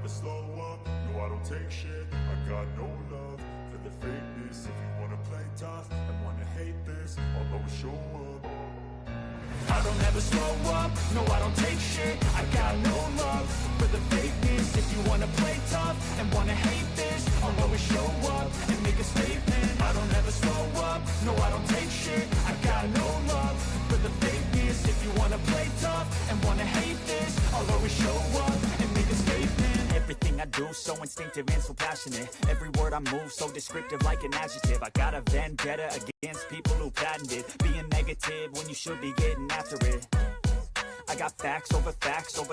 slow up, no I don't take shit. I got no love for the fakeness. If you wanna play tough and wanna hate this, I'll always show up. I don't ever slow up, no I don't take shit. I got no love for the fakeness. If you wanna play tough and wanna hate this, I'll always show up and make a statement. I don't ever slow up, no I don't take shit. I got no love for the fakeness. If you wanna play tough and wanna hate this, I'll always show up and make a statement. Everything I do so instinctive and so passionate. Every word I move so descriptive like an adjective. I got a vendetta against people who patented being negative when you should be getting after it. I got facts over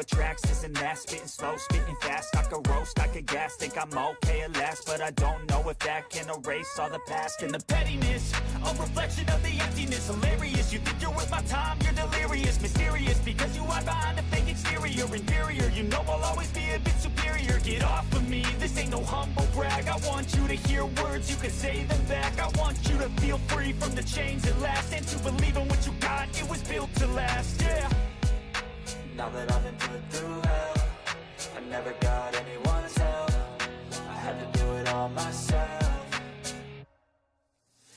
tracks, this and that, spitting slow, spitting fast. I could roast, I could gas, think I'm okay at last, but I don't know if that can erase all the past. And the pettiness, a reflection of the emptiness. Hilarious, you think you're worth my time, you're delirious. Mysterious, because you hide behind a fake exterior. Inferior, you know I'll always be a bit superior. Get off of me, this ain't no humble brag. I want you to hear words, you can say them back. I want you to feel free from the chains that last, and to believe in what you got, it was built to last, yeah. Now that I've been put through hell, I never got anyone's help. I had to do it all myself.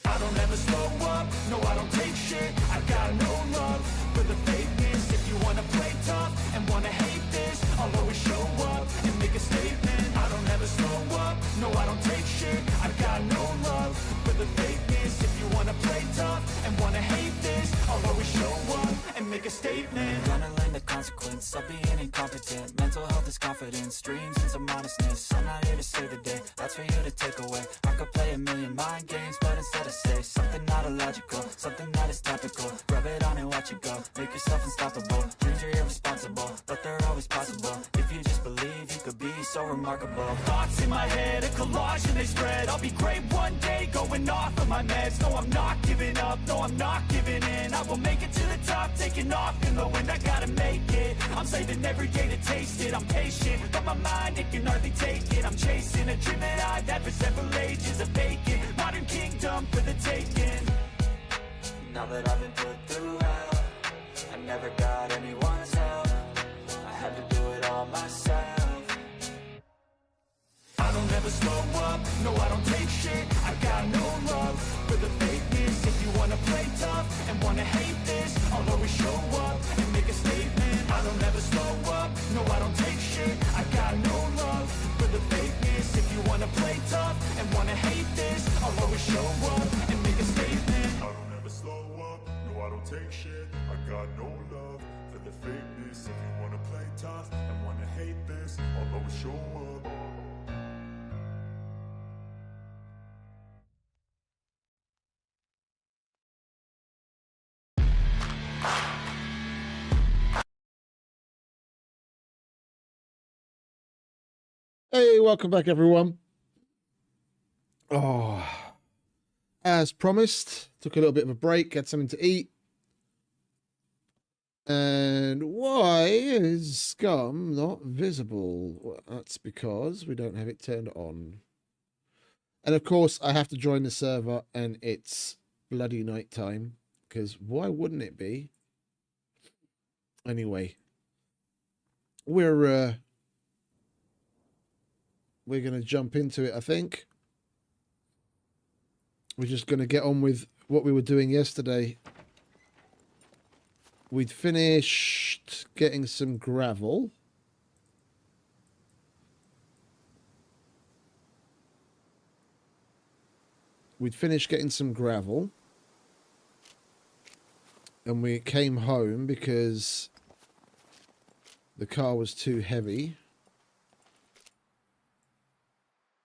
I don't ever slow up, no I don't take shit. I got no love for the fakeness. If you wanna play tough and wanna hate this, I'll always show up and make a statement. I don't ever slow up, no I don't take shit. I got no love for the fakeness. If you wanna play tough and wanna hate this, I'll always show up and make a statement. Gonna learn the consequence of being incompetent. Mental health is confidence, dreams and some honestness. I'm not here to save the day, that's for you to take away. I could play a million mind games, but instead I say something not illogical, something that is topical. Rub it on and watch it go, make yourself unstoppable. Dreams are irresponsible, but they're always possible. If you just believe, you could be so remarkable. Thoughts in my head, a collage and they spread. I'll be great one day, going off of my meds. No, I'm not giving up, no, I'm not giving in. I will make it to the top, taking off in the wind. I gotta make it, I'm saving every day to taste it. I'm patient, but my mind, it can hardly take it. I'm chasing a dream that I've had for several ages. A vacant, modern kingdom for the taking. Now that I've been put through hell, I never got anyone's help. I had to do it all myself. I don't ever slow up, no I don't take shit. I got no love for the fakeness. If you wanna play tough and wanna hate this, I'll always show up and make a statement. I don't ever slow up, no I don't take shit. I got no love for the fakeness. If you wanna play tough and wanna hate this, I'll always show up and make a statement. I don't ever slow up, no I don't take shit. I got no love for the fakeness. If you wanna play tough and wanna hate this, I'll always show up. Hey, welcome back, everyone. Oh, as promised, took a little bit of a break, had something to eat. And why is SCUM not visible? Well, that's because we don't have it turned on. And of course, I have to join the server, and it's bloody night time, because why wouldn't it be? Anyway, we're going to jump into it, I think. We're just going to get on with what we were doing yesterday. We'd finished getting some gravel. And we came home because the car was too heavy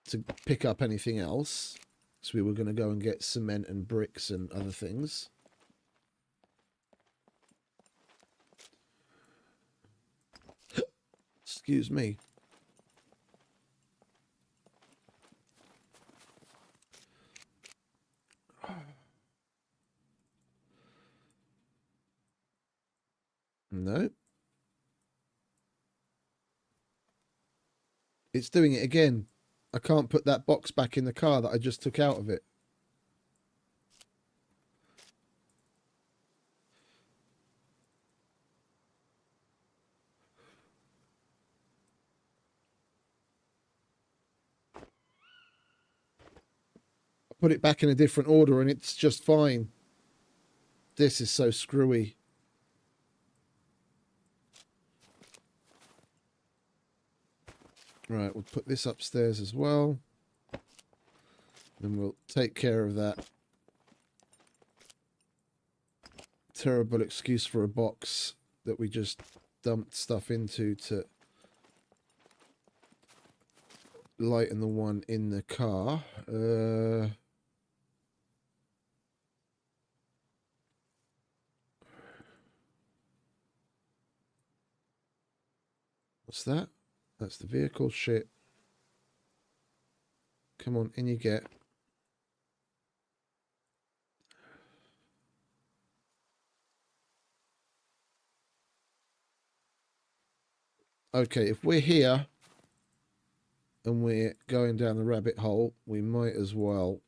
to pick up anything else. So we were going to go and get cement and bricks and other things. Excuse me. No. It's doing it again. I can't put that box back in the car that I just took out of it. put it back in a different order and it's just fine. This is so screwy. Right, we'll put this upstairs as well. Then we'll take care of that terrible excuse for a box that we just dumped stuff into to lighten the one in the car. What's that? That's the vehicle shit. Come on, in you get. Okay, if we're here and we're going down the rabbit hole, we might as well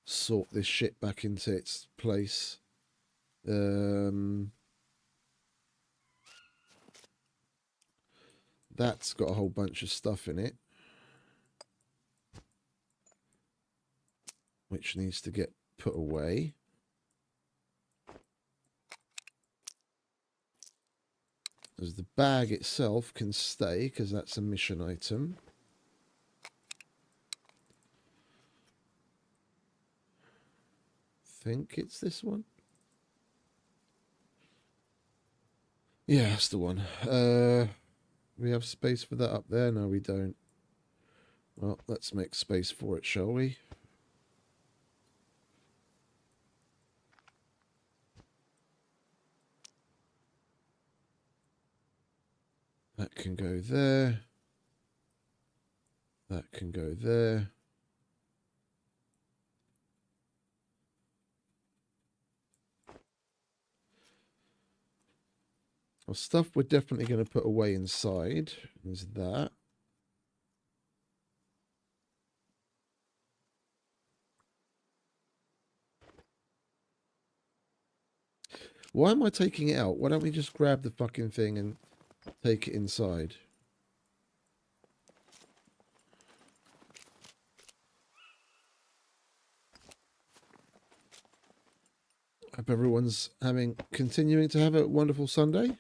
sort this shit back into its place. That's got a whole bunch of stuff in it, which needs to get put away. As the bag itself can stay, because that's a mission item. Think it's this one. Yeah, that's the one. We have space for that up there? No, we don't. Well, let's make space for it, shall we? That can go there. That can go there. Well, stuff we're definitely going to put away inside is that. Why am I taking it out? Why don't we just grab the fucking thing and take it inside? Hope everyone's continuing to have a wonderful Sunday.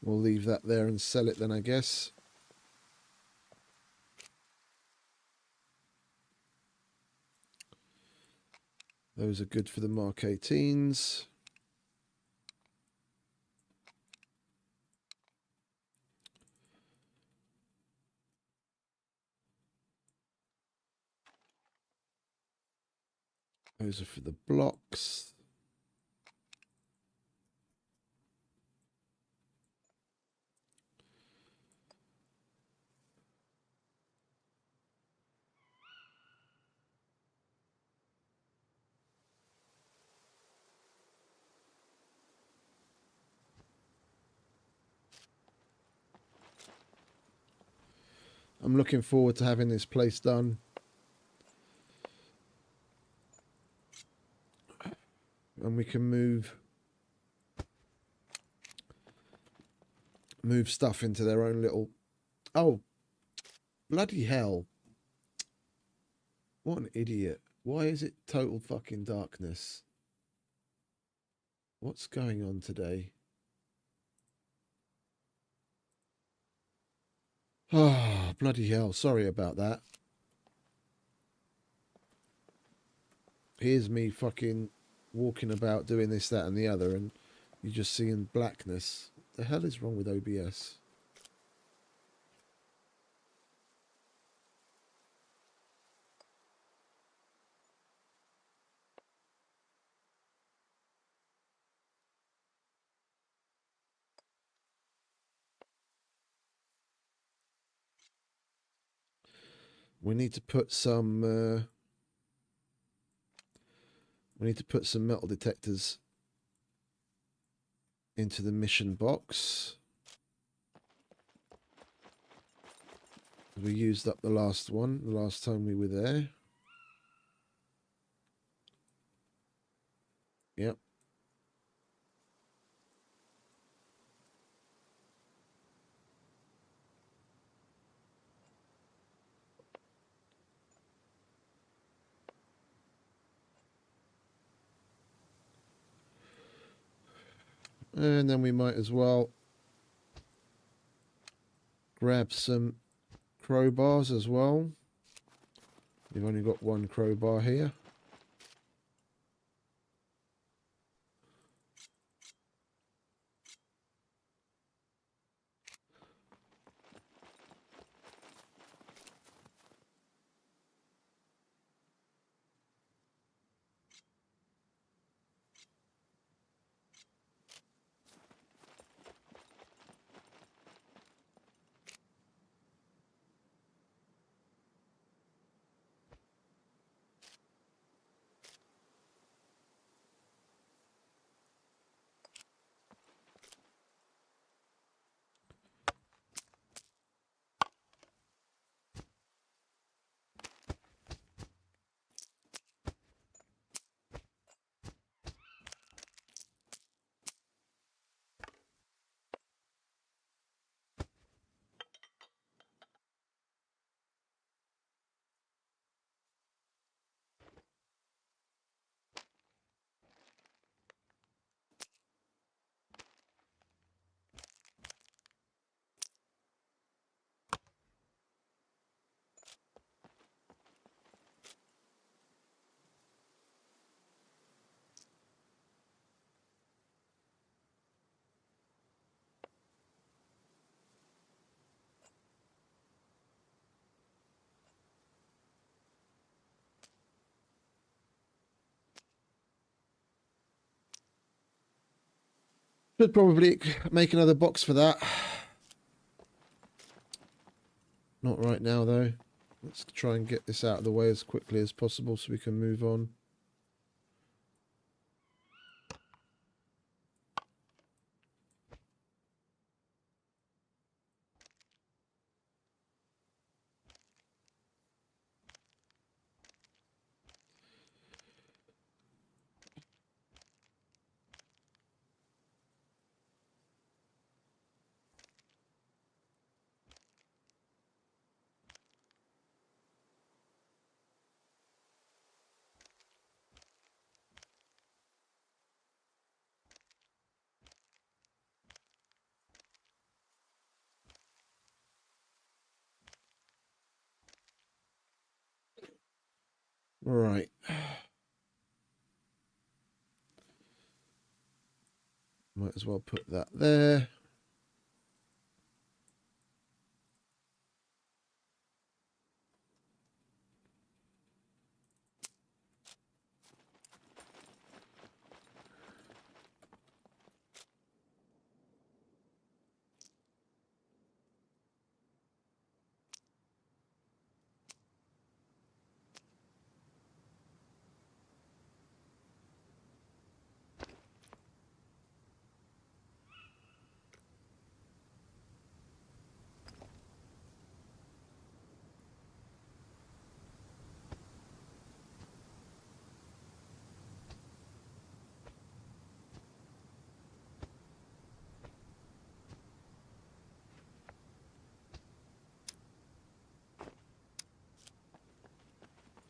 We'll leave that there and sell it then, I guess. Those are good for the Mark 18s. Those are for the blocks. I'm looking forward to having this place done. And we can move stuff into their own little... Oh, bloody hell. What an idiot. Why is it total fucking darkness? What's going on today? Oh, bloody hell. Sorry about that. Here's me fucking walking about doing this, that and the other, and you're just seeing blackness. What the hell is wrong with OBS? We need to put some metal detectors into the mission box. We used up the last one the last time we were there. Yep. And then we might as well grab some crowbars as well. We've only got one crowbar here. Should probably make another box for that. Not right now though. Let's try and get this out of the way as quickly as possible so we can move on. Right. Might as well put that there.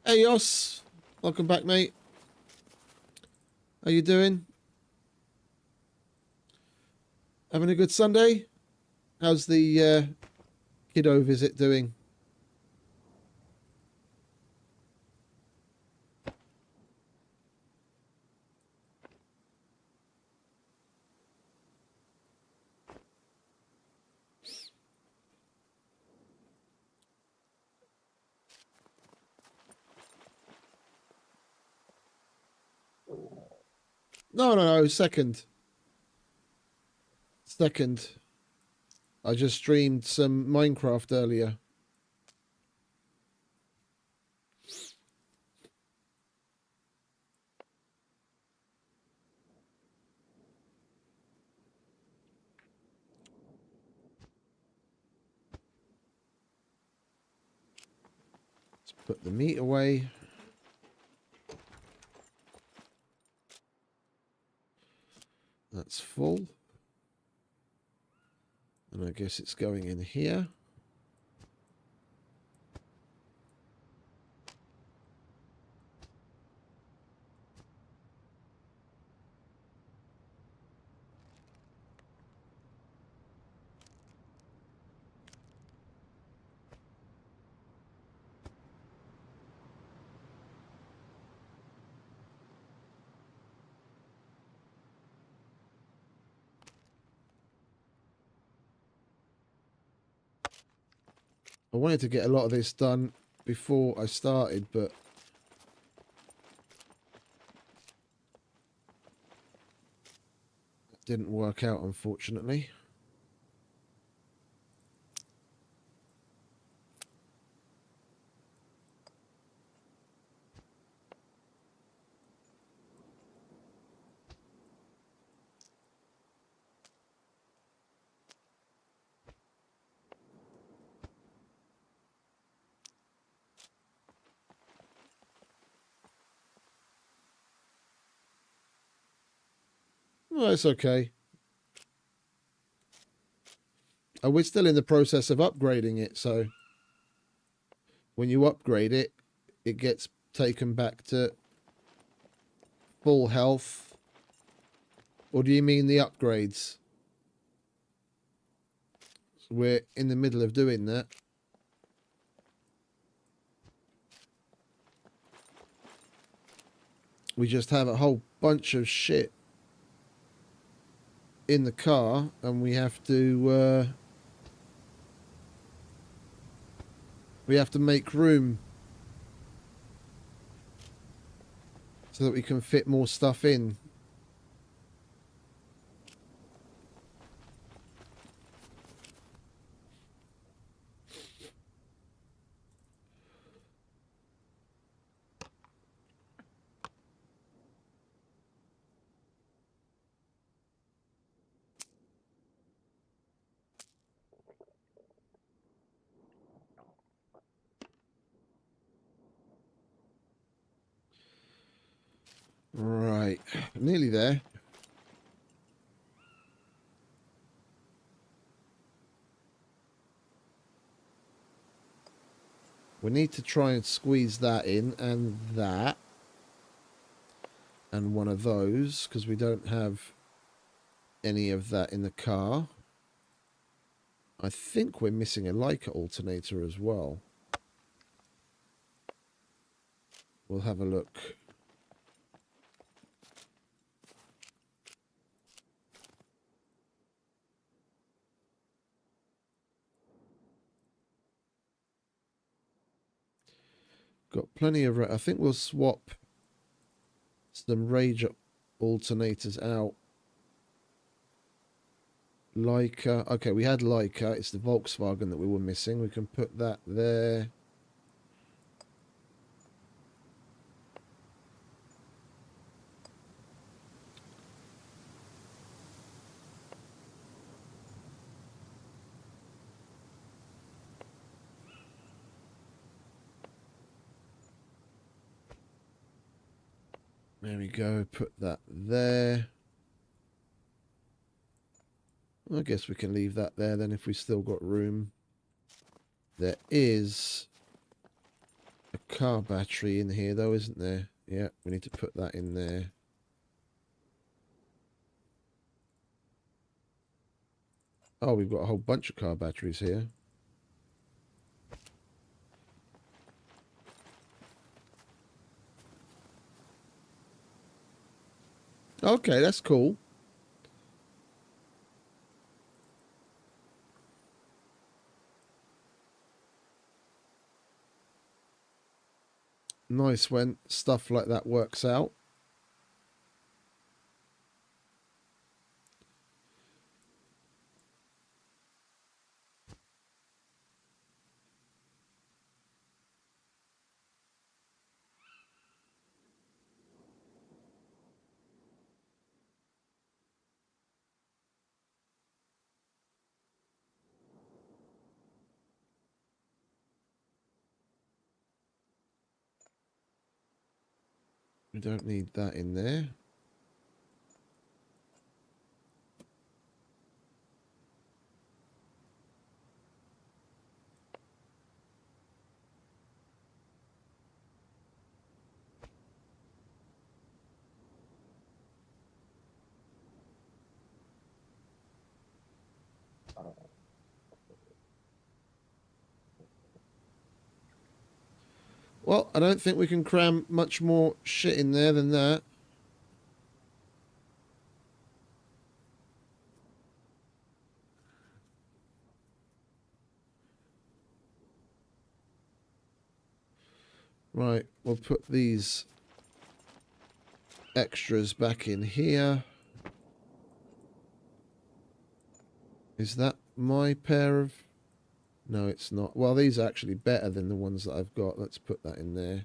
Hey, Yos. Welcome back, mate. How you doing? Having a good Sunday? How's the kiddo visit doing? No. Second. I just streamed some Minecraft earlier. Let's put the meat away. That's full. And I guess it's going in here. I wanted to get a lot of this done before I started, but it didn't work out, unfortunately. Well, it's okay. We're still in the process of upgrading it, so when you upgrade it, it gets taken back to full health. Or do you mean the upgrades? So we're in the middle of doing that. We just have a whole bunch of shit in the car, and we have to make room so that we can fit more stuff in. Right, nearly there. We need to try and squeeze that in, and that, and one of those, because we don't have any of that in the car. I think we're missing a Leica alternator as well. We'll have a look. Got plenty of... I think we'll swap some Rage alternators out. Leica. Okay, we had Leica. It's the Volkswagen that we were missing. We can put that there. There we go. Put that there. I guess we can leave that there then if we still got room. There is a car battery in here though, isn't there? Yeah, we need to put that in there. Oh, we've got a whole bunch of car batteries here. Okay, that's cool. Nice when stuff like that works out. We don't need that in there. Well, I don't think we can cram much more shit in there than that. Right, we'll put these extras back in here. Is that my pair of... No, it's not. Well, these are actually better than the ones that I've got. Let's put that in there.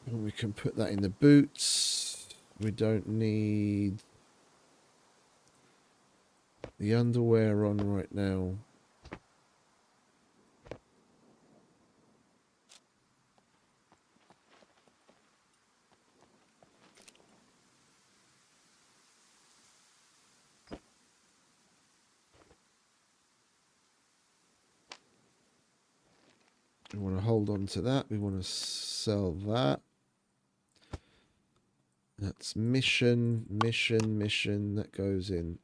And we can put that in the boots. We don't need the underwear on right now. We want to hold on to that. We want to sell that. That's mission. That goes in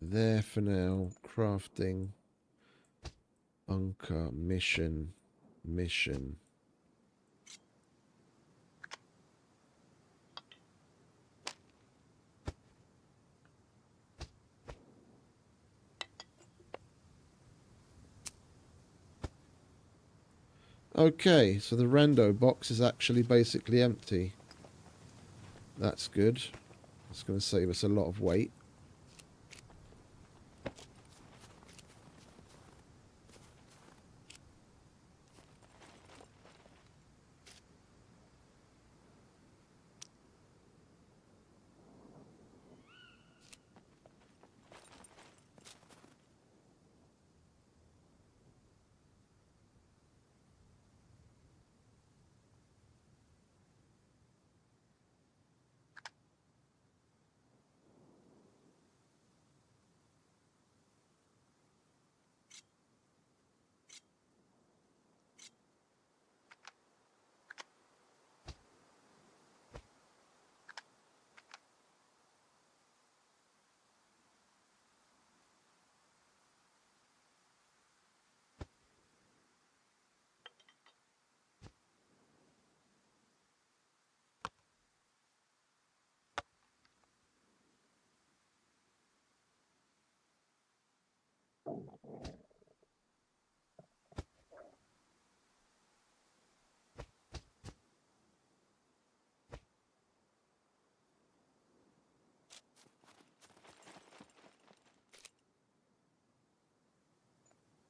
there for now. Crafting. Bunker. Mission. Okay, so the rando box is actually basically empty. That's good. It's going to save us a lot of weight.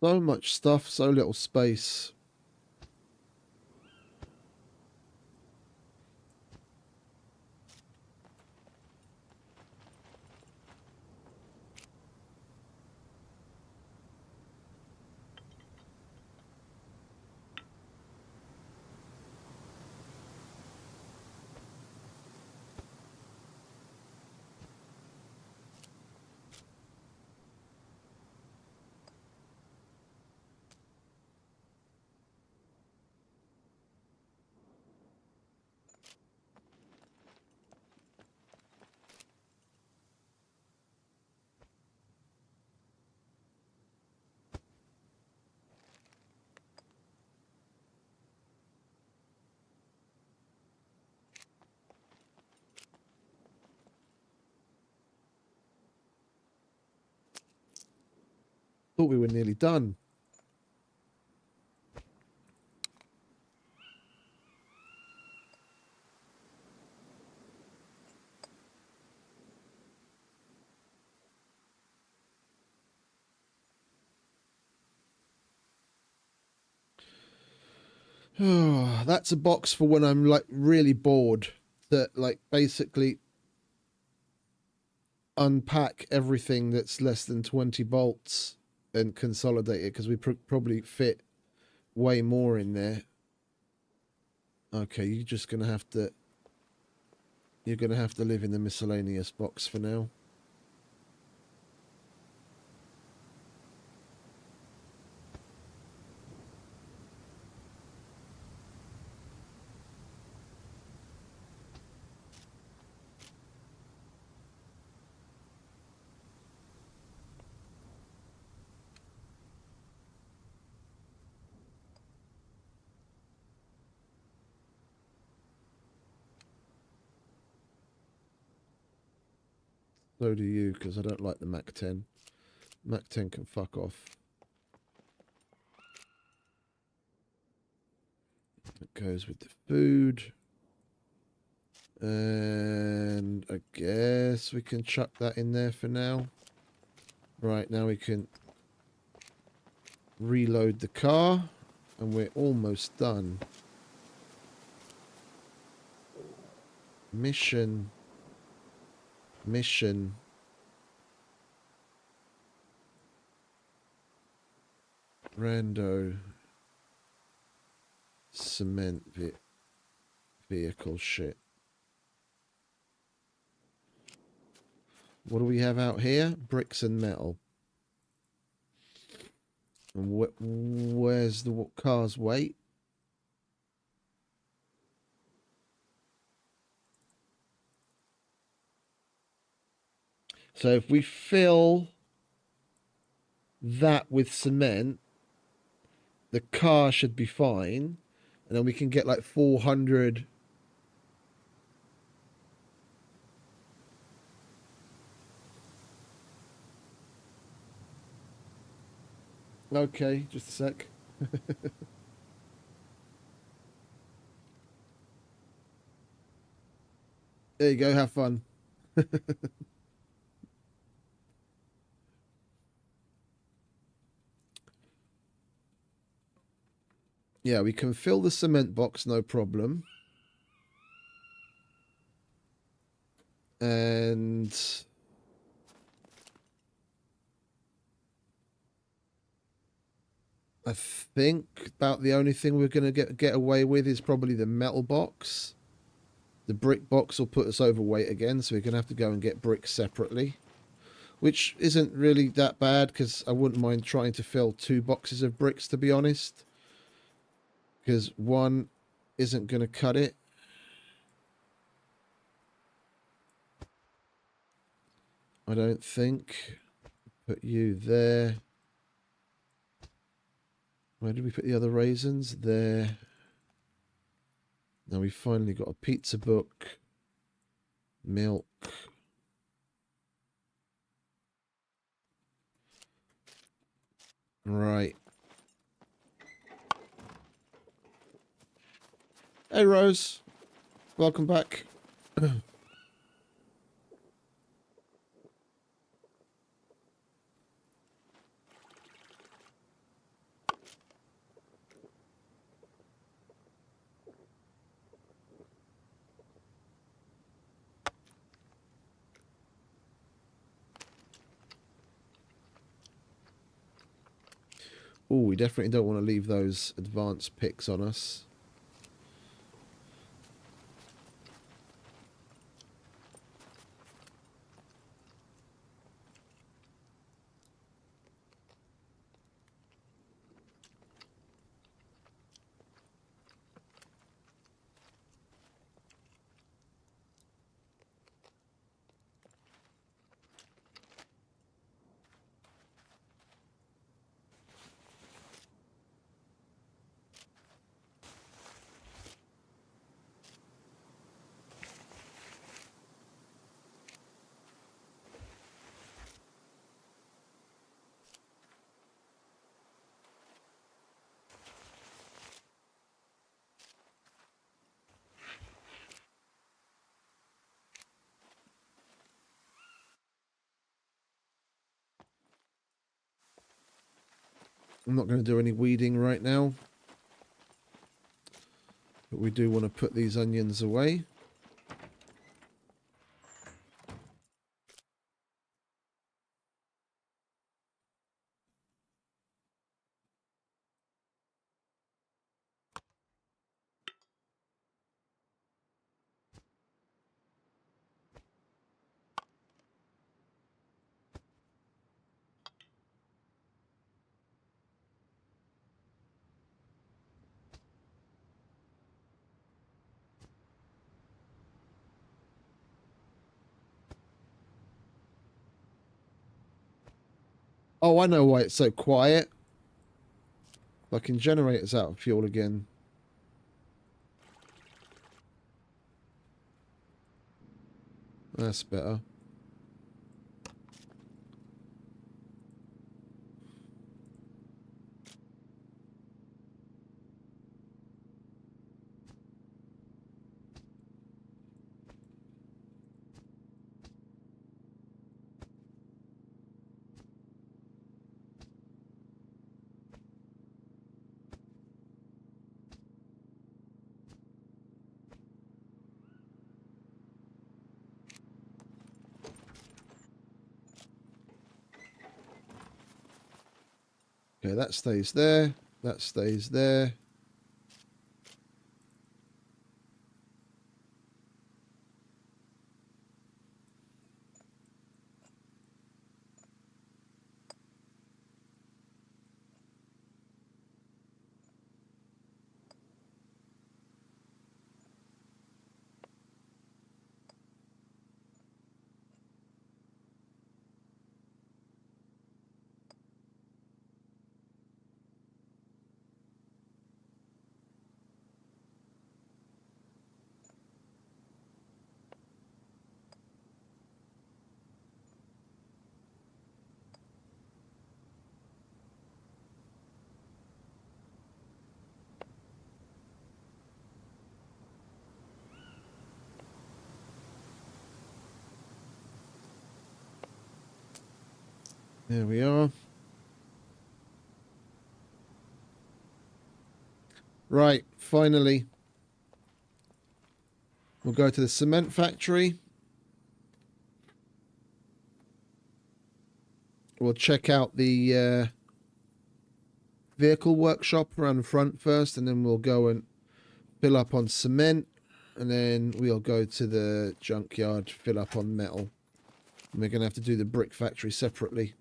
So much stuff, so little space. Thought we were nearly done. Oh, that's a box for when I'm like really bored. That like basically unpack everything that's less than 20 bolts and consolidate it because we probably fit way more in there. Okay, you're just gonna have to. You're gonna have to live in the miscellaneous box for now. So do you, because I don't like the Mac 10. Mac 10 can fuck off. It goes with the food. And I guess we can chuck that in there for now. Right, now we can reload the car. And we're almost done. Mission. Rando. Cement vehicle shit. What do we have out here? Bricks and metal. And where's the car's weight? So if we fill that with cement, the car should be fine. And then we can get like 400. Okay, just a sec. There you go, have fun. Yeah, we can fill the cement box, no problem. And I think about the only thing we're going to get away with is probably the metal box. The brick box will put us overweight again, so we're going to have to go and get bricks separately. Which isn't really that bad, because I wouldn't mind trying to fill 2 boxes of bricks, to be honest. Because one isn't going to cut it. I don't think. Put you there. Where did we put the other raisins? There. Now we finally got a pizza book. Milk. Right. Hey, Rose. Welcome back. Oh, we definitely don't want to leave those advanced picks on us. I'm not going to do any weeding right now. But we do want to put these onions away. Oh, I know why it's so quiet. Fucking generator's out of fuel again. That's better. Okay, that stays there. That stays there. There we are. Right, finally. We'll go to the cement factory. We'll check out the vehicle workshop around the front first, and then we'll go and fill up on cement, and then we'll go to the junkyard, fill up on metal. And we're going to have to do the brick factory separately.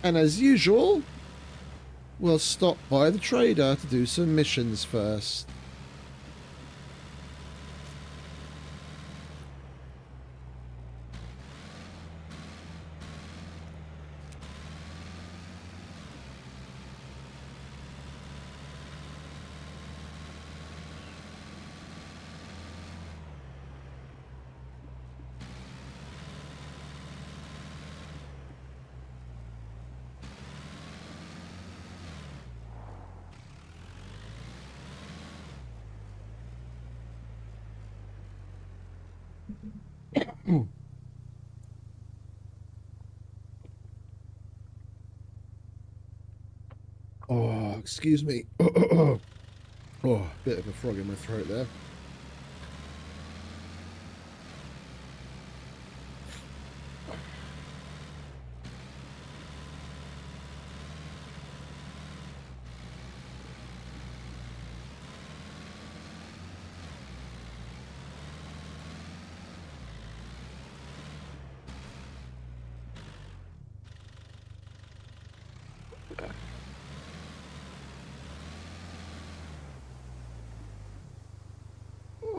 And as usual, we'll stop by the trader to do some missions first. Oh, excuse me. Oh, bit of a frog in my throat there.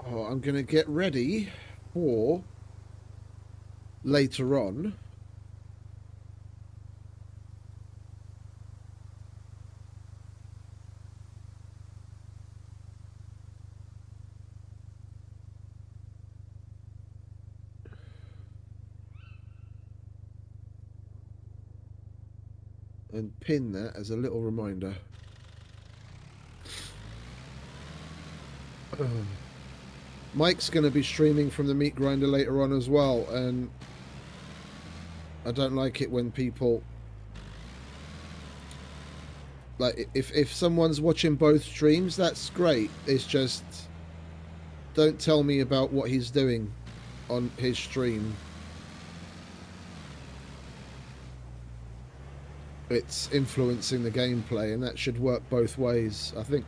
Oh, I'm going to get ready for later on. and pin that as a little reminder. Mike's going to be streaming from the meat grinder later on as well, and I don't like it when people, like, if someone's watching both streams, that's great. It's just, don't tell me about what he's doing on his stream. It's influencing the gameplay, and that should work both ways. I think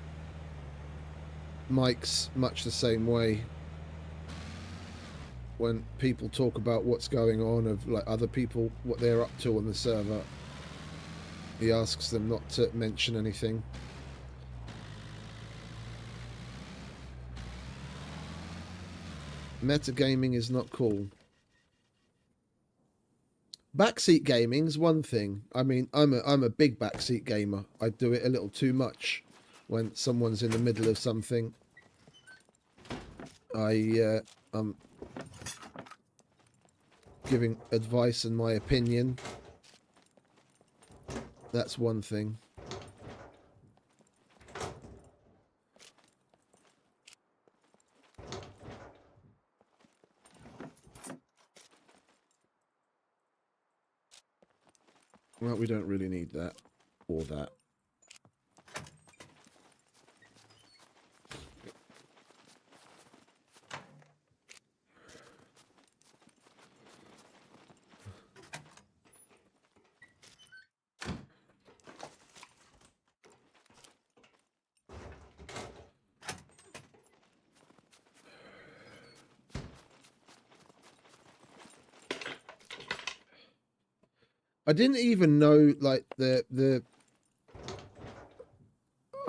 Mike's much the same way. When people talk about what's going on, of like other people, what they're up to on the server, he asks them not to mention anything. Metagaming is not cool. Backseat gaming's one thing. I mean, I'm a big backseat gamer. I do it a little too much when someone's in the middle of something. I'm giving advice and my opinion. That's one thing. Well, we don't really need that or that. I didn't even know, like, I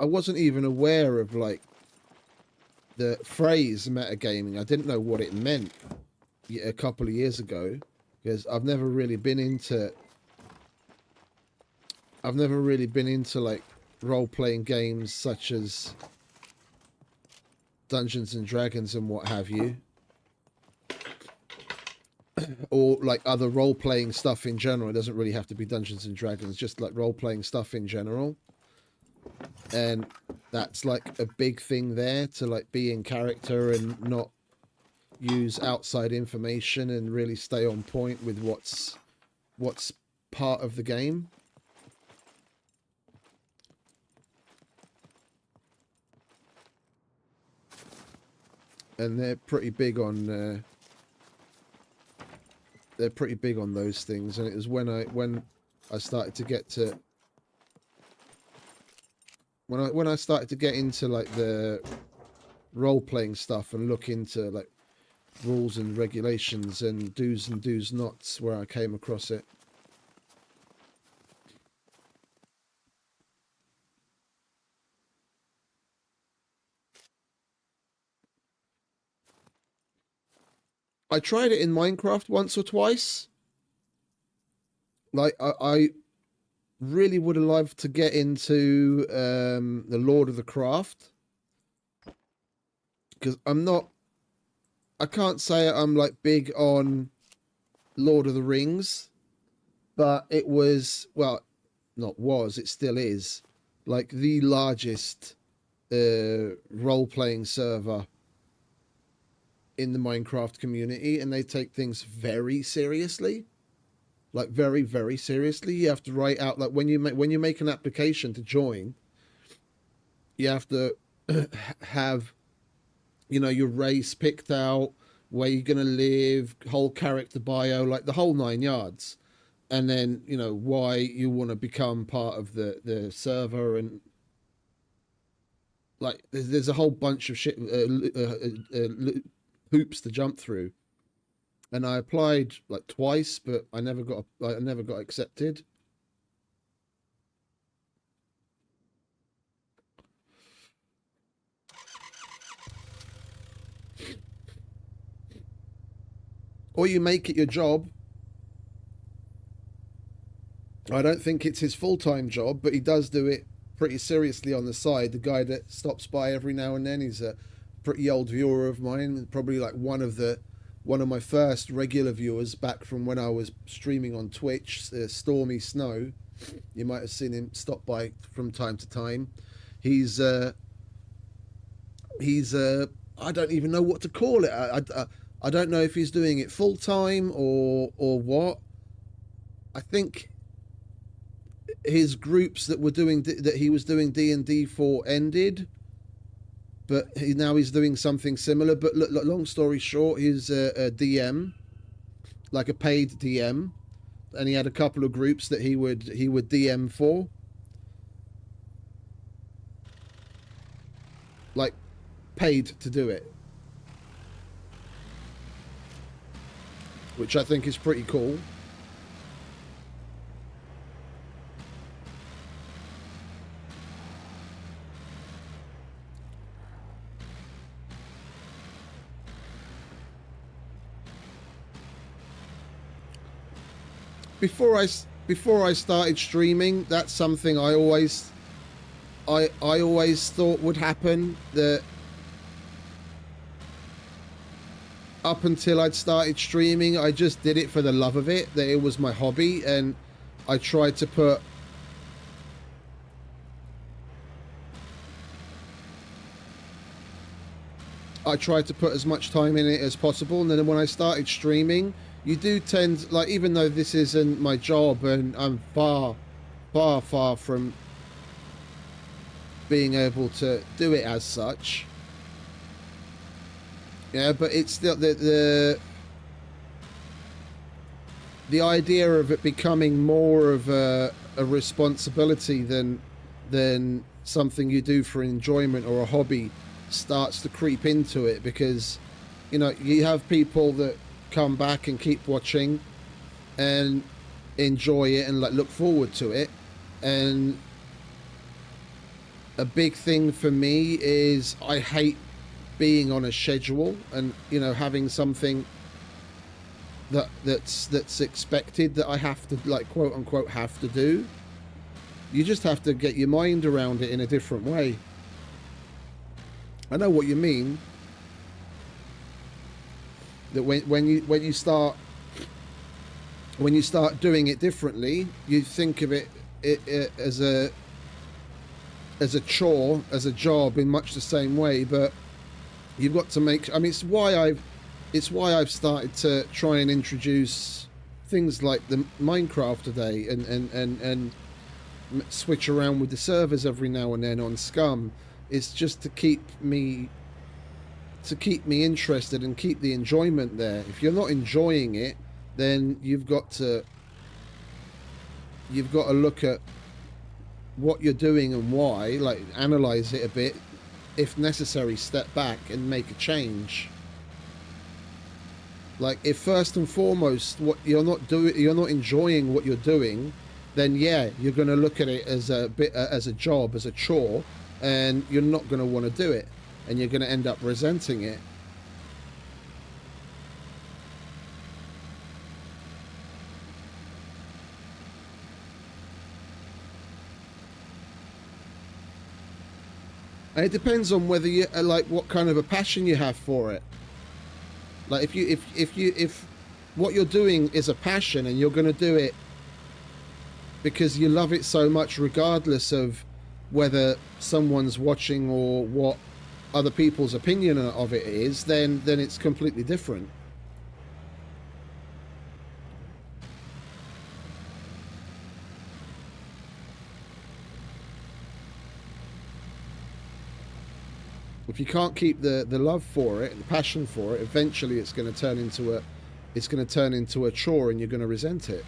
wasn't even aware of, like, the phrase metagaming. I didn't know what it meant a couple of years ago, because I've never really been into like role-playing games such as Dungeons and Dragons and what have you, or like other role-playing stuff in general. It doesn't really have to be Dungeons and Dragons, just like role-playing stuff in general. And that's like a big thing there, to like be in character and not use outside information and really stay on point with what's part of the game. And they're pretty big on those things. And it was when I started to get to when I started to get into like the role-playing stuff and look into like rules and regulations and do's nots, where I came across it. I tried it in Minecraft once or twice. Like I really would have loved to get into the Lord of the Craft, because I can't say I'm like big on Lord of the Rings, but it was, well, it still is like the largest role-playing server in the Minecraft community, and they take things very seriously. Like very, very seriously. You have to write out, like, when you make an application to join, you have to have, you know, your race picked out, where you're gonna live, whole character bio, like the whole 9 yards, and then, you know, why you want to become part of the server, and like there's a whole bunch of shit, hoops to jump through. And I applied like twice, but I never got accepted. Or you make it your job. I don't think it's his full-time job, but he does do it pretty seriously on the side. The guy that stops by every now and then, he's a pretty old viewer of mine, probably like one of my first regular viewers back from when I was streaming on Twitch, Stormy Snow. You might have seen him stop by from time to time. He's I don't even know what to call it. I don't know if he's doing it full time or what. I think his groups that he was doing D&D for ended, but now he's doing something similar. But look, long story short, he's a DM, like a paid DM, and he had a couple of groups that he would DM for, like paid to do it, which I think is pretty cool. Before I started streaming, that's something I always thought would happen. That up until I'd started streaming, I just did it for the love of it. That it was my hobby, and I tried to put as much time in it as possible. And then when I started streaming, you do tend, like, even though this isn't my job and I'm far from being able to do it as such, yeah, but it's still the idea of it becoming more of a responsibility than something you do for enjoyment or a hobby starts to creep into it, because you have people that come back and keep watching and enjoy it and like look forward to it. And a big thing for me is I hate being on a schedule and having something that's expected that I have to, like, quote unquote have to do. You just have to get your mind around it in a different way. I know what you mean. That when you start doing it differently, you think of it as a chore, as a job, in much the same way. But you've got to make. I mean, it's why I've started to try and introduce things like the Minecraft today, and switch around with the servers every now and then on SCUM. It's just to keep me interested and keep the enjoyment there. If you're not enjoying it, then you've got to look at what you're doing and why, like analyze it a bit, if necessary step back and make a change. Like, if first and foremost what you're not enjoying what you're doing, then yeah, you're going to look at it as a job, as a chore, and you're not going to want to do it, and you're going to end up resenting it. And it depends on whether you like what kind of a passion you have for it. Like, if what you're doing is a passion and you're going to do it because you love it so much, regardless of whether someone's watching or what other people's opinion of it is, then it's completely different. If you can't keep the love for it, the passion for it, eventually it's going to turn into a chore, and you're going to resent it.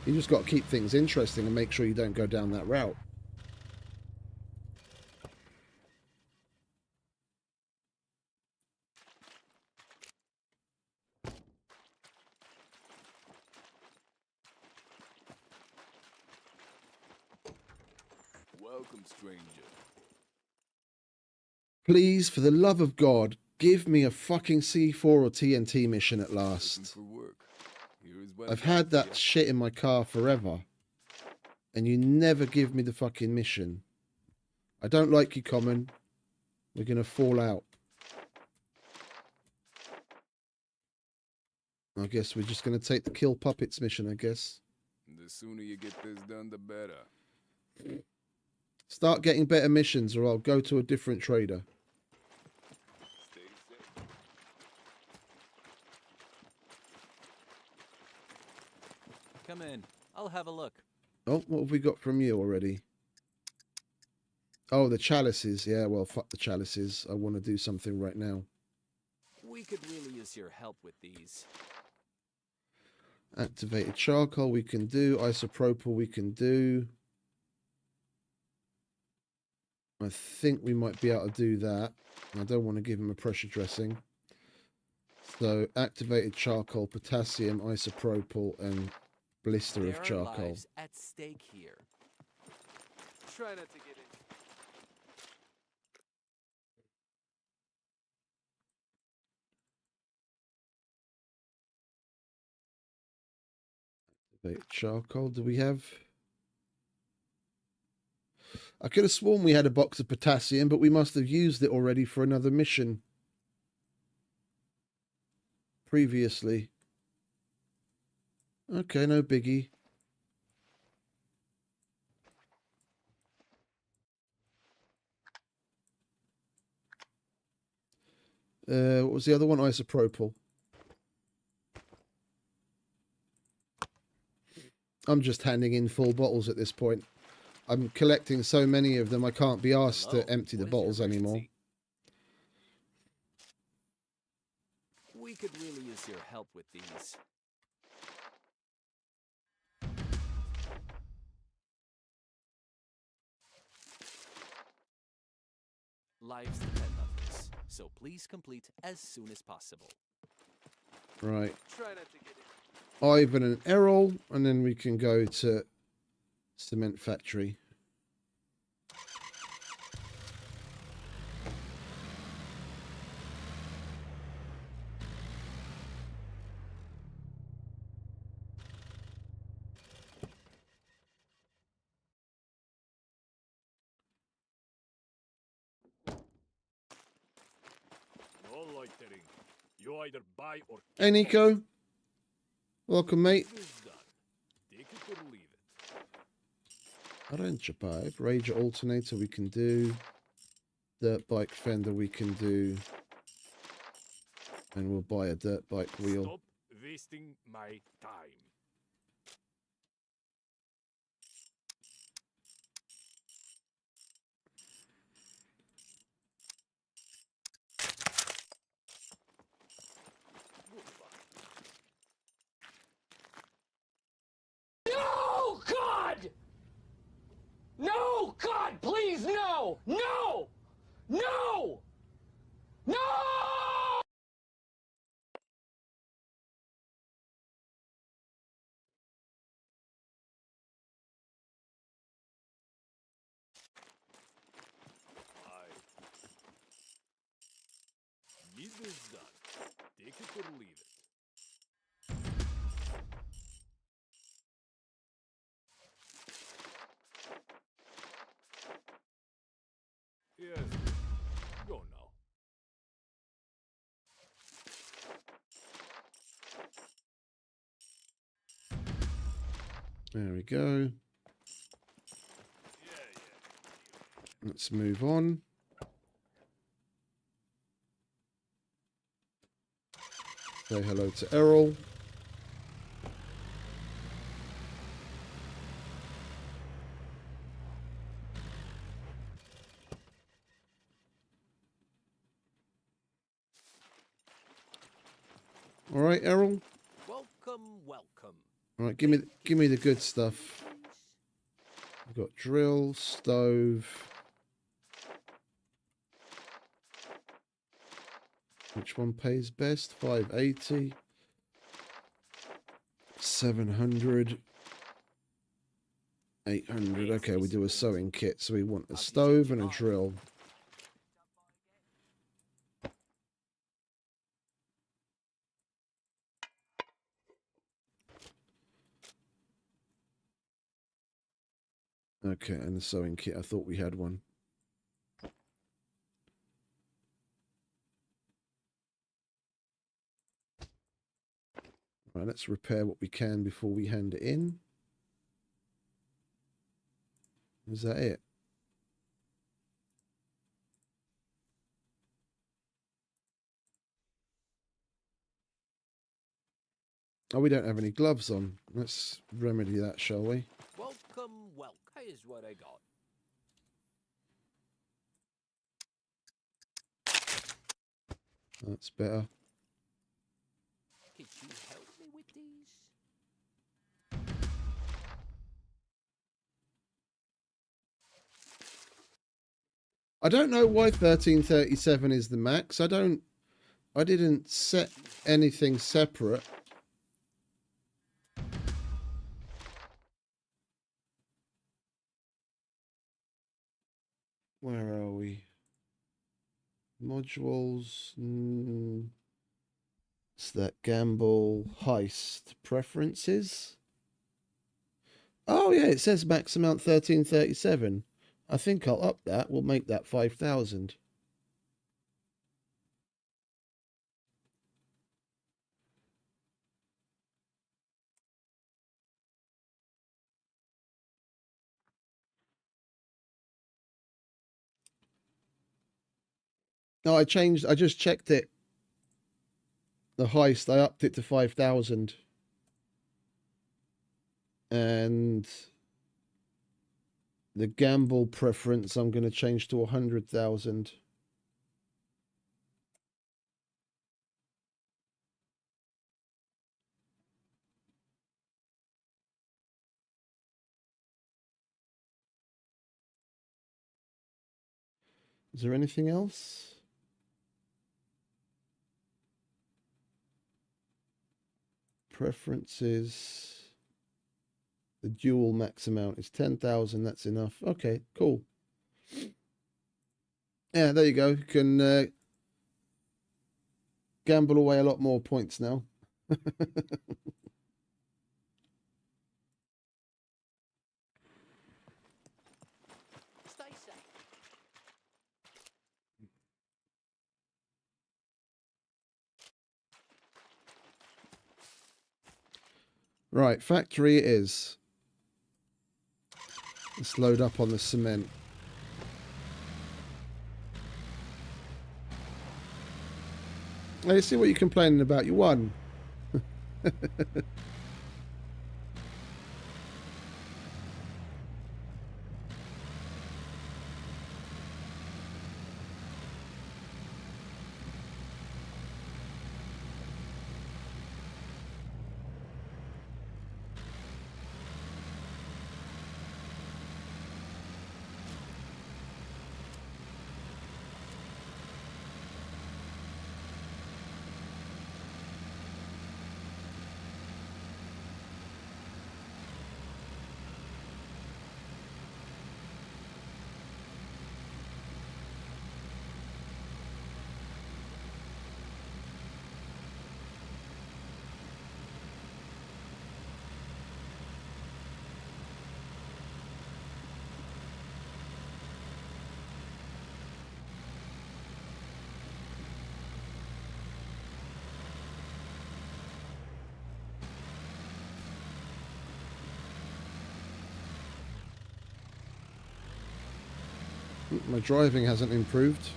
You just got to keep things interesting and make sure you don't go down that route. Welcome, stranger. Please, for the love of God, give me a fucking C4 or TNT mission at last. For work. I've had that shit in my car forever, and you never give me the fucking mission. I don't like you, Common. We're gonna fall out. I guess we're just gonna take the kill puppets mission, I guess. The The sooner you get this done, the better. Start getting better missions, or I'll go to a different trader. Stay safe. Come in. I'll have a look. Oh, what have we got from you already? Oh, the chalices. Yeah, well, fuck the chalices. I want to do something right now. We could really use your help with these. Activated charcoal we can do. Isopropyl we can do. I think we might be able to do that. I don't want to give him a pressure dressing. So activated charcoal, potassium, isopropyl, and blister There of are charcoal. lives at stake here. Try not to get in. Activated charcoal. Do we have? I could have sworn we had a box of potassium, but we must have used it already for another mission previously. Okay, no biggie. What was the other one? Isopropyl. I'm just handing in full bottles at this point. I'm collecting so many of them, I can't be asked Hello? to empty the What is your bottles anymore. emergency? We could really use your help with these. Lives depend on this, so please complete as soon as possible. Right. Try not to get in. Ivan and Errol, and then we can go to cement factory. No loitering. You either buy or Hey, Nico. Welcome, mate. this done. Take it or leave it. Orange pipe. Rager alternator we can do. Dirt bike fender we can do. And we'll buy a dirt bike wheel. Stop wasting my time. No, God! No, God, please, no! No! No! No! I need this done. Take it or leave it. Yes. Go now. There we go. Let's move on. Say hello to Errol. All right, Errol. Welcome, welcome. All right, give me the good stuff. We've got drill, stove. Which one pays best? 580. 700. 800. Okay, we do a sewing kit, so we want a stove and a drill. Okay, and the sewing kit. I thought we had one. Right, let's repair what we can before we hand it in. Is that it? Oh, we don't have any gloves on. Let's remedy that, shall we? Welcome, welcome. Here's what I got. That's better. Could you help me with these? I don't know why 1337 is the max. I didn't set anything separate. Where are we? Modules. It's that gamble heist preferences. Oh yeah, it says max amount 1337. I think I'll up that. We'll make that 5,000. No, I just checked it. The heist, I upped it to 5,000. And the gamble preference, I'm going to change to 100,000. Is there anything else? Preferences. The dual max amount is 10,000. That's enough. Okay, cool. Yeah, there you go. You can gamble away a lot more points now. Stay safe. Right, factory it is. Let's load up on the cement. Hey, see what you're complaining about. You won. My driving hasn't improved.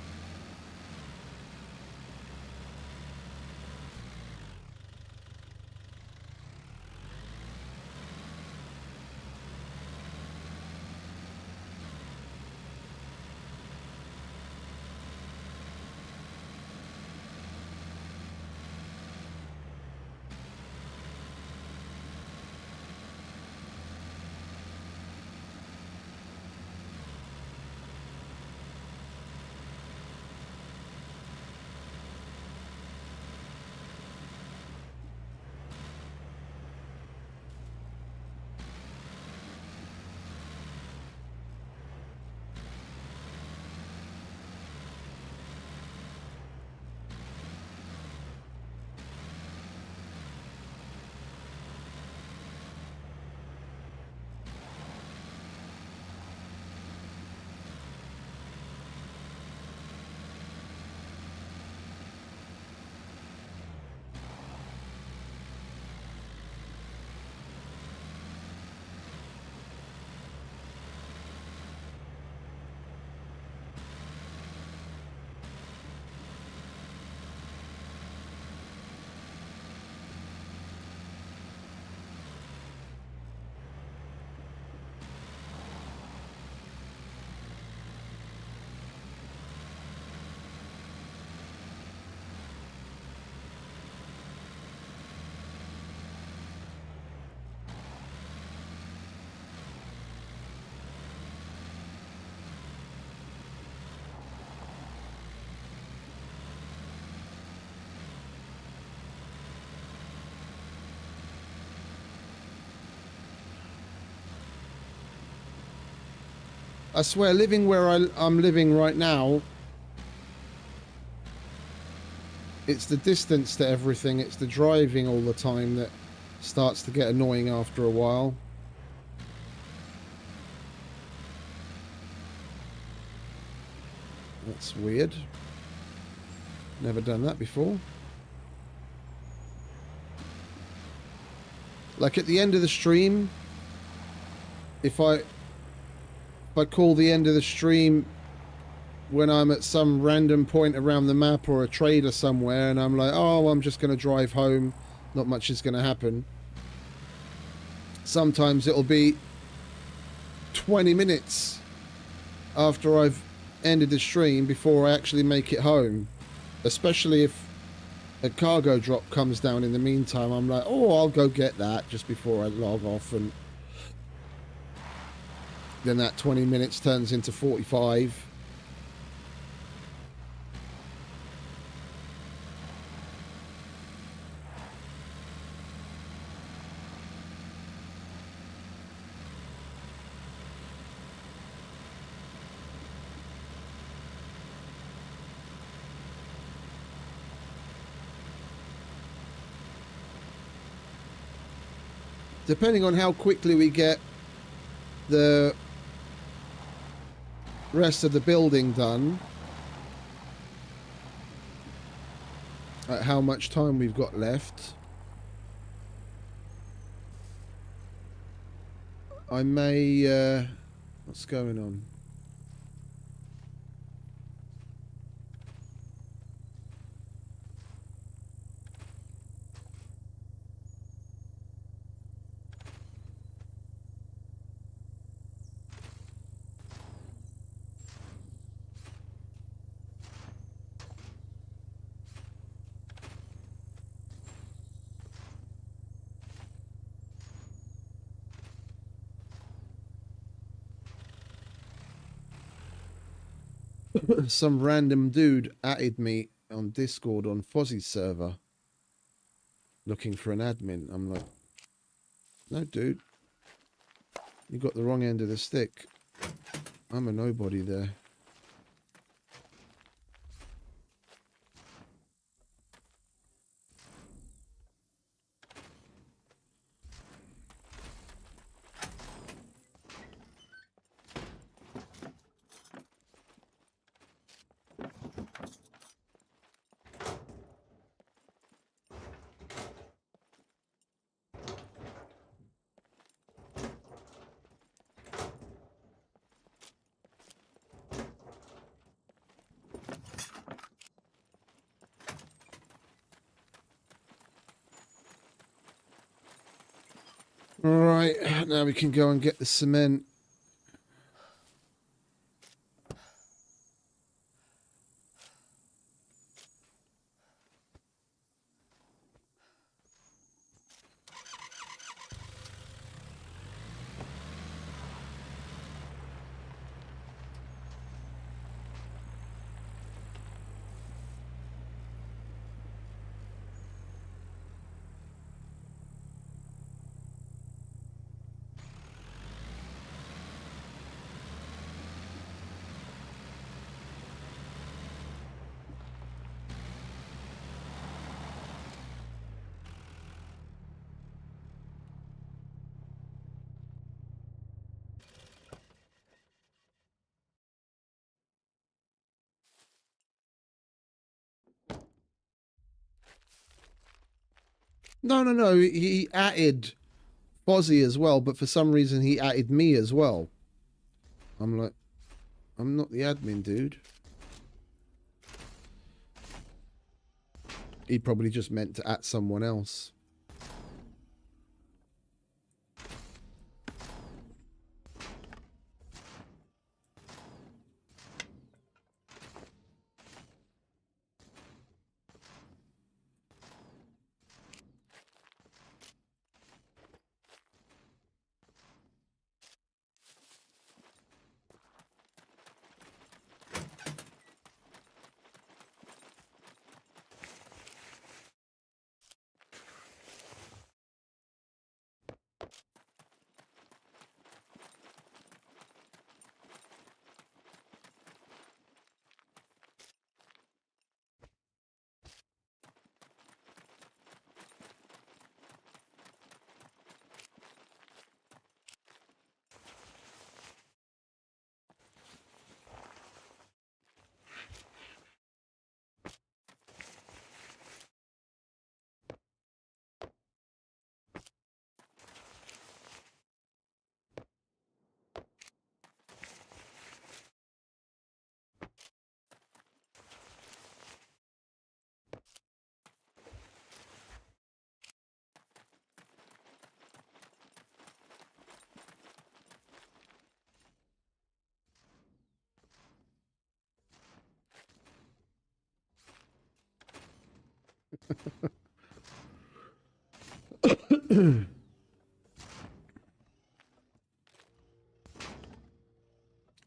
I swear, living where I'm living right now, it's the distance to everything. It's the driving all the time that starts to get annoying after a while. That's weird. Never done that before. Like at the end of the stream, if I call the end of the stream when I'm at some random point around the map or a trader somewhere and I'm like, oh, I'm just going to drive home, not much is going to happen. Sometimes it'll be 20 minutes after I've ended the stream before I actually make it home. Especially if a cargo drop comes down in the meantime, I'm like, oh, I'll go get that just before I log off, and then that 20 minutes turns into 45. Depending on how quickly we get the rest of the building done, at how much time we've got left, I may what's going on? Some random dude added me on Discord on Fozzie's server looking for an admin. I'm like, no, dude, you got the wrong end of the stick. I'm a nobody there. Right, now we can go and get the cement. No. He added Fozzie as well, but for some reason he added me as well. I'm like, I'm not the admin, dude. He probably just meant to add someone else.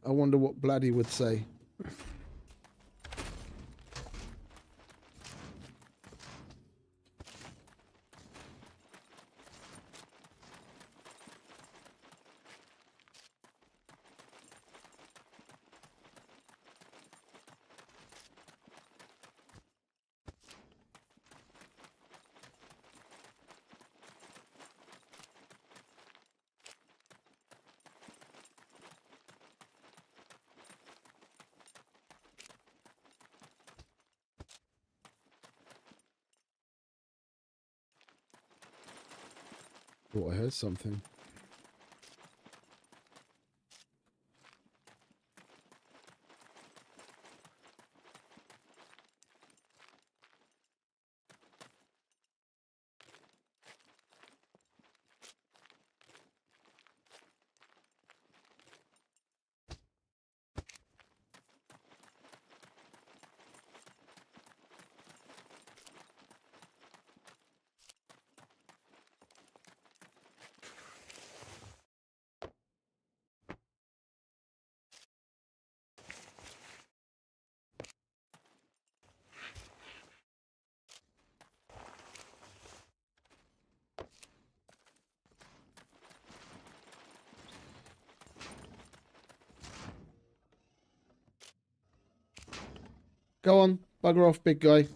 I wonder what Bloody would say. Oh, I heard something. Go on, bugger off, big guy.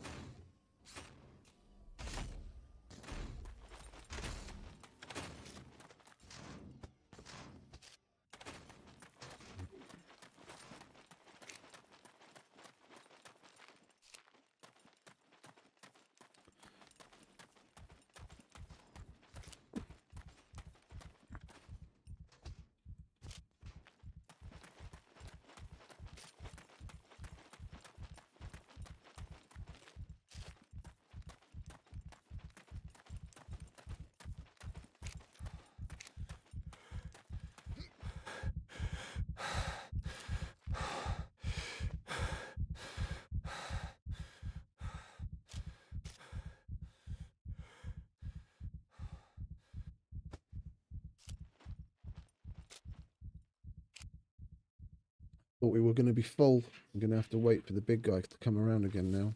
Thought we were going to be full. I'm going to have to wait for the big guy to come around again now.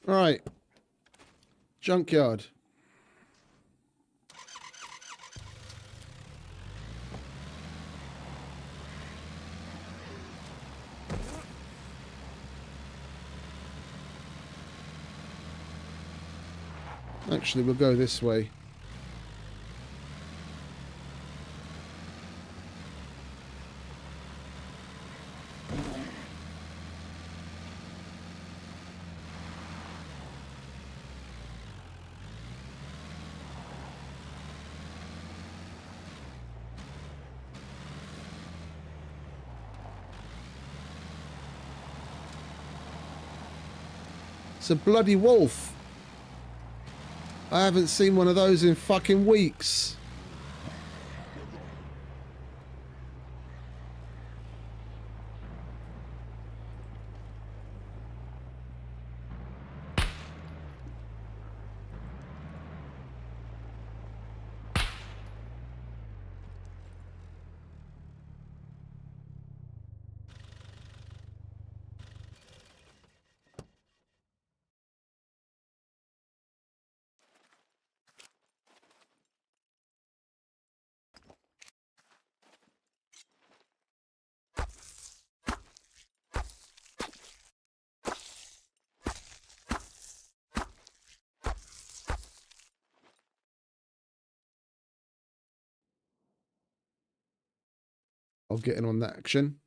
All right. Junkyard. Actually, we'll go this way. It's a bloody wolf. I haven't seen one of those in fucking weeks. I'll get in on that action.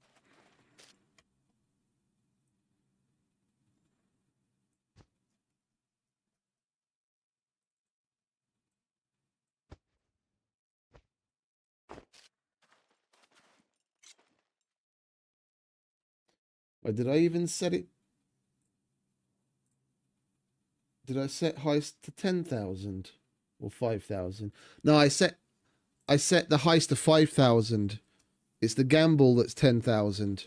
Wait, did I even set it? Did I set heist to 10,000 or 5,000? No, I set the heist to 5,000. It's the gamble that's 10,000.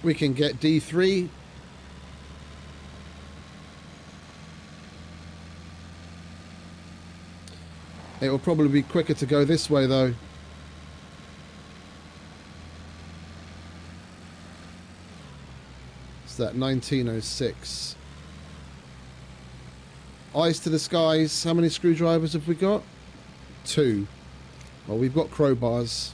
We can get D3. It will probably be quicker to go this way, though. It's that 1906. Eyes to the skies. How many screwdrivers have we got? 2. Well, we've got crowbars.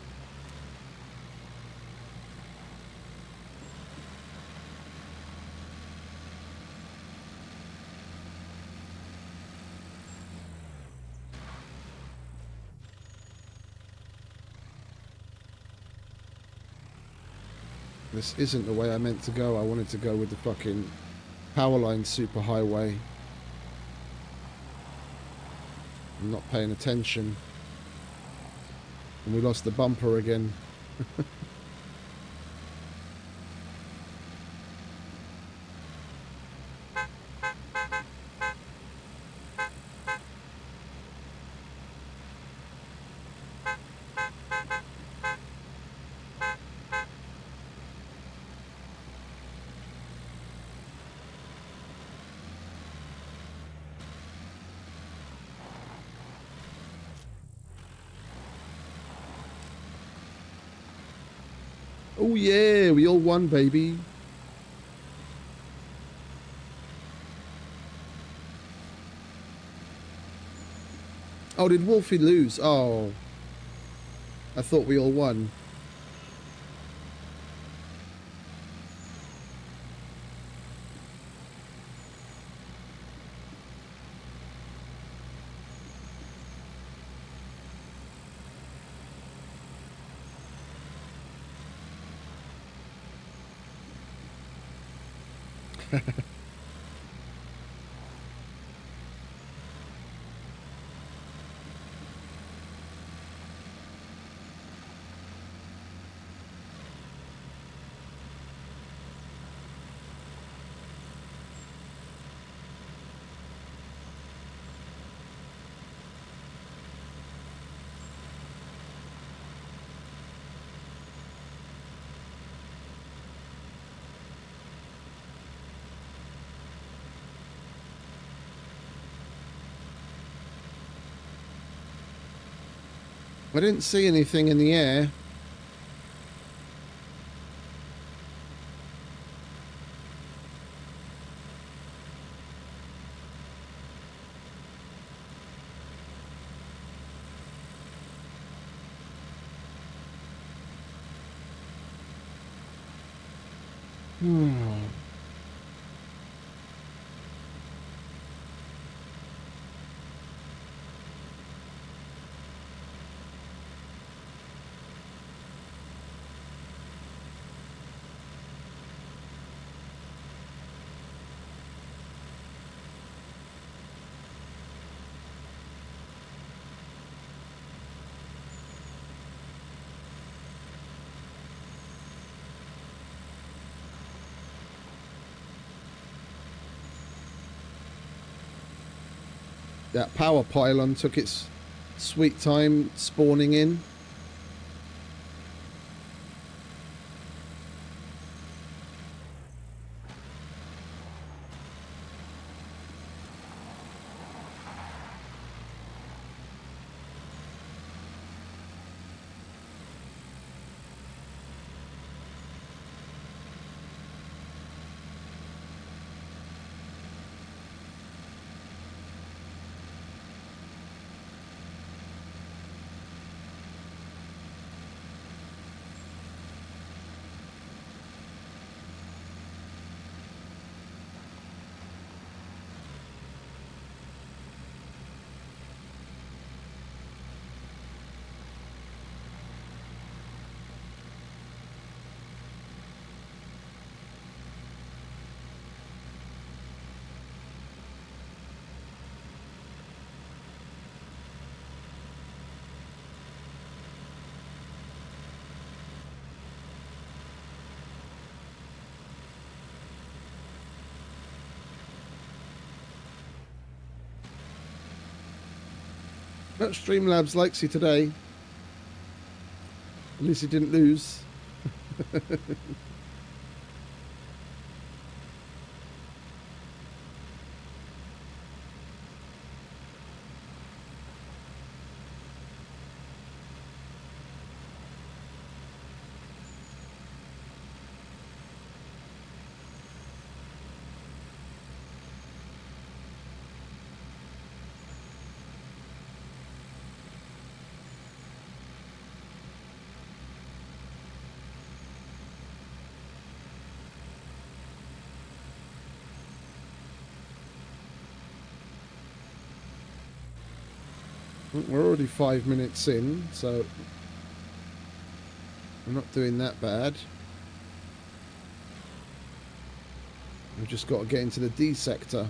This isn't the way I meant to go. I wanted to go with the fucking Powerline superhighway. I'm not paying attention. And we lost the bumper again. Oh yeah, we all won, baby. Oh, did Wolfie lose? Oh. I thought we all won. I didn't see anything in the air. That power pylon took its sweet time spawning in. Streamlabs likes you today. At least he didn't lose. We're already 5 minutes in, so we're not doing that bad. We've just got to get into the D sector.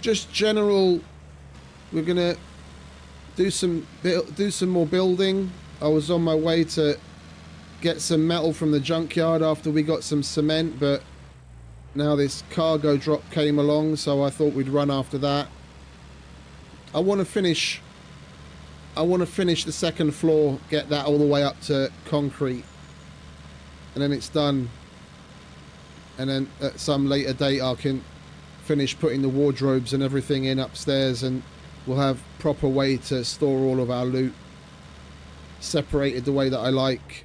Just general, we're gonna do some more building. I was on my way to get some metal from the junkyard after we got some cement, but now this cargo drop came along, so I thought we'd run after that. I want to finish the second floor, get that all the way up to concrete, and then it's done. And then at some later date I can finish putting the wardrobes and everything in upstairs, and we'll have proper way to store all of our loot separated the way that I like.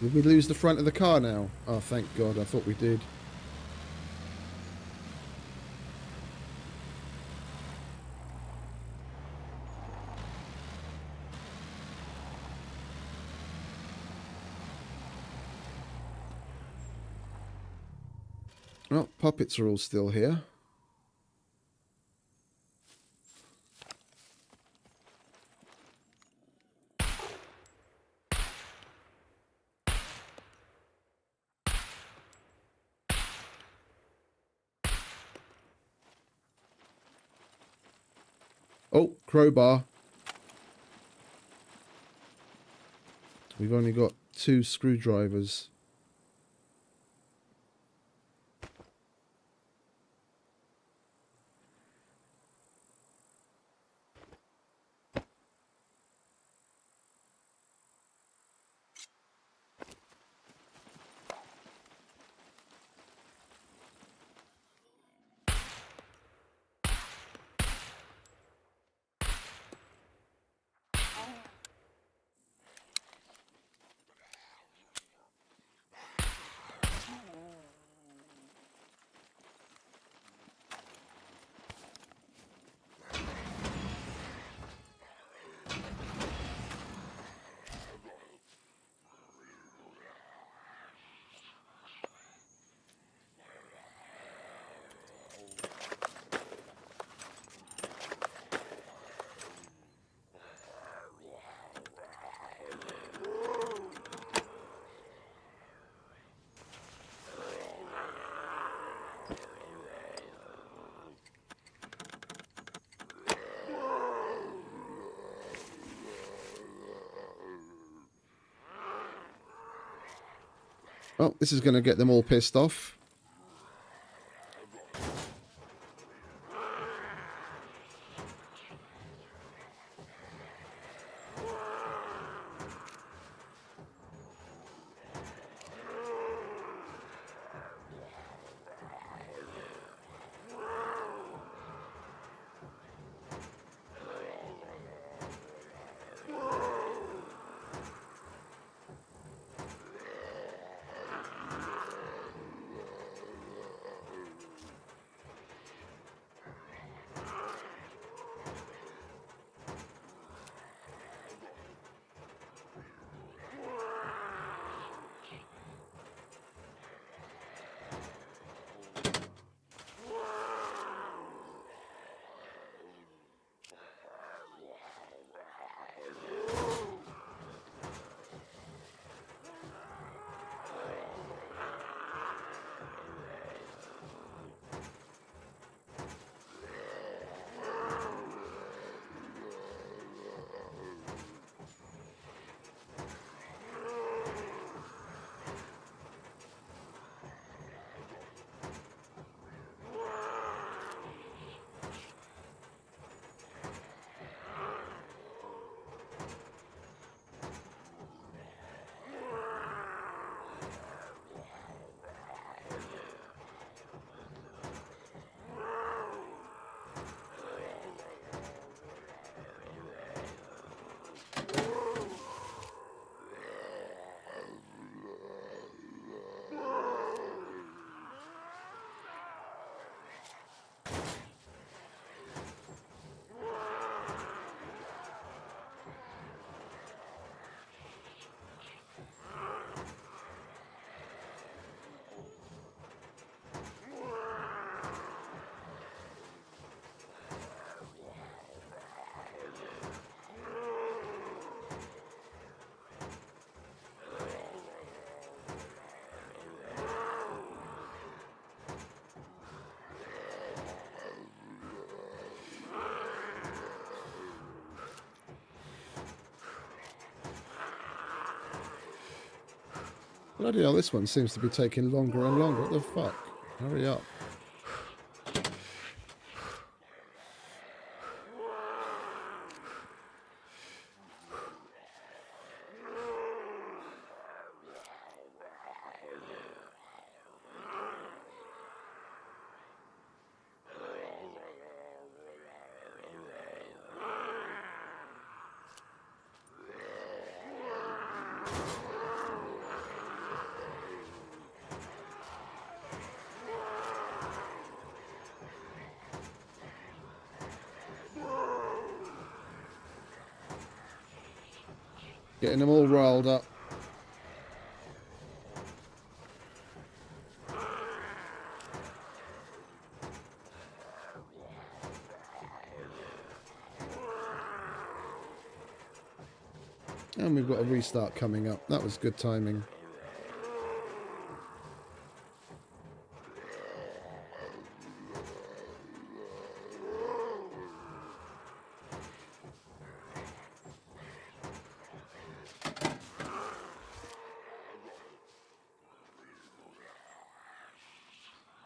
Did we lose the front of the car now? Oh, thank God, I thought we did. Well, puppets are all still here. Oh, crowbar. We've only got 2 screwdrivers. Oh, this is going to get them all pissed off. Bloody hell, this one seems to be taking longer and longer. What the fuck? Hurry up. Getting them all riled up. And we've got a restart coming up. That was good timing.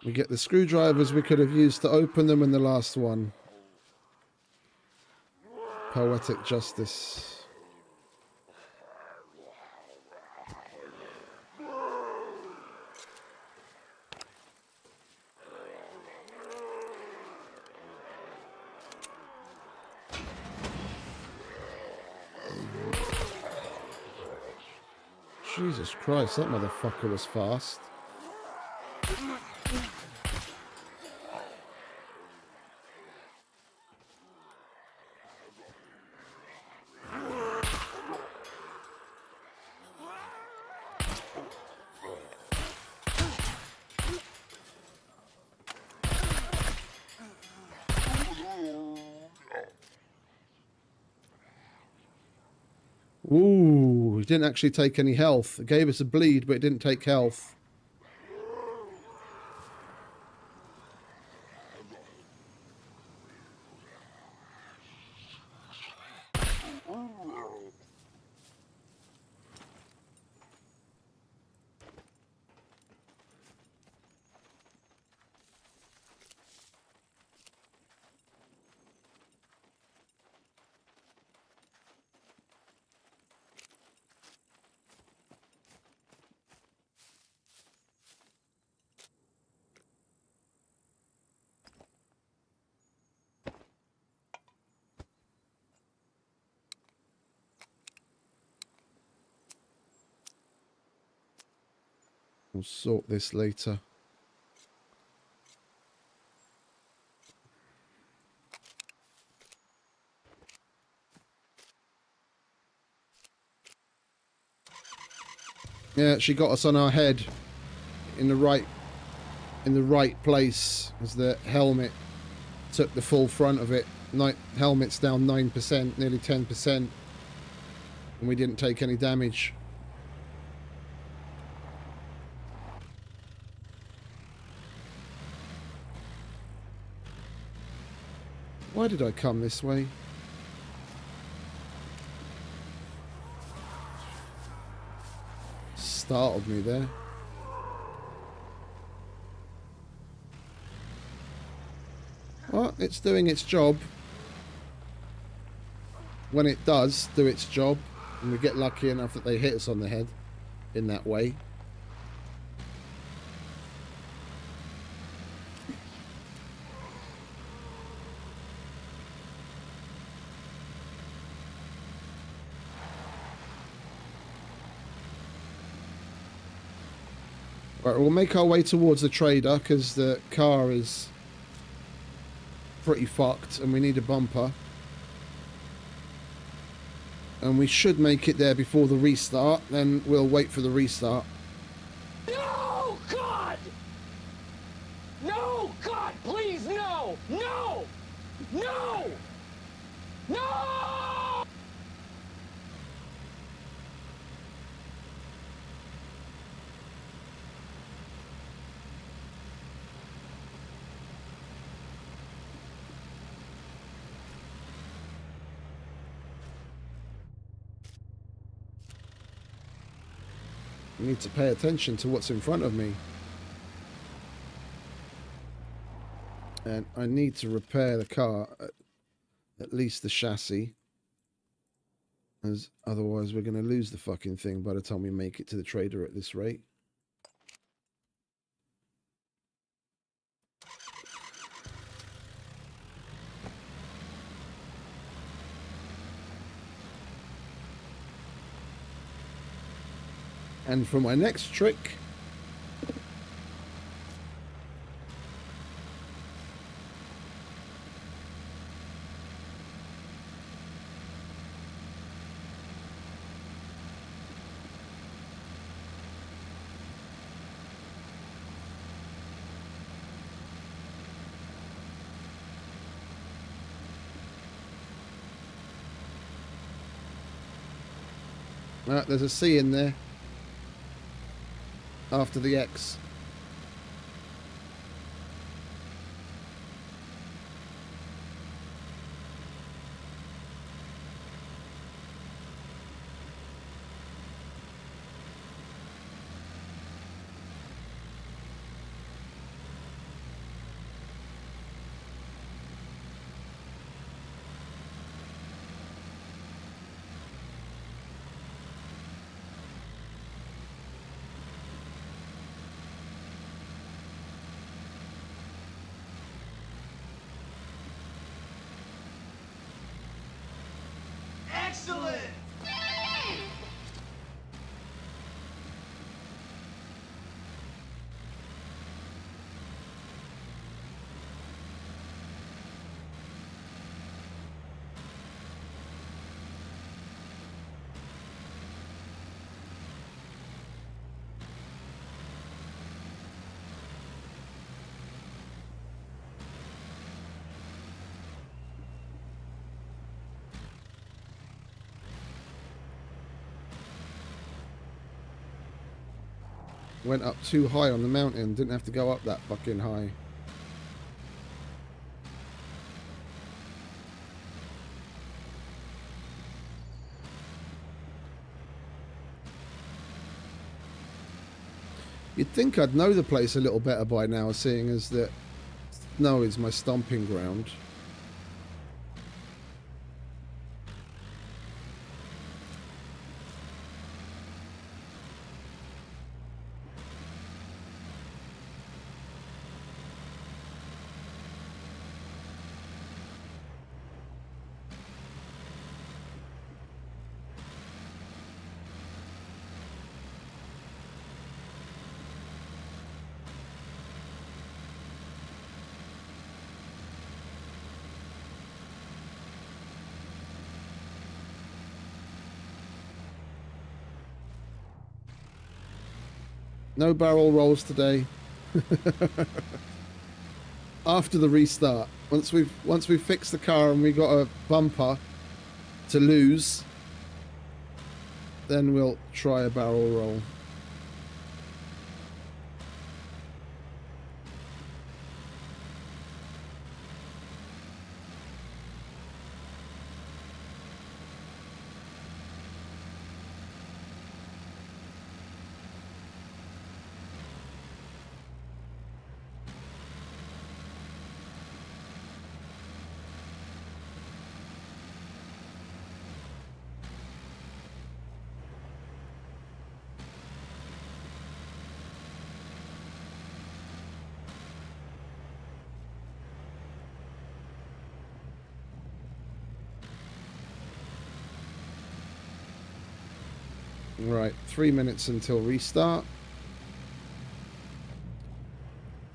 We get the screwdrivers we could have used to open them in the last one. Poetic justice. Jesus Christ, that motherfucker was fast. Ooh, he didn't actually take any health. It gave us a bleed, but it didn't take health. We'll sort this later. Yeah, she got us on our head in the right place, as the helmet took the full front of it. Helmet's down 9%, nearly 10%, and we didn't take any damage. Why did I come this way? Startled me there. Well, it's doing its job. When it does do its job, and we get lucky enough that they hit us on the head in that way. Right, we'll make our way towards the trader because the car is pretty fucked and we need a bumper. And we should make it there before the restart, then we'll wait for the restart. No, God! No, God, please, no! No! No! No! need to pay attention to what's in front of me. And I need to repair the car, at least the chassis. As otherwise we're going to lose the fucking thing by the time we make it to the trader at this rate. And for my next trick, there's a C in there after the X. Excellent! Went up too high on the mountain. Didn't have to go up that fucking high. You'd think I'd know the place a little better by now, seeing as that snow is my stomping ground. No barrel rolls today. After the restart, once we've fixed the car and we got a bumper to lose, then we'll try a barrel roll. Right, 3 minutes until restart.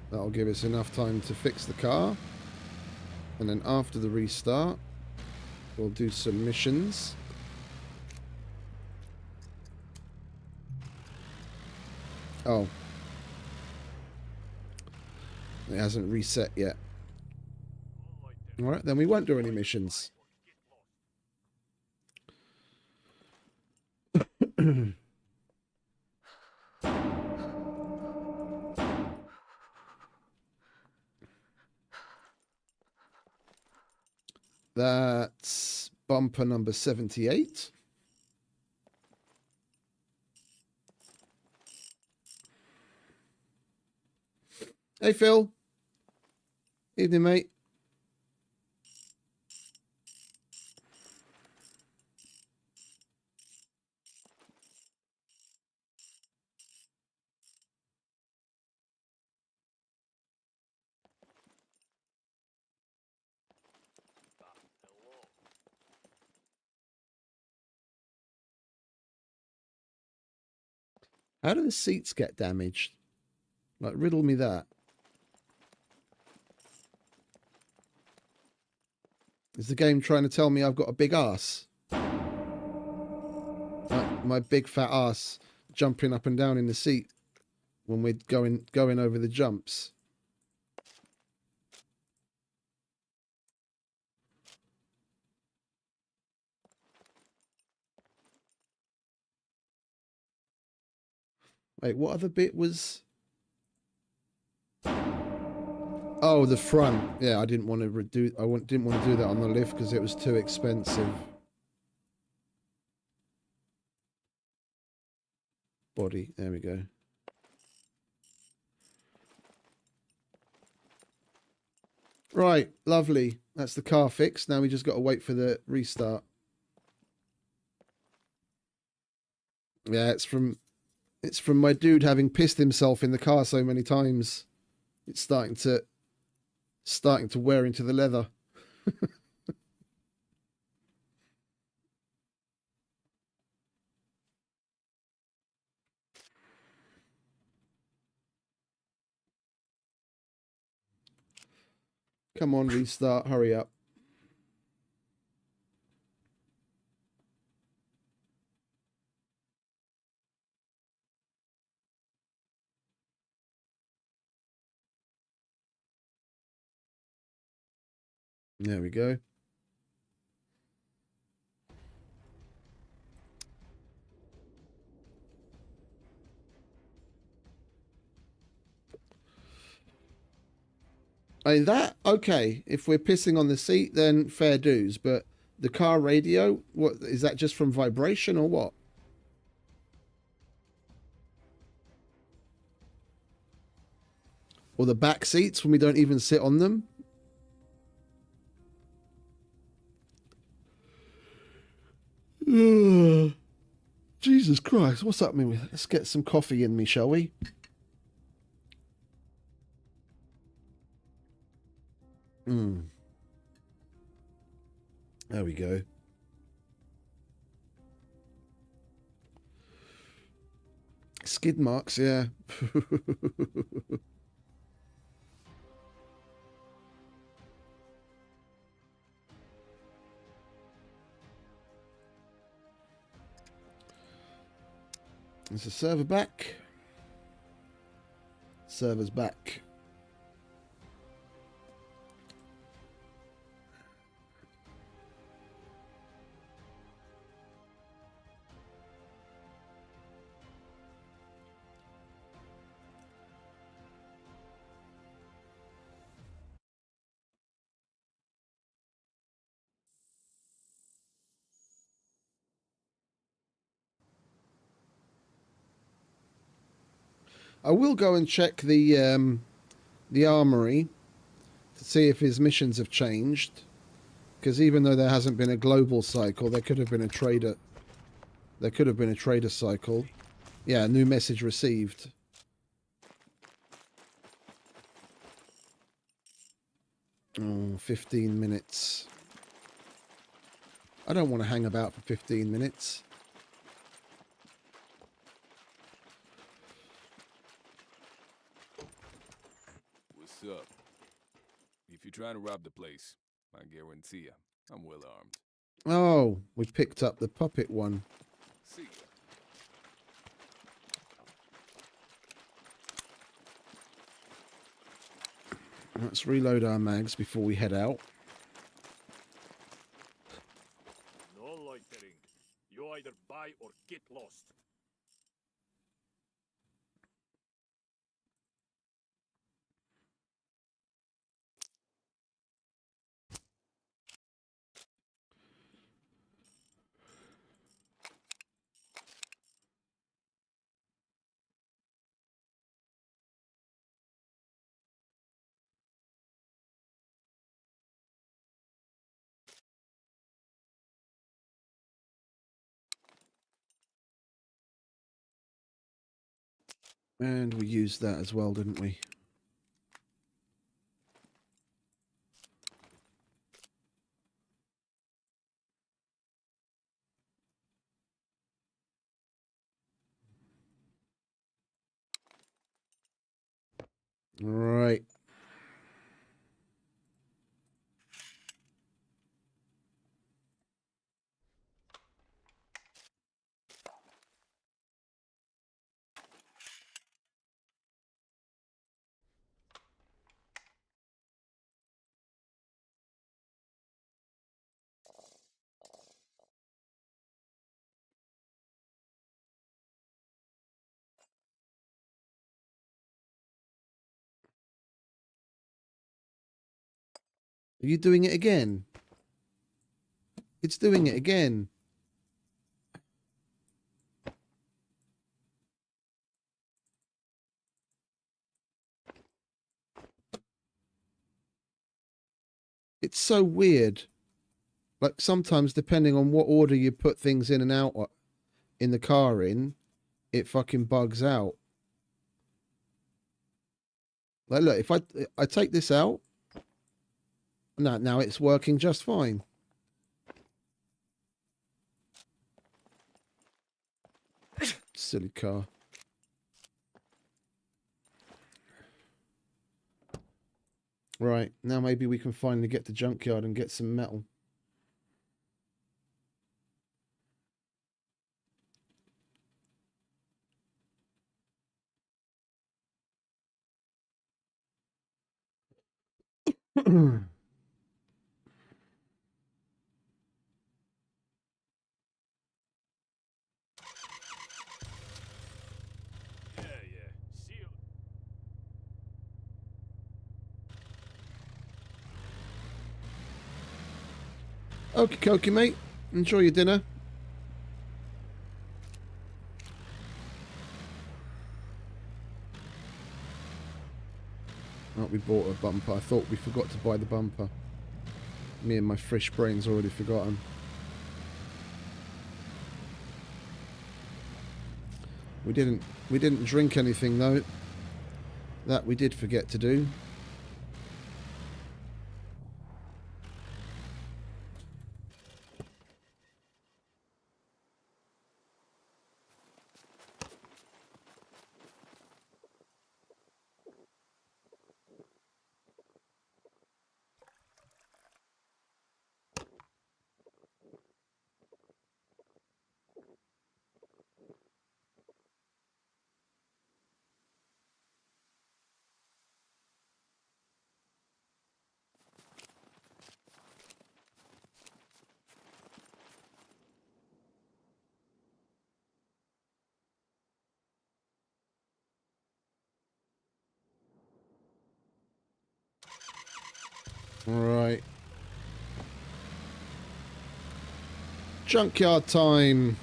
That'll give us enough time to fix the car. And then after the restart, we'll do some missions. Oh. It hasn't reset yet. Alright, then we won't do any missions. That's bumper number 78. Hey, Phil. Evening, mate. How do the seats get damaged? Like, riddle me that. Is the game trying to tell me I've got a big ass? My big fat ass jumping up and down in the seat when we're going over the jumps. Wait, what other bit was? Oh, the front. Yeah, I didn't want to didn't want to do that on the lift because it was too expensive. Body. There we go. Right, lovely. That's the car fixed. Now we just got to wait for the restart. Yeah, it's from my dude having pissed himself in the car so many times. It's starting to wear into the leather. Come on, restart. Hurry up. There we go. I mean, that, okay, if we're pissing on the seat, then fair dues. But the car radio, what is that, just from vibration or what? Or the back seats when we don't even sit on them? Jesus Christ, what's up, me? Let's get some coffee in me, shall we? There we go. Skid marks, yeah. Is the server back? Server's back. I will go and check the armory to see if his missions have changed. Because even though there hasn't been a global cycle, there could have been a trader. There could have been a trader cycle. Yeah, new message received. Oh, 15 minutes. I don't want to hang about for 15 minutes. What's up? If you're trying to rob the place, I guarantee you, I'm well armed. Oh, we picked up the puppet one. See ya. Let's reload our mags before we head out. No loitering. You either buy or get lost. And we used that as well, didn't we? Right. Are you doing it again? It's doing it again. It's so weird. Like sometimes, depending on what order you put things in and out in the car in, it fucking bugs out. Like, look, if I take this out, no, now it's working just fine. Silly car. Right, now maybe we can finally get to junkyard and get some metal. Yeah, yeah. See you. Okie dokie, mate. Enjoy your dinner. Oh, we bought a bumper. I thought we forgot to buy the bumper. Me and my fresh brain's already forgotten. We didn't drink anything though. That we did forget to do. Alright. Junkyard time.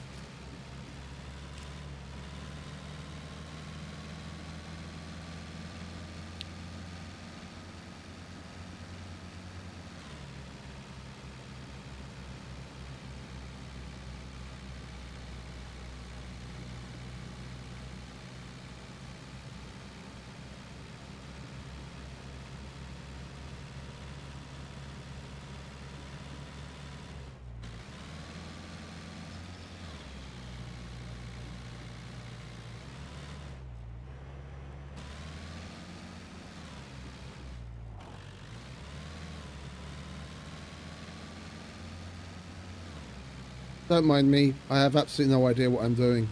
Don't mind me. I have absolutely no idea what I'm doing.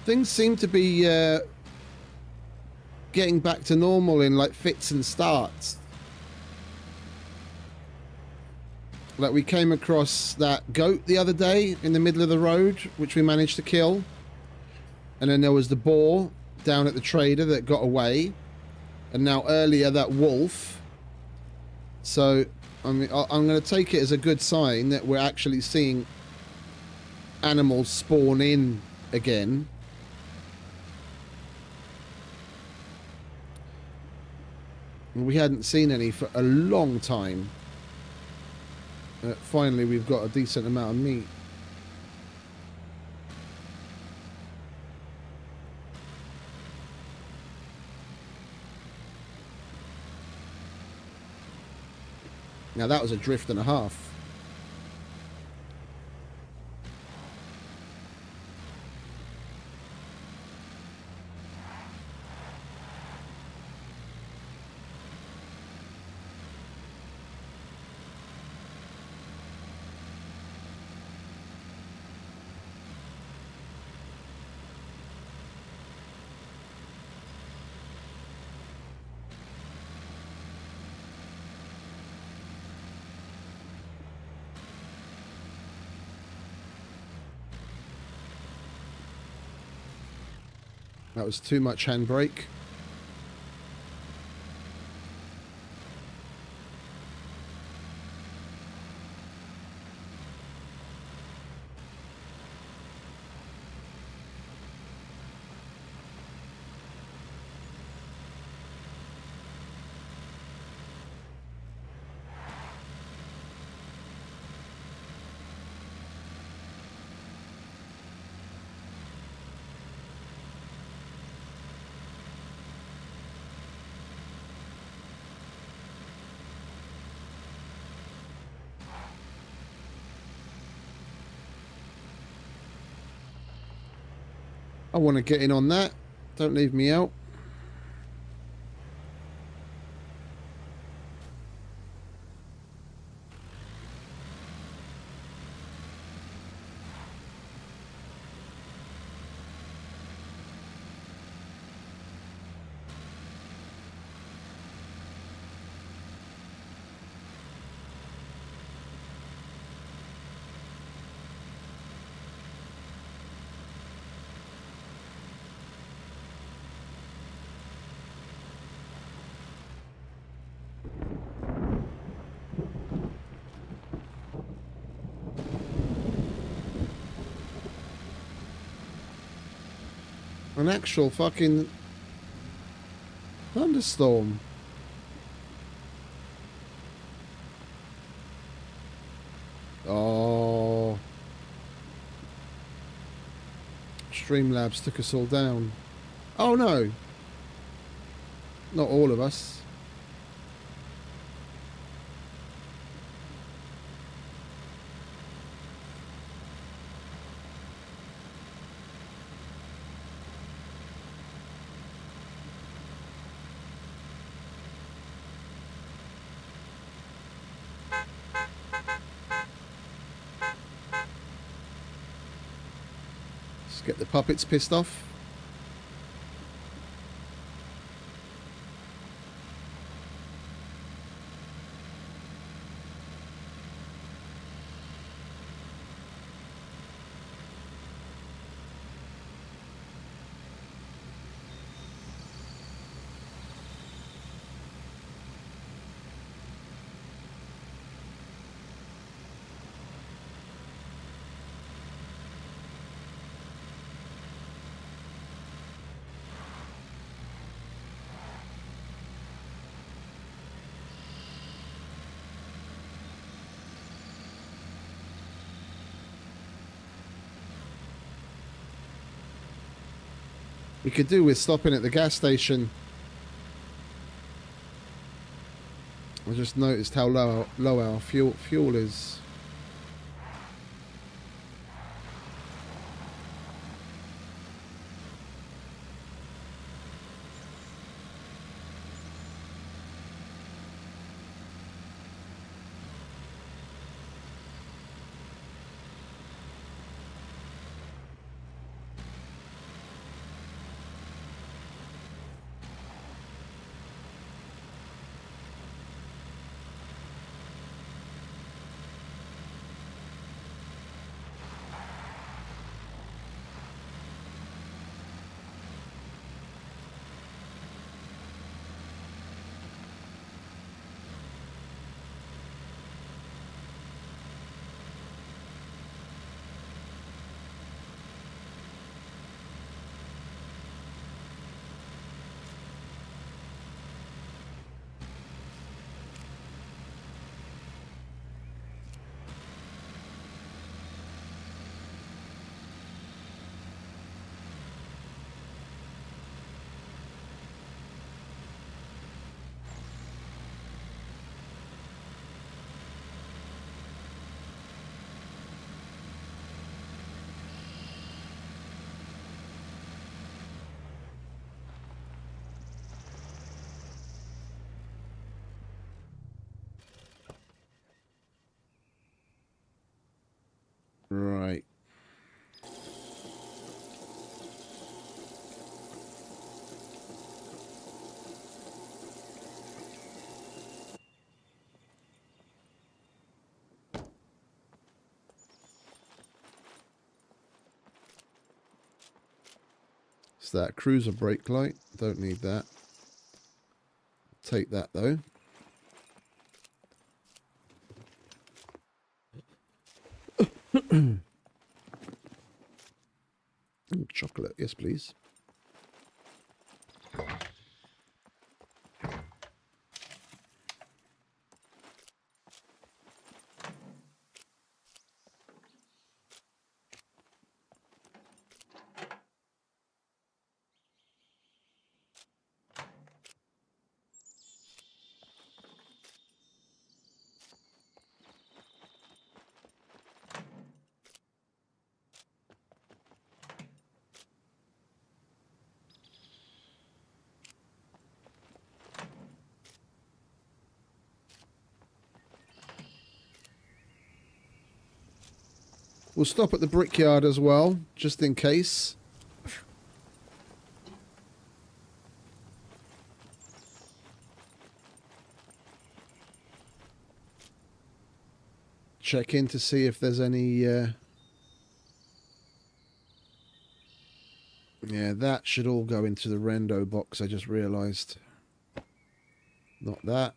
Things seem to be getting back to normal in like fits and starts. Like we came across that goat the other day in the middle of the road, which we managed to kill. And then there was the boar down at the trader that got away. And now earlier that wolf. So, I mean, I'm going to take it as a good sign that we're actually seeing animals spawn in again. We hadn't seen any for a long time. Finally, we've got a decent amount of meat. Now that was a drift and a half. That was too much handbrake. I want to get in on that. Don't leave me out. An actual fucking thunderstorm. Oh. Streamlabs took us all down. Oh no. Not all of us. Get the puppets pissed off. We could do with stopping at the gas station. I just noticed how low our fuel is. Right. It's that cruiser brake light. Don't need that. Take that though. Ooh, chocolate, yes please. We'll stop at the brickyard as well, just in case. Check in to see if there's any... Yeah, that should all go into the rendo box, I just realised. Not that.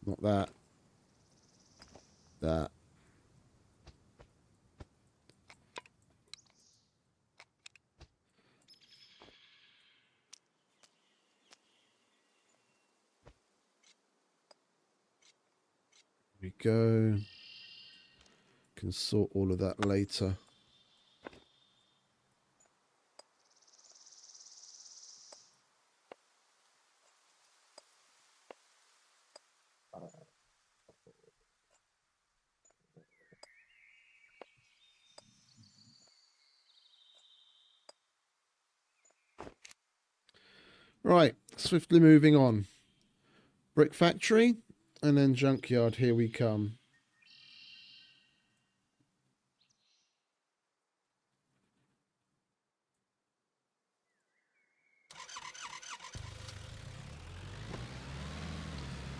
Not that. That. There we go. Can sort all of that later. Right, swiftly moving on. Brick factory, and then junkyard, here we come.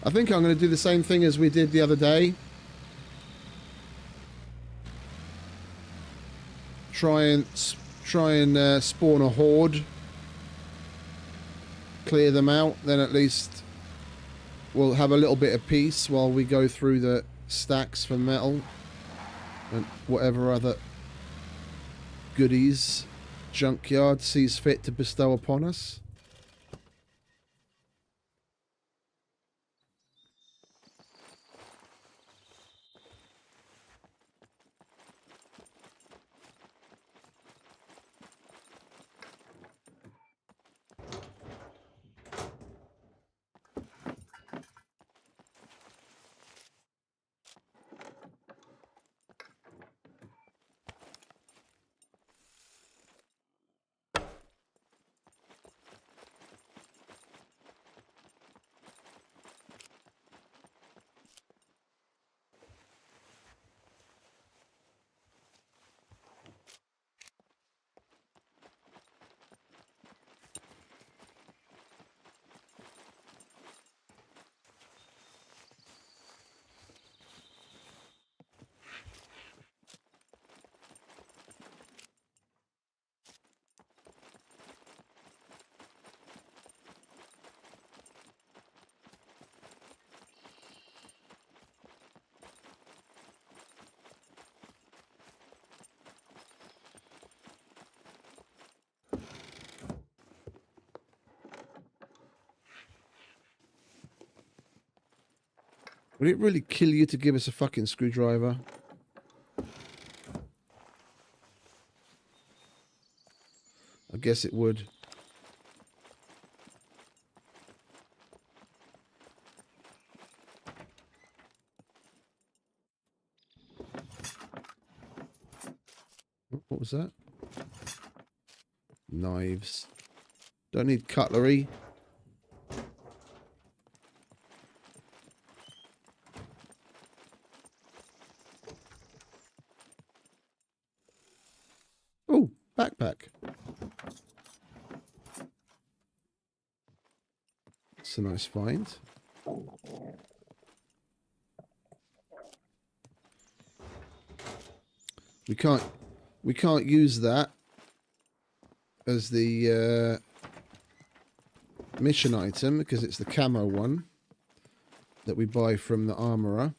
I think I'm going to do the same thing as we did the other day. Try and spawn a horde. Clear them out, then at least we'll have a little bit of peace while we go through the stacks for metal and whatever other goodies junkyard sees fit to bestow upon us. Would it really kill you to give us a fucking screwdriver? I guess it would. What was that? Knives. Don't need cutlery. It's a nice find. We can't use that as the mission item because it's the camo one that we buy from the armorer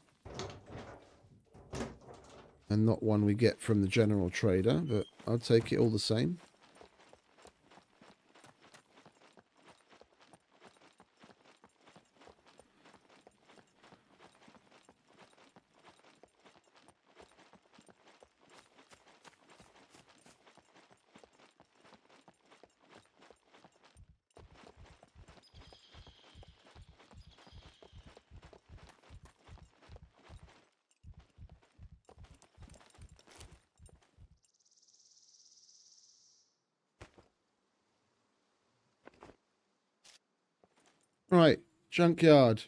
and not one we get from the general trader, but I'll take it all the same. Right, junkyard.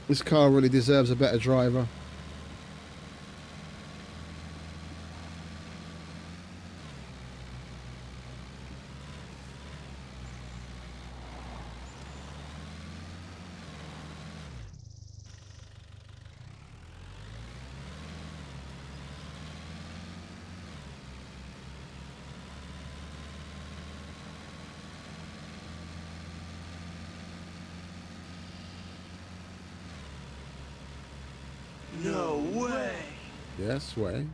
This car really deserves a better driver. No way. Yes, way.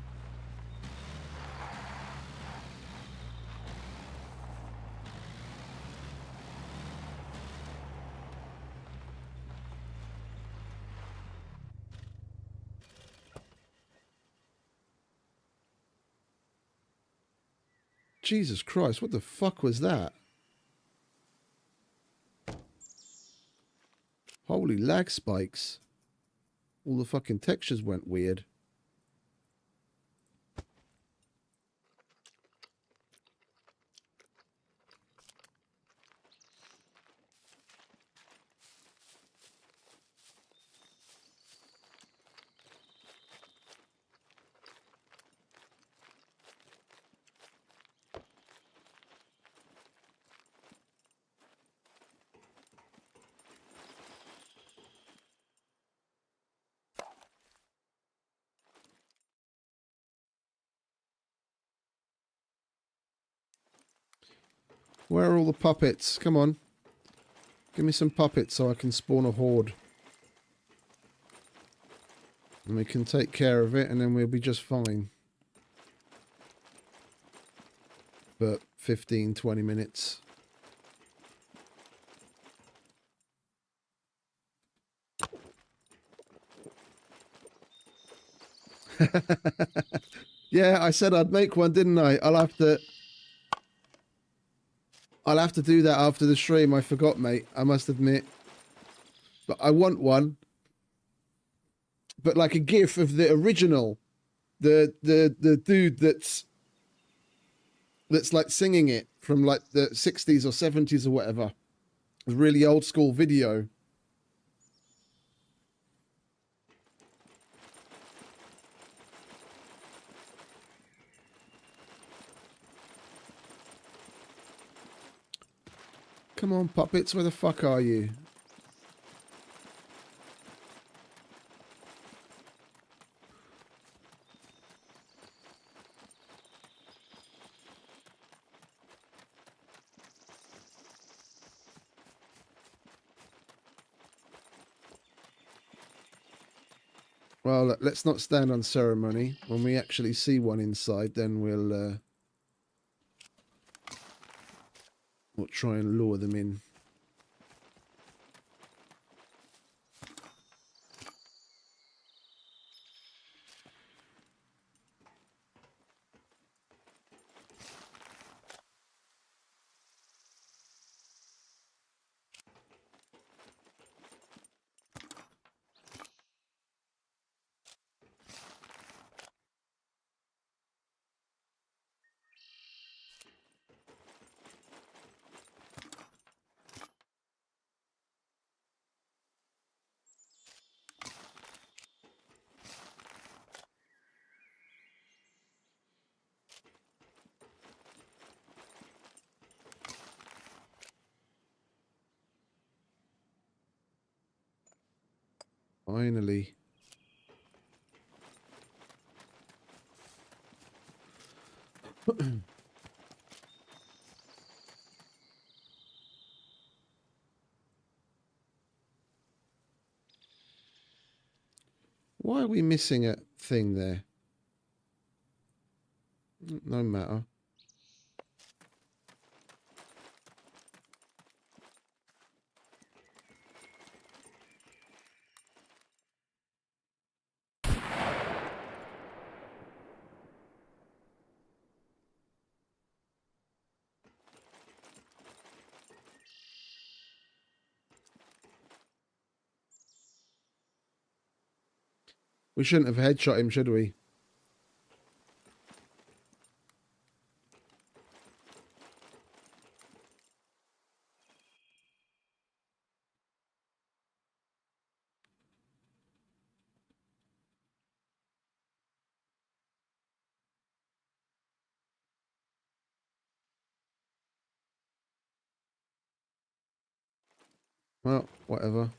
Jesus Christ, what the fuck was that? Holy lag spikes. All the fucking textures went weird. Where are all the puppets? Come on. Give me some puppets so I can spawn a horde. And we can take care of it and then we'll be just fine. But 15, 20 minutes. Yeah, I said I'd make one, didn't I? I'll have to do that after the stream. I forgot, mate. I must admit. But I want one. But like a GIF of the original. The dude that's like singing it from like the 60s or 70s or whatever. A really old school video. Come on, puppets, where the fuck are you? Well, let's not stand on ceremony. When we actually see one inside, then we'll try and lure them in. Finally. Why are we missing a thing there? No matter. We shouldn't have headshot him, should we? Well, whatever.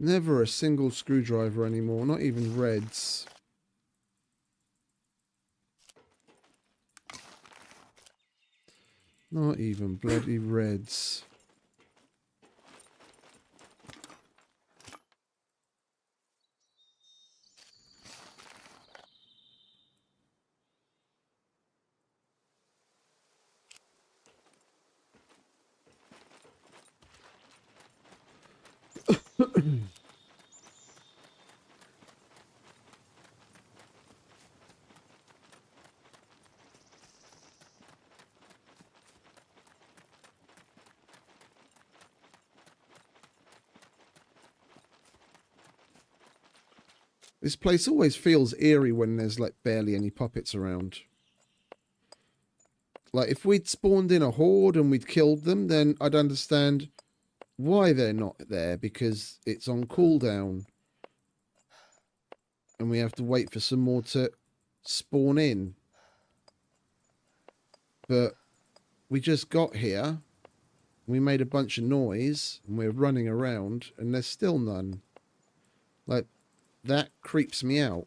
Never a single screwdriver anymore, not even reds. Not even bloody reds. This place always feels eerie when there's like barely any puppets around. Like if we'd spawned in a horde and we'd killed them, then I'd understand why they're not there, because it's on cooldown. And we have to wait for some more to spawn in. But we just got here We made a bunch of noise and we're running around and there's still none. Like, that creeps me out.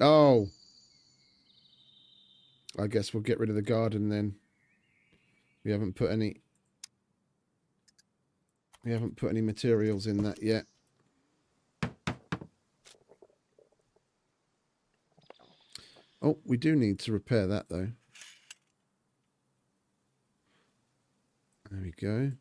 Oh. I guess we'll get rid of the garden then. We haven't put any materials in that yet. Oh, we do need to repair that though. There we go.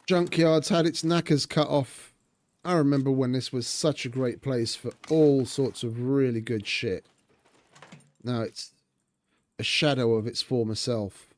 Junkyard's had its knackers cut off. I remember when this was such a great place for all sorts of really good shit. Now it's a shadow of its former self.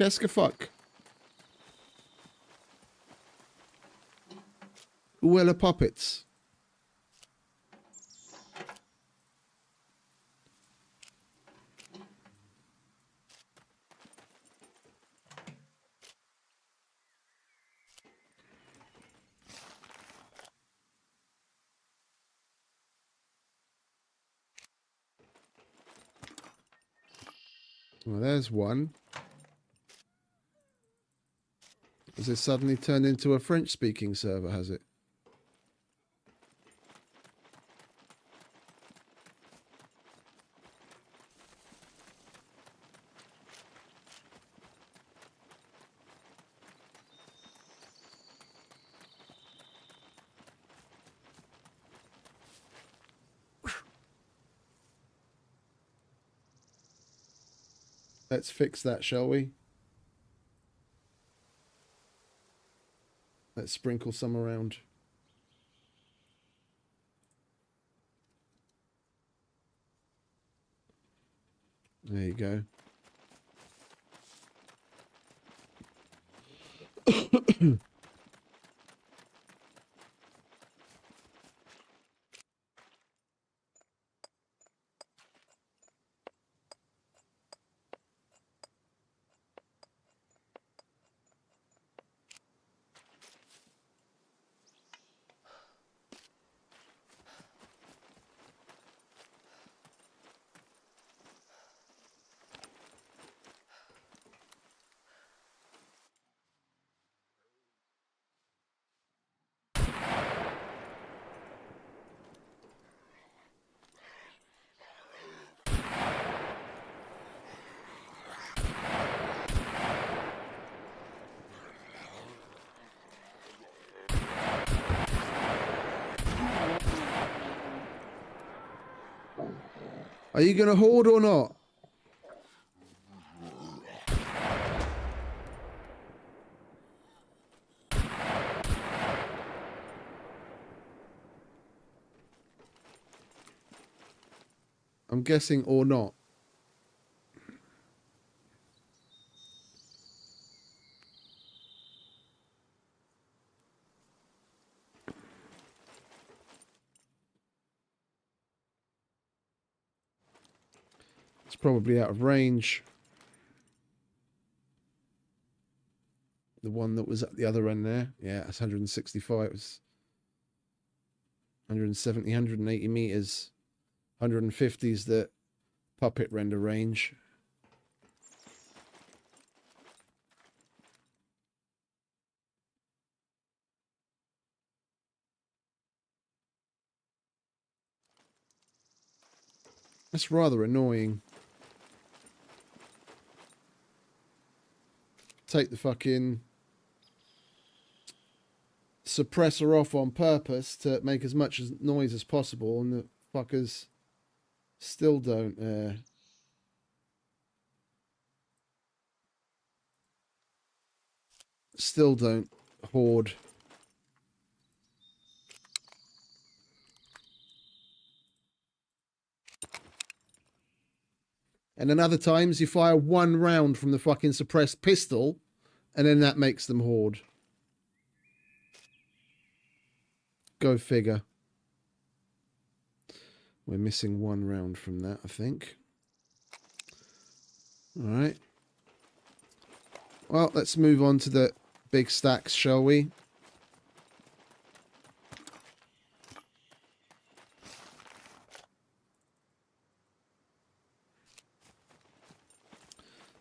Qu'est-ce que fuck? Où are the puppets? Well, there's one. Has it suddenly turned into a French-speaking server, has it? Let's fix that, shall we? Let's sprinkle some around. There you go. Are you going to hoard or not? I'm guessing or not. It's probably out of range. The one that was at the other end there. Yeah, it's 165. It was 170, 180 meters. 150 is the puppet render range. That's rather annoying. Take the fucking suppressor off on purpose to make as much noise as possible, and the fuckers still don't hoard. And then other times you fire one round from the fucking suppressed pistol, and then that makes them hoard. Go figure. We're missing one round from that, I think. All right. Well, let's move on to the big stacks, shall we?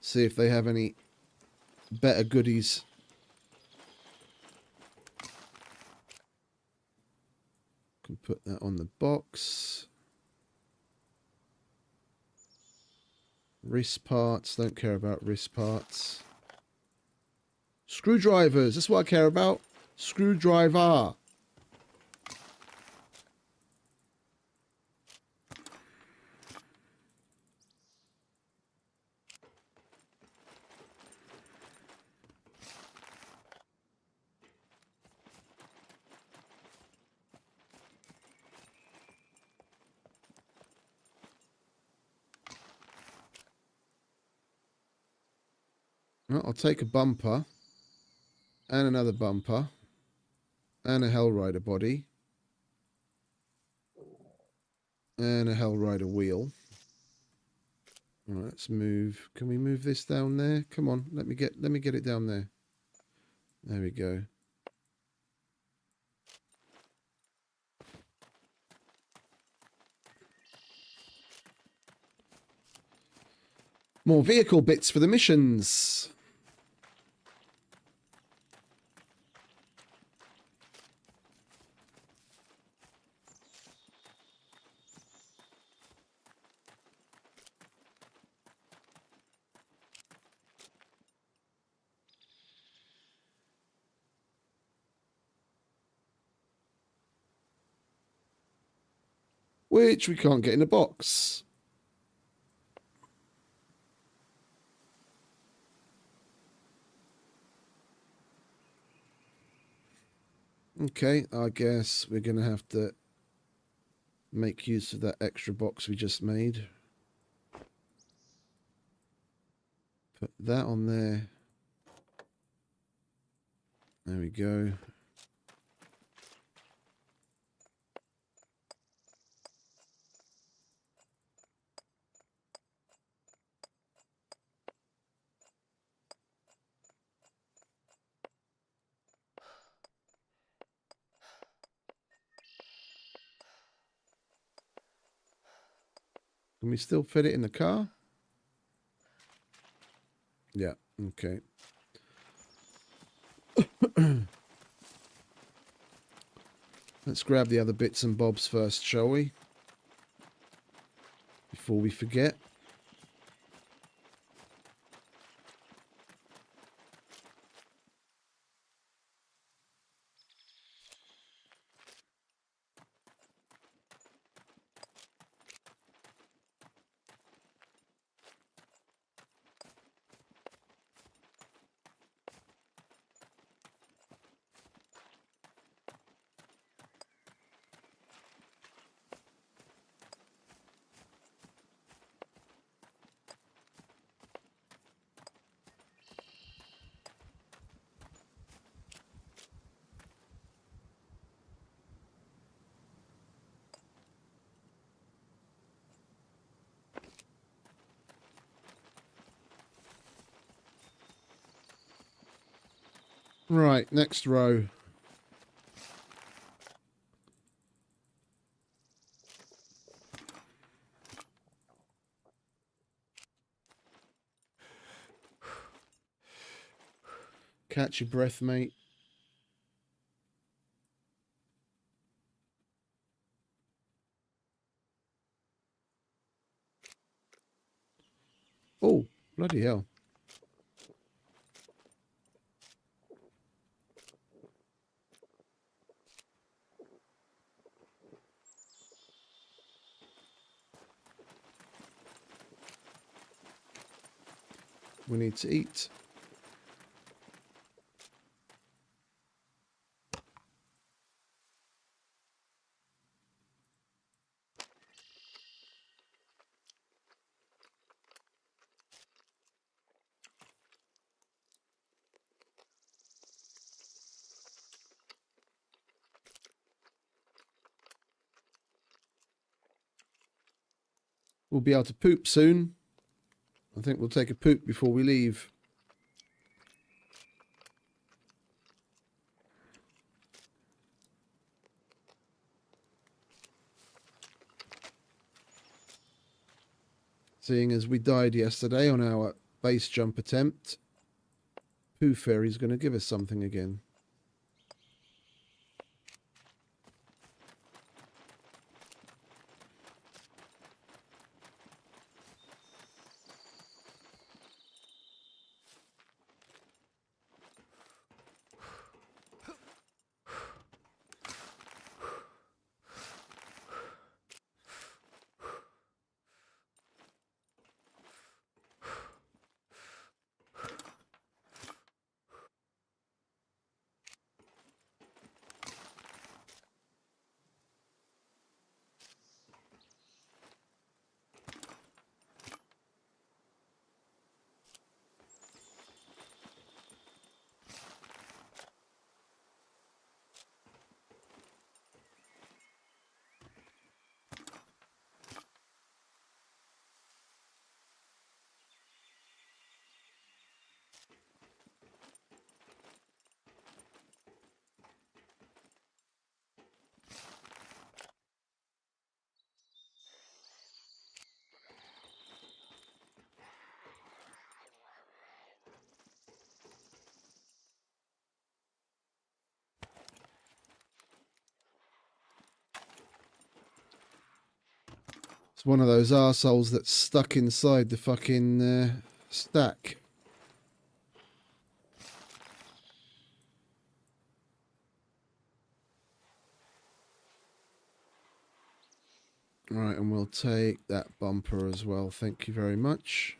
See if they have any better goodies. Can put that on the box. Wrist parts. Don't care about wrist parts. Screwdrivers. That's what I care about. Screwdriver. Well, I'll take a bumper. And another bumper. And a Hellrider body. And a Hellrider wheel. All right, let's move. Can we move this down there? Come on, let me get it down there. There we go. More vehicle bits for the missions. Which we can't get in a box. Okay, I guess we're going to have to make use of that extra box we just made. Put that on there. There we go. Can we still fit it in the car? Yeah, okay. Let's grab the other bits and bobs first, shall we? Before we forget. Right, next row. Catch your breath, mate. Oh, bloody hell. We need to eat. We'll be able to poop soon. I think we'll take a poop before we leave. Seeing as we died yesterday on our base jump attempt, Pooh Fairy's going to give us something again. It's one of those arseholes that's stuck inside the fucking stack. Right, and we'll take that bumper as well. Thank you very much.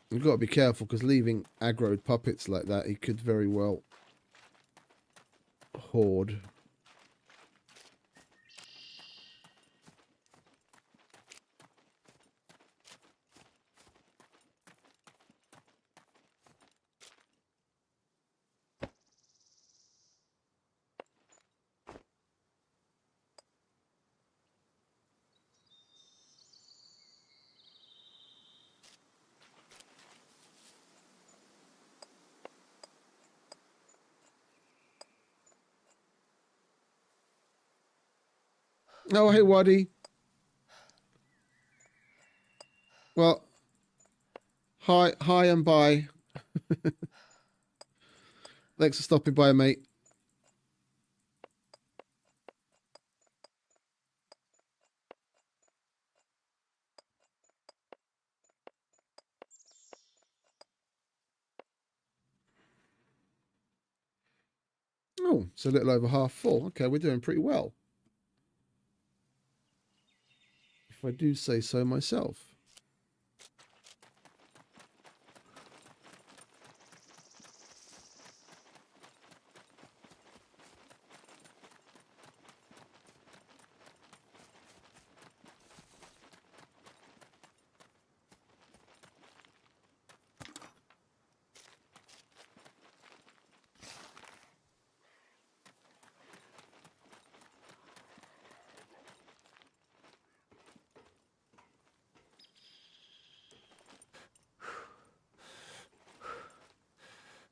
You've got to be careful because leaving aggroed puppets like that, he could very well hoard. Oh, hey, Waddy. Well, hi and bye. Thanks for stopping by, mate. Oh, it's a little over half full. Okay, we're doing pretty well, if I do say so myself.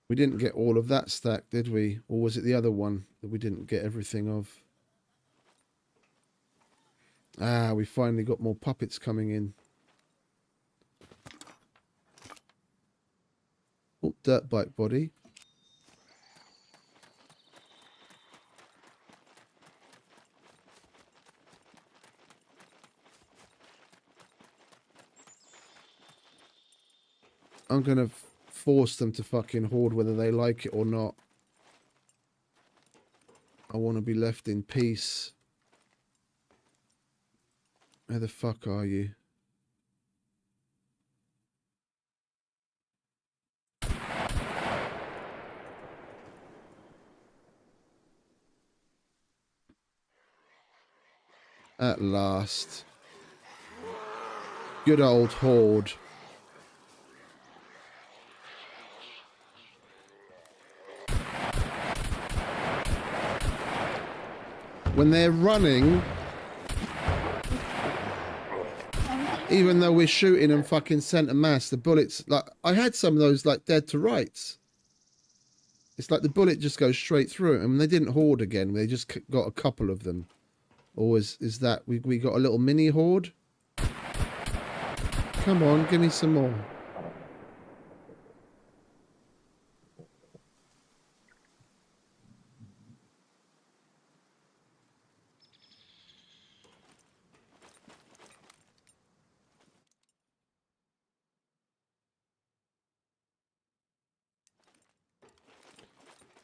We didn't get all of that stack, did we? Or was it the other one that we didn't get everything of? Ah, we finally got more puppets coming in. Oh, dirt bike body. I'm going to force them to fucking hoard whether they like it or not. I want to be left in peace. Where the fuck are you? At last. Good old horde. When they're running, even though we're shooting them fucking centre mass, the bullets, like, I had some of those, like, dead to rights. It's like the bullet just goes straight through them. They didn't hoard again. They just got a couple of them. Or is that, we got a little mini horde? Come on, give me some more.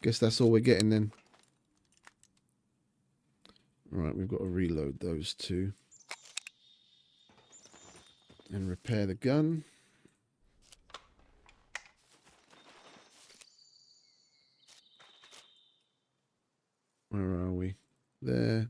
Guess that's all we're getting then. Right, we've got to reload those two. And repair the gun. Where are we? There.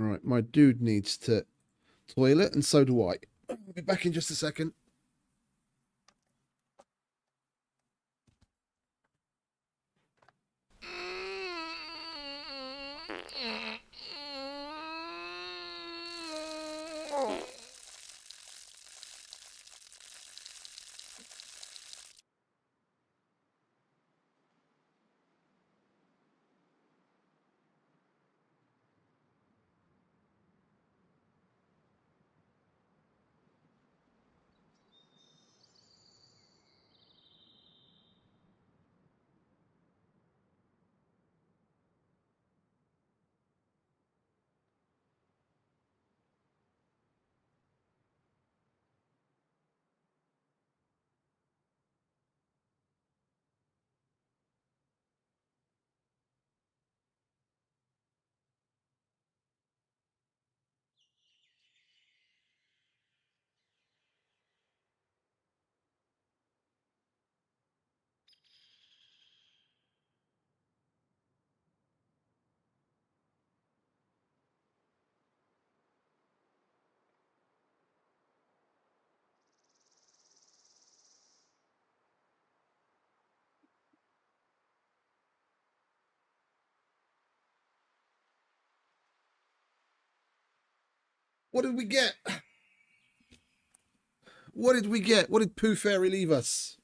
Right, my dude needs to toilet, and so do I. I'll be back in just a second. What did we get? What did we get? What did Pooh Fairy leave us?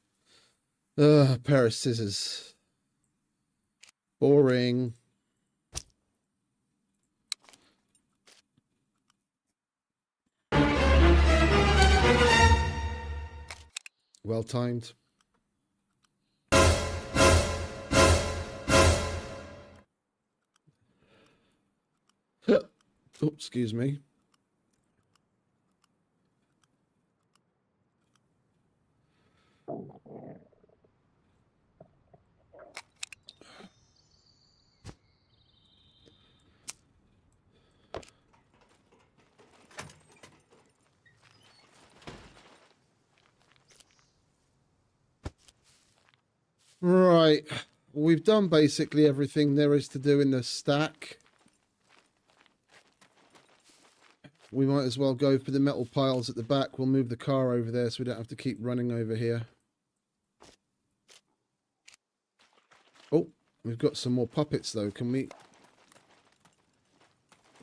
A pair of scissors. Boring. Well timed. Oh, excuse me. Right. We've done basically everything there is to do in the stack. We might as well go for the metal piles at the back. We'll move the car over there so we don't have to keep running over here. Oh, we've got some more puppets though. Can we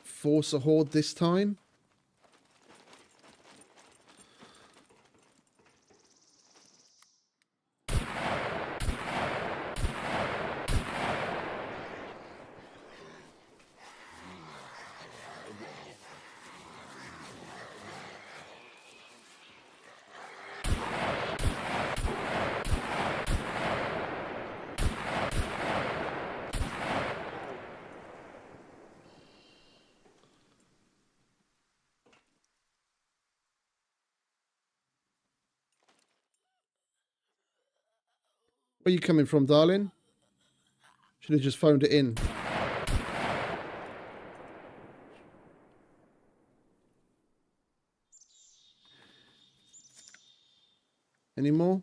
force a horde this time? Where are you coming from, darling? Should have just phoned it in. Any more?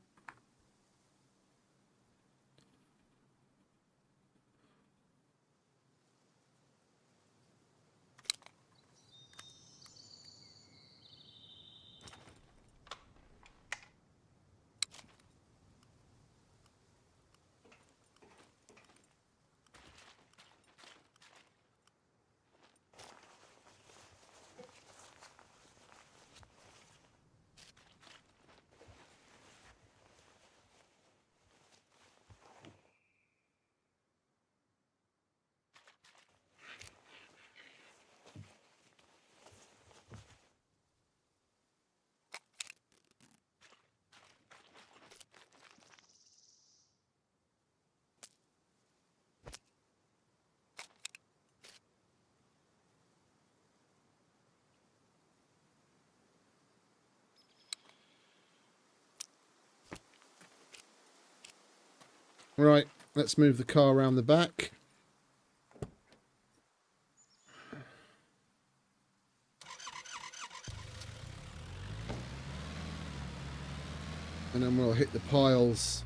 Right, let's move the car around the back. And then we'll hit the piles.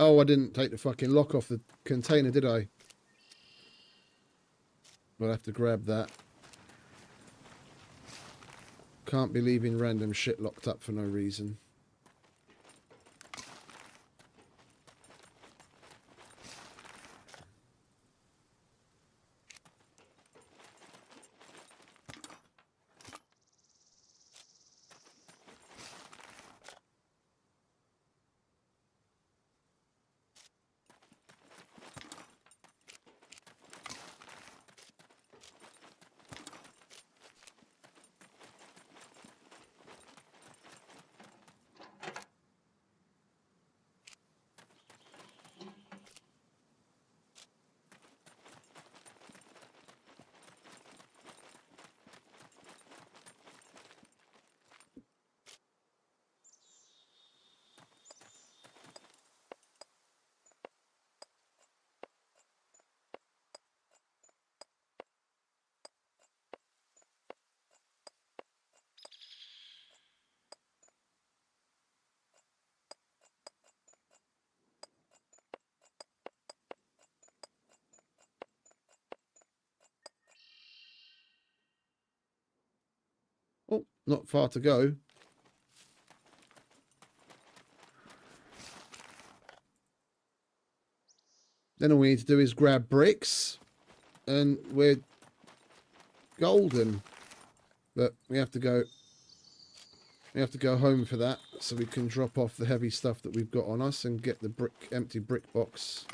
Oh, I didn't take the fucking lock off the container, did I? We'll have to grab that. Can't be leaving random shit locked up for no reason. Not far to go. Then all we need to do is grab bricks and we're golden. But we have to go home for that so we can drop off the heavy stuff that we've got on us and get the empty brick box.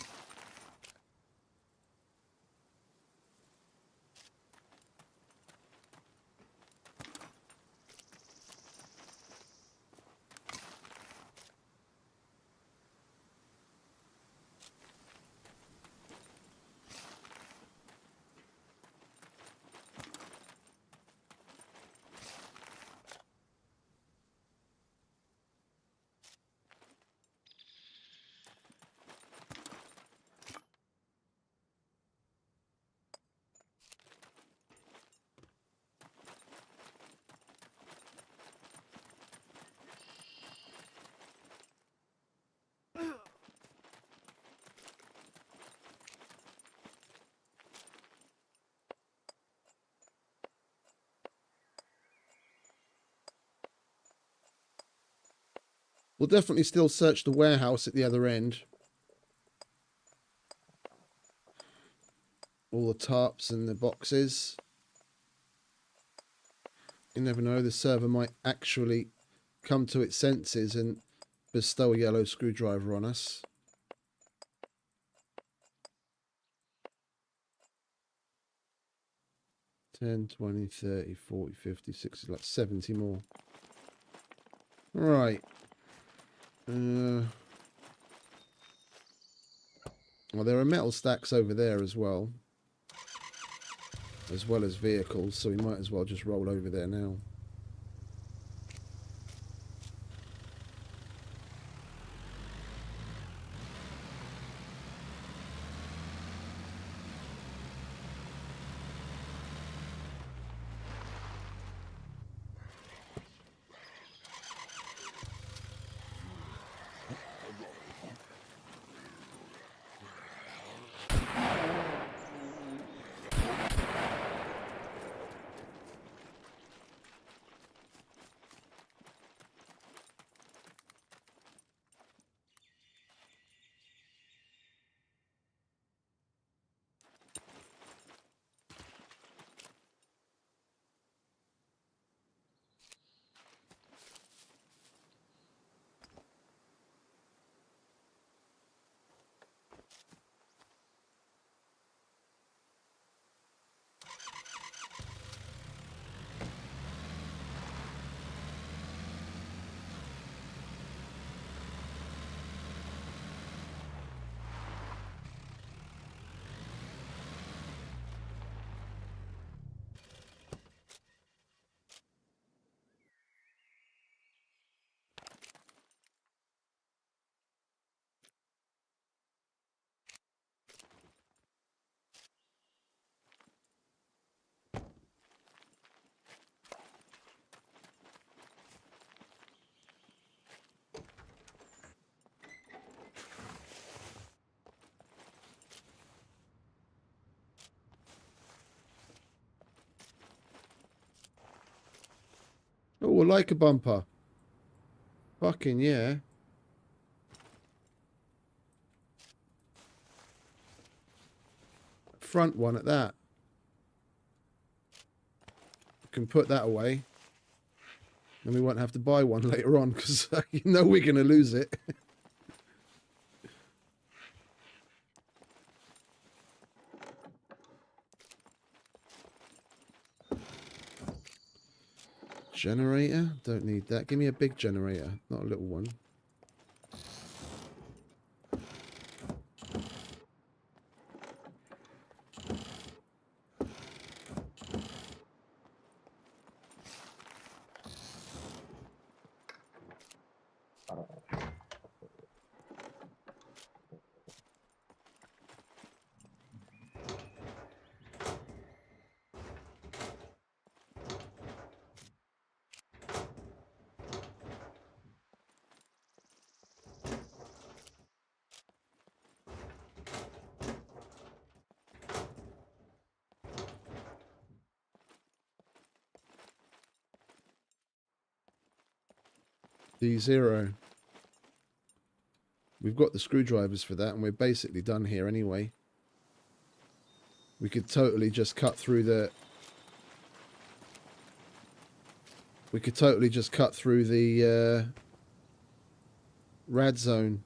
We'll definitely still search the warehouse at the other end. All the tarps and the boxes. You never know, the server might actually come to its senses and bestow a yellow screwdriver on us. 10, 20, 30, 40, 50, 60, like 70 more. Right. Well, there are metal stacks over there as well as vehicles, so we might as well just roll over there now. Oh, I like a bumper. Fucking yeah. Front one at that. Can put that away. And we won't have to buy one later on because you know we're going to lose it. Generator? Don't need that. Give me a big generator, not a little one. D0. We've got the screwdrivers for that, and we're basically done here anyway. We could totally just cut through the... We could totally just cut through the rad zone.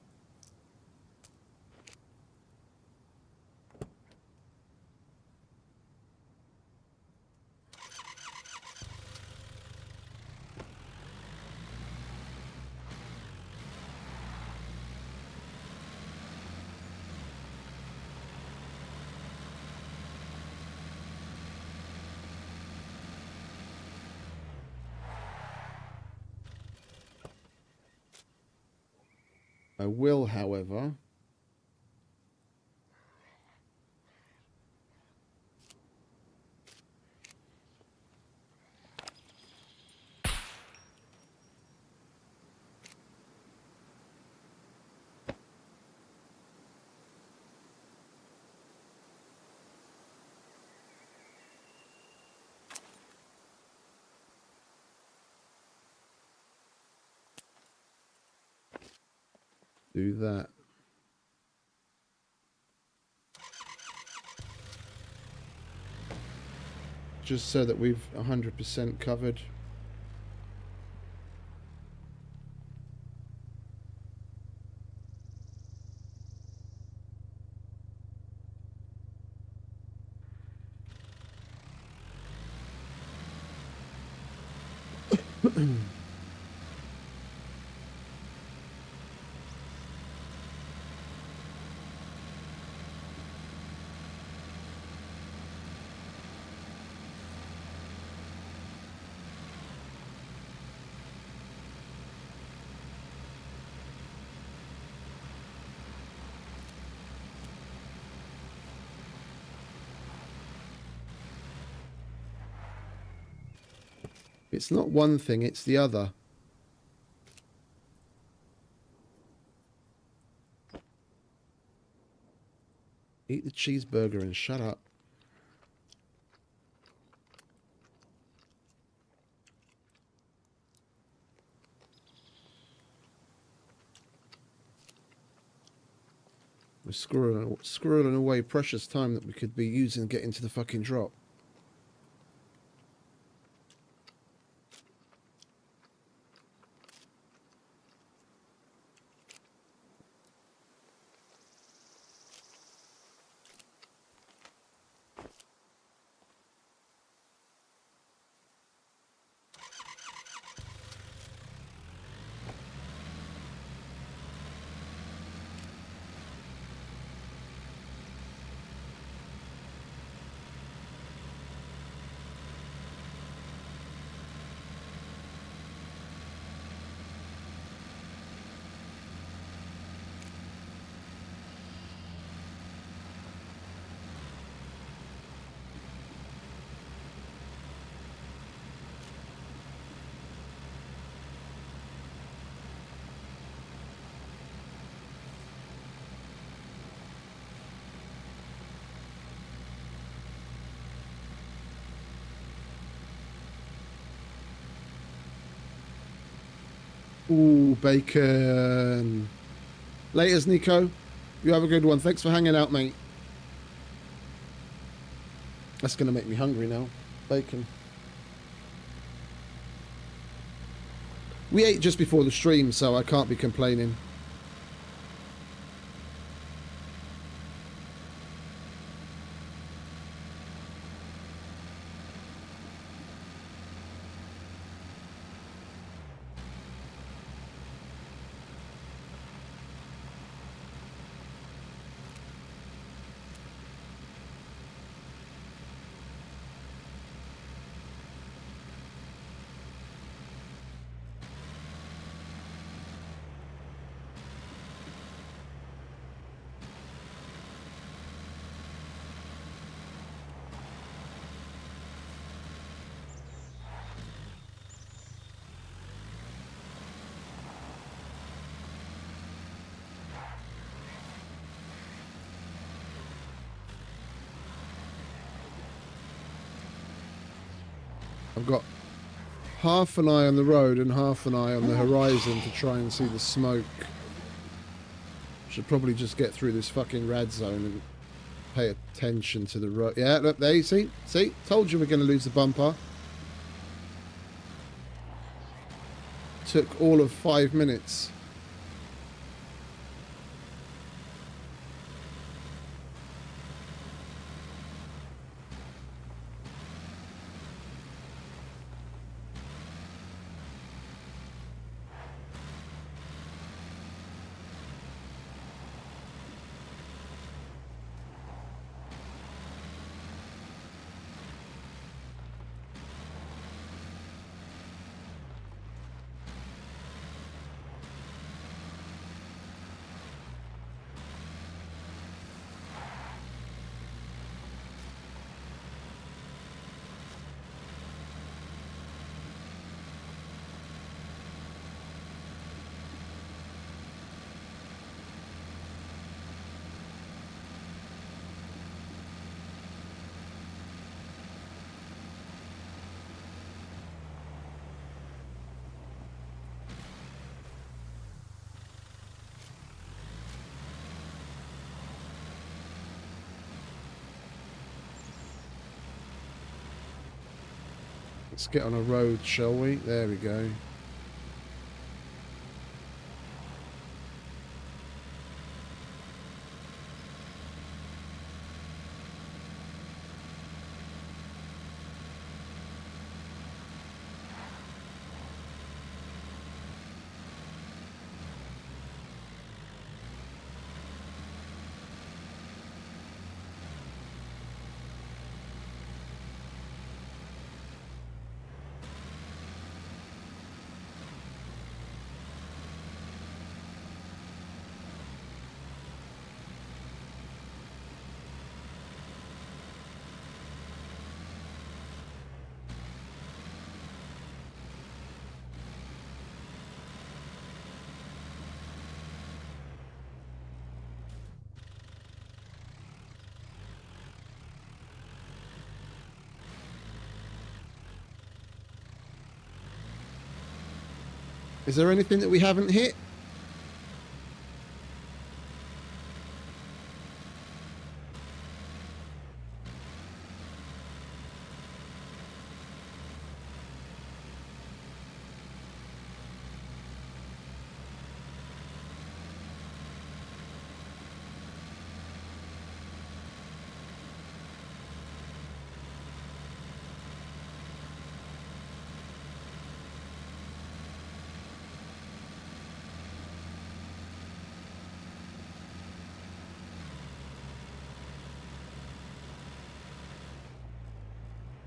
I will, however, do that. Just so that we've 100% covered. It's not one thing, it's the other. Eat the cheeseburger and shut up. We're squirreling away precious time that we could be using to get into the fucking drop. Ooh, bacon. Laters, Nico. You have a good one. Thanks for hanging out, mate. That's going to make me hungry now. Bacon. We ate just before the stream, so I can't be complaining. half an eye on the road and half an eye on the horizon to try and see the smoke. Should probably just get through this fucking rad zone and pay attention to the road. Yeah, look there, you see? See? Told you we're going to lose the bumper. Took all of 5 minutes. Let's get on a road, shall we? There we go. Is there anything that we haven't hit?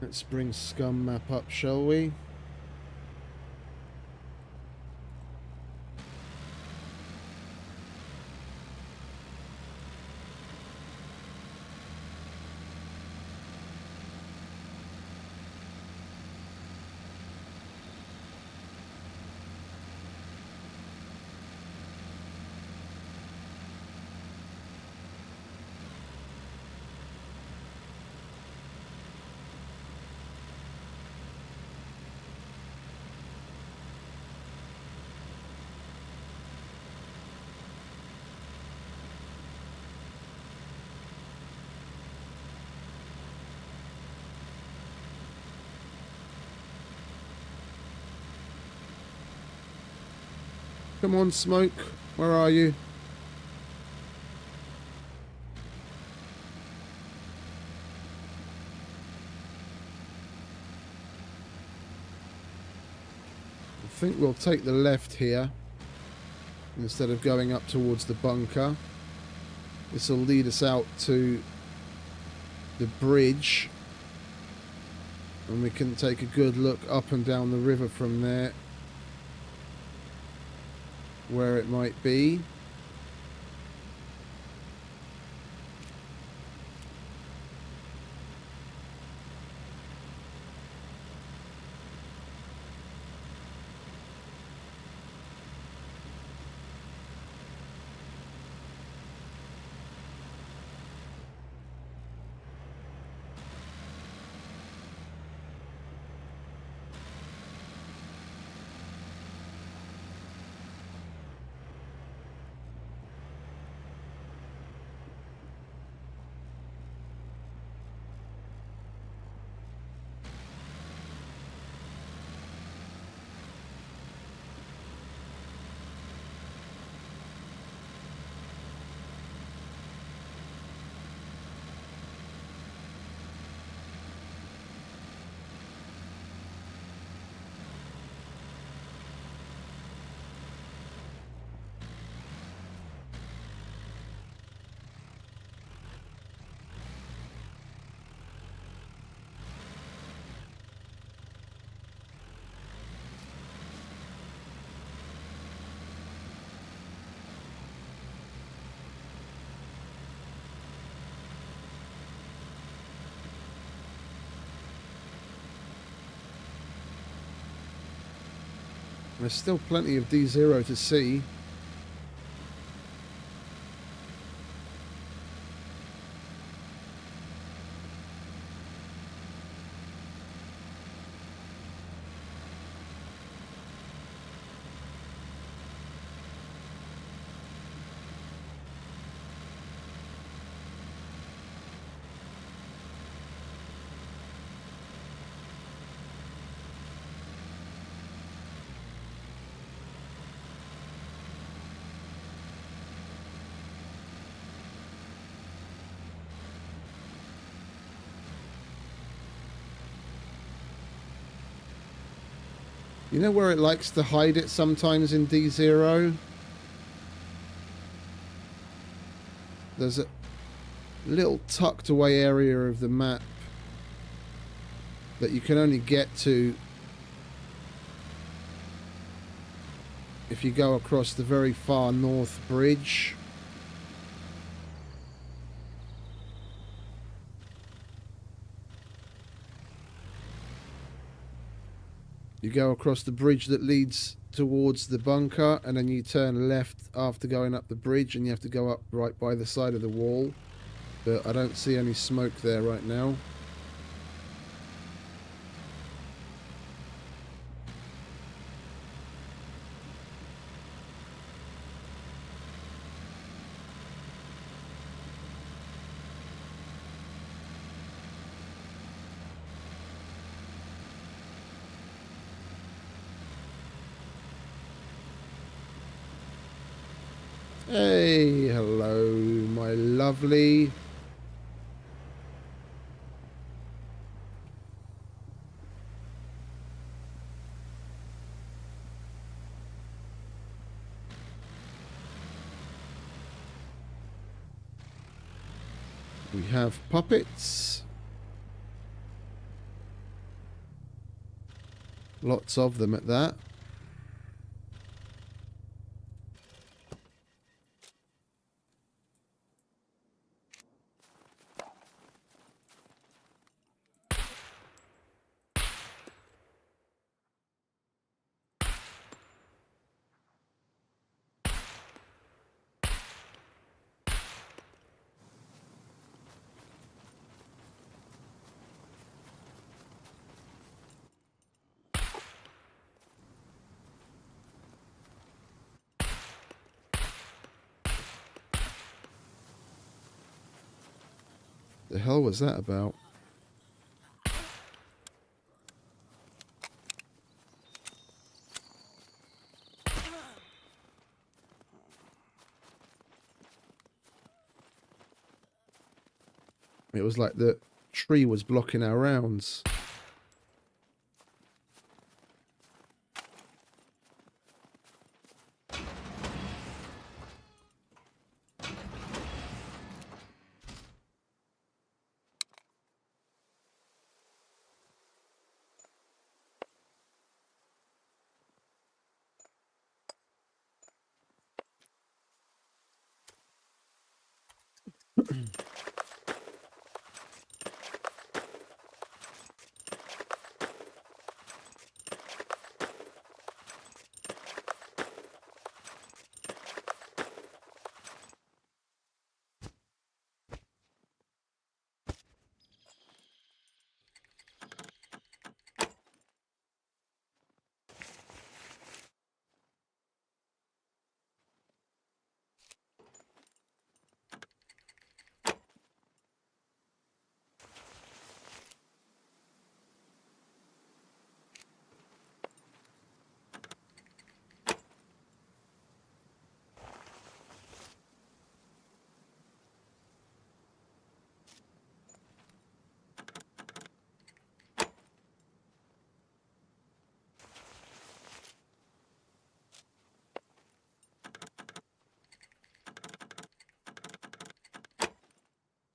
Let's bring SCUM map up, shall we? Come on, Smoke. Where are you? I think we'll take the left here instead of going up towards the bunker. This will lead us out to the bridge, and we can take a good look up and down the river from there, where it might be. There's still plenty of D0 to see. You know where it likes to hide it sometimes in D0? There's a little tucked away area of the map that you can only get to if you go across the very far north bridge. You go across the bridge that leads towards the bunker, and then you turn left after going up the bridge, and you have to go up right by the side of the wall. But I don't see any smoke there right now. Hey, hello, my lovely. We have puppets. Lots of them at that. The hell was that about? It was like the tree was blocking our rounds.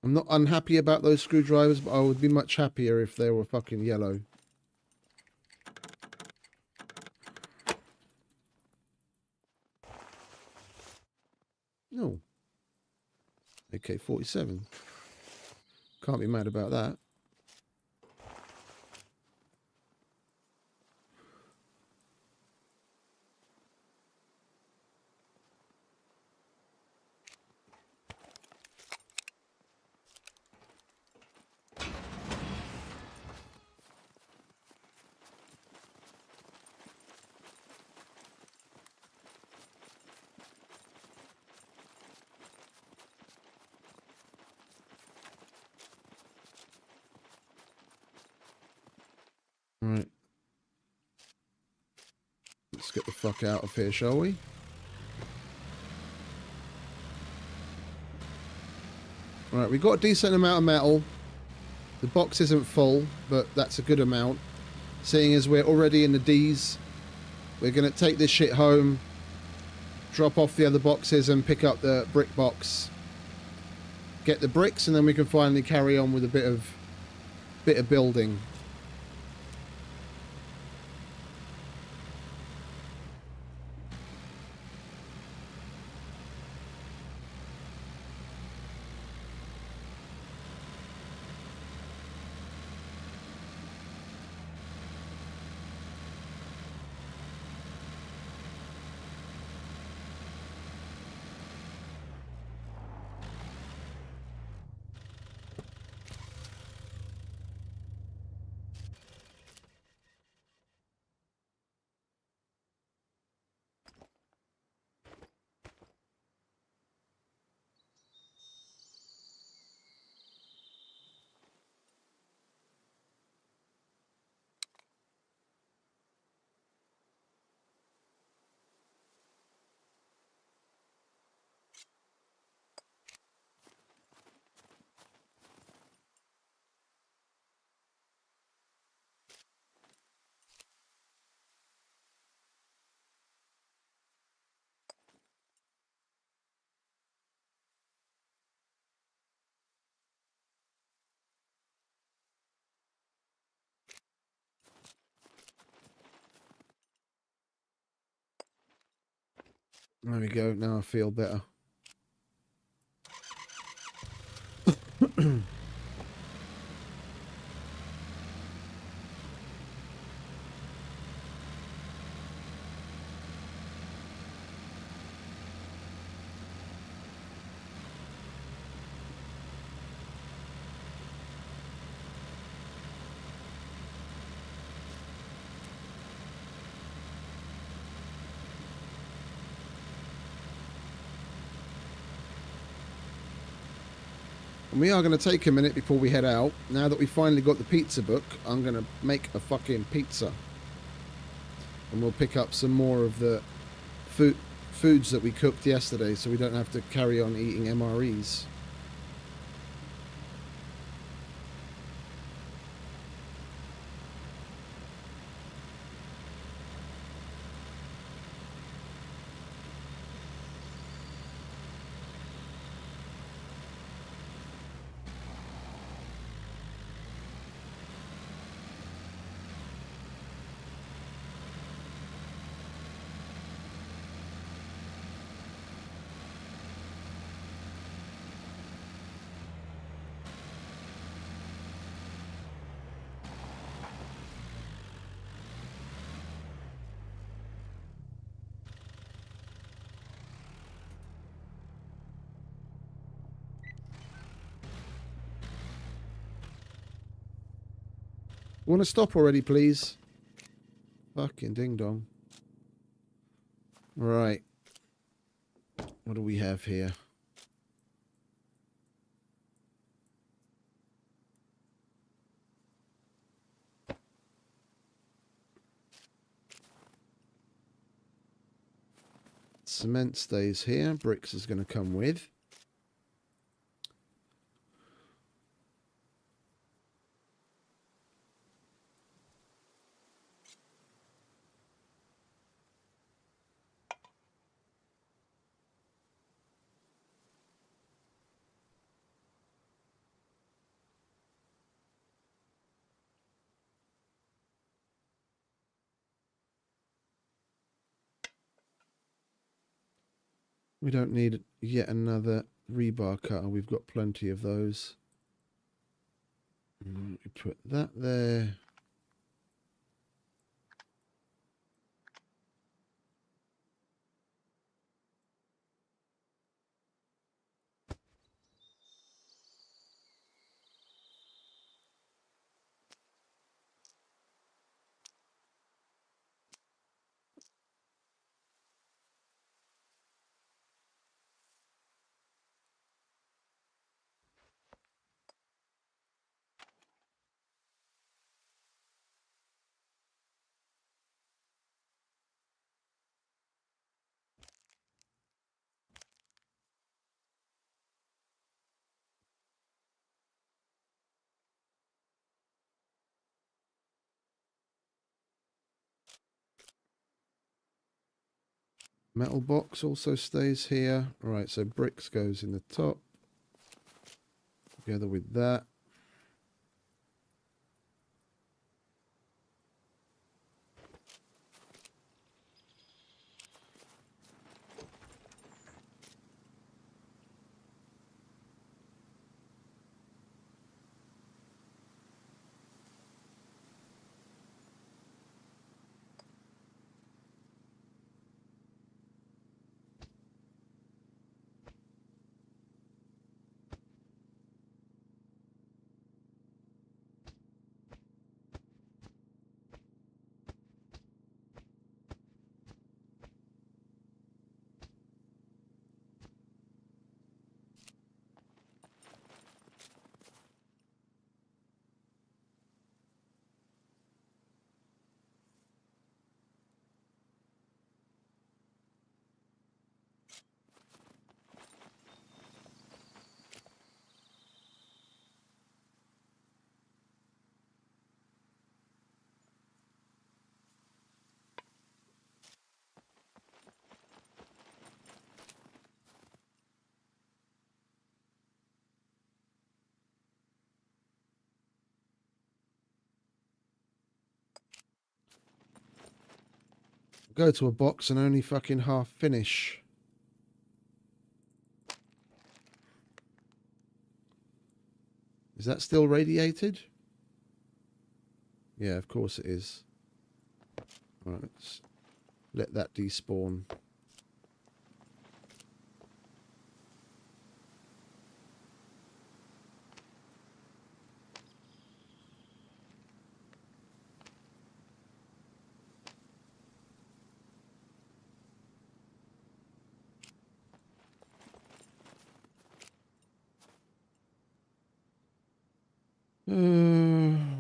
I'm not unhappy about those screwdrivers, but I would be much happier if they were fucking yellow. No. AK-47. Can't be mad about that. Right. Let's get the fuck out of here, shall we? Right, we've got a decent amount of metal. The box isn't full, but that's a good amount. Seeing as we're already in the D's, we're going to take this shit home, drop off the other boxes and pick up the brick box. Get the bricks, and then we can finally carry on with a bit of building. There we go. Now I feel better. And we are going to take a minute before we head out. Now that we finally got the pizza book, I'm going to make a fucking pizza. And we'll pick up some more of the foods that we cooked yesterday so we don't have to carry on eating MREs. Want to stop already, please? Fucking ding dong. Right. What do we have here? Cement stays here. Bricks is going to come with. We don't need yet another rebar cutter. We've got plenty of those. We put that there. Metal box also stays here. All right, so bricks goes in the top. Together with that. Go to a box and only fucking half finish. Is that still radiated? Yeah, of course it is. All right, let's let that despawn.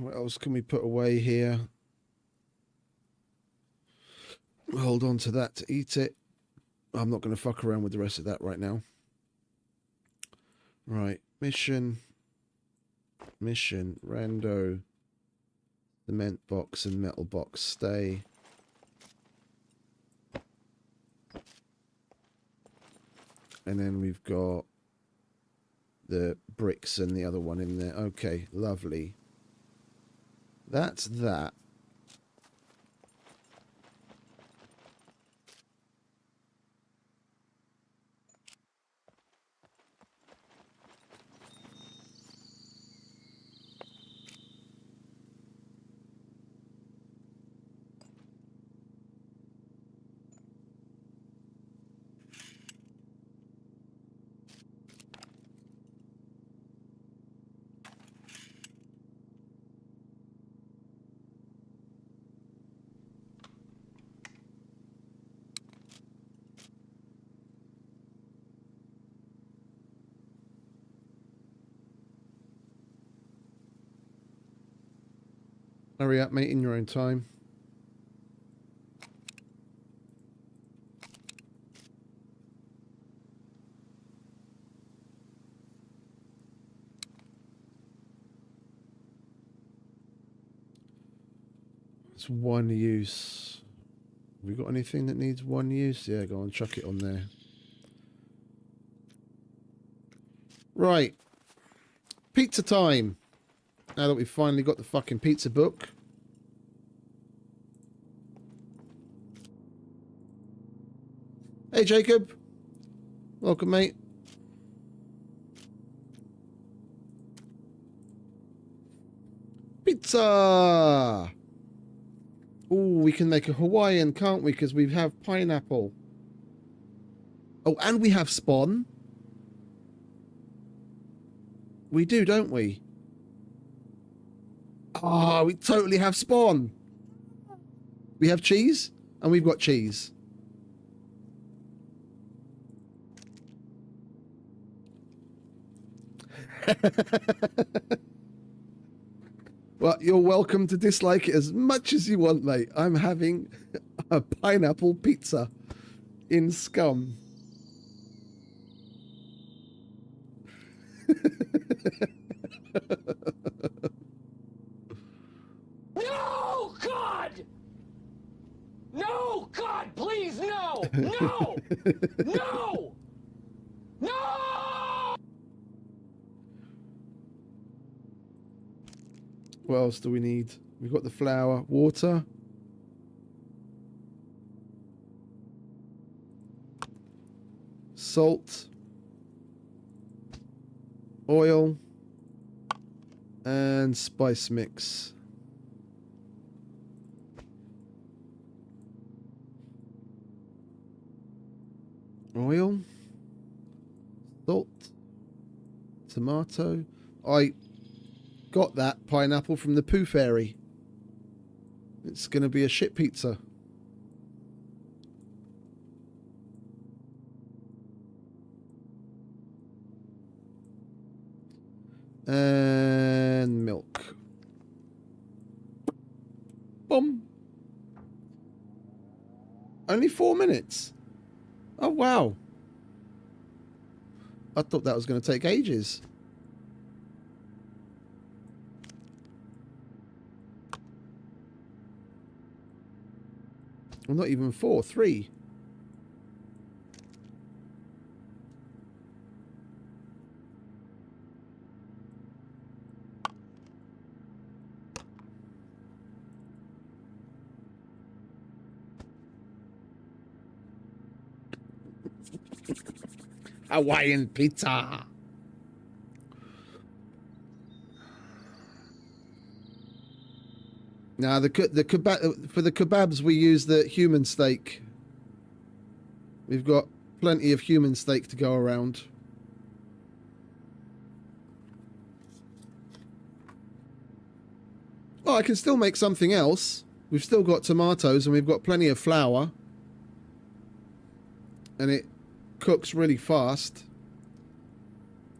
What else can we put away here? Hold on to that to eat it. I'm not going to fuck around with the rest of that right now. Right, mission, rando, cement box and metal box stay. And then we've got the bricks and the other one in there. Okay, lovely. That's that. Hurry up, mate, in your own time. It's one use. Have we got anything that needs one use? Yeah, go on, chuck it on there. Right. Pizza time. Now that we've finally got the fucking pizza book. Hey, Jacob. Welcome, mate. Pizza! Oh, we can make a Hawaiian, can't we? Because we have pineapple. Oh, and we have spawn. We do, don't we? Ah, we totally have spawn. We have cheese, and we've got cheese. Well, you're welcome to dislike it as much as you want, mate. I'm having a pineapple pizza in SCUM. No, God! No, God, please, no! No! No! No! What else do we need? We've got the flour, water. Salt. Oil. And spice mix. Oil. Salt. Tomato. I got that pineapple from the Pooh Fairy. It's going to be a shit pizza. And milk. Boom. Only 4 minutes. Oh, wow. I thought that was going to take ages. Well, not even 4, 3. Hawaiian pizza. Now the kebab, for the kebabs we use the human steak. We've got plenty of human steak to go around. Oh, I can still make something else. We've still got tomatoes and we've got plenty of flour. And it cooks really fast.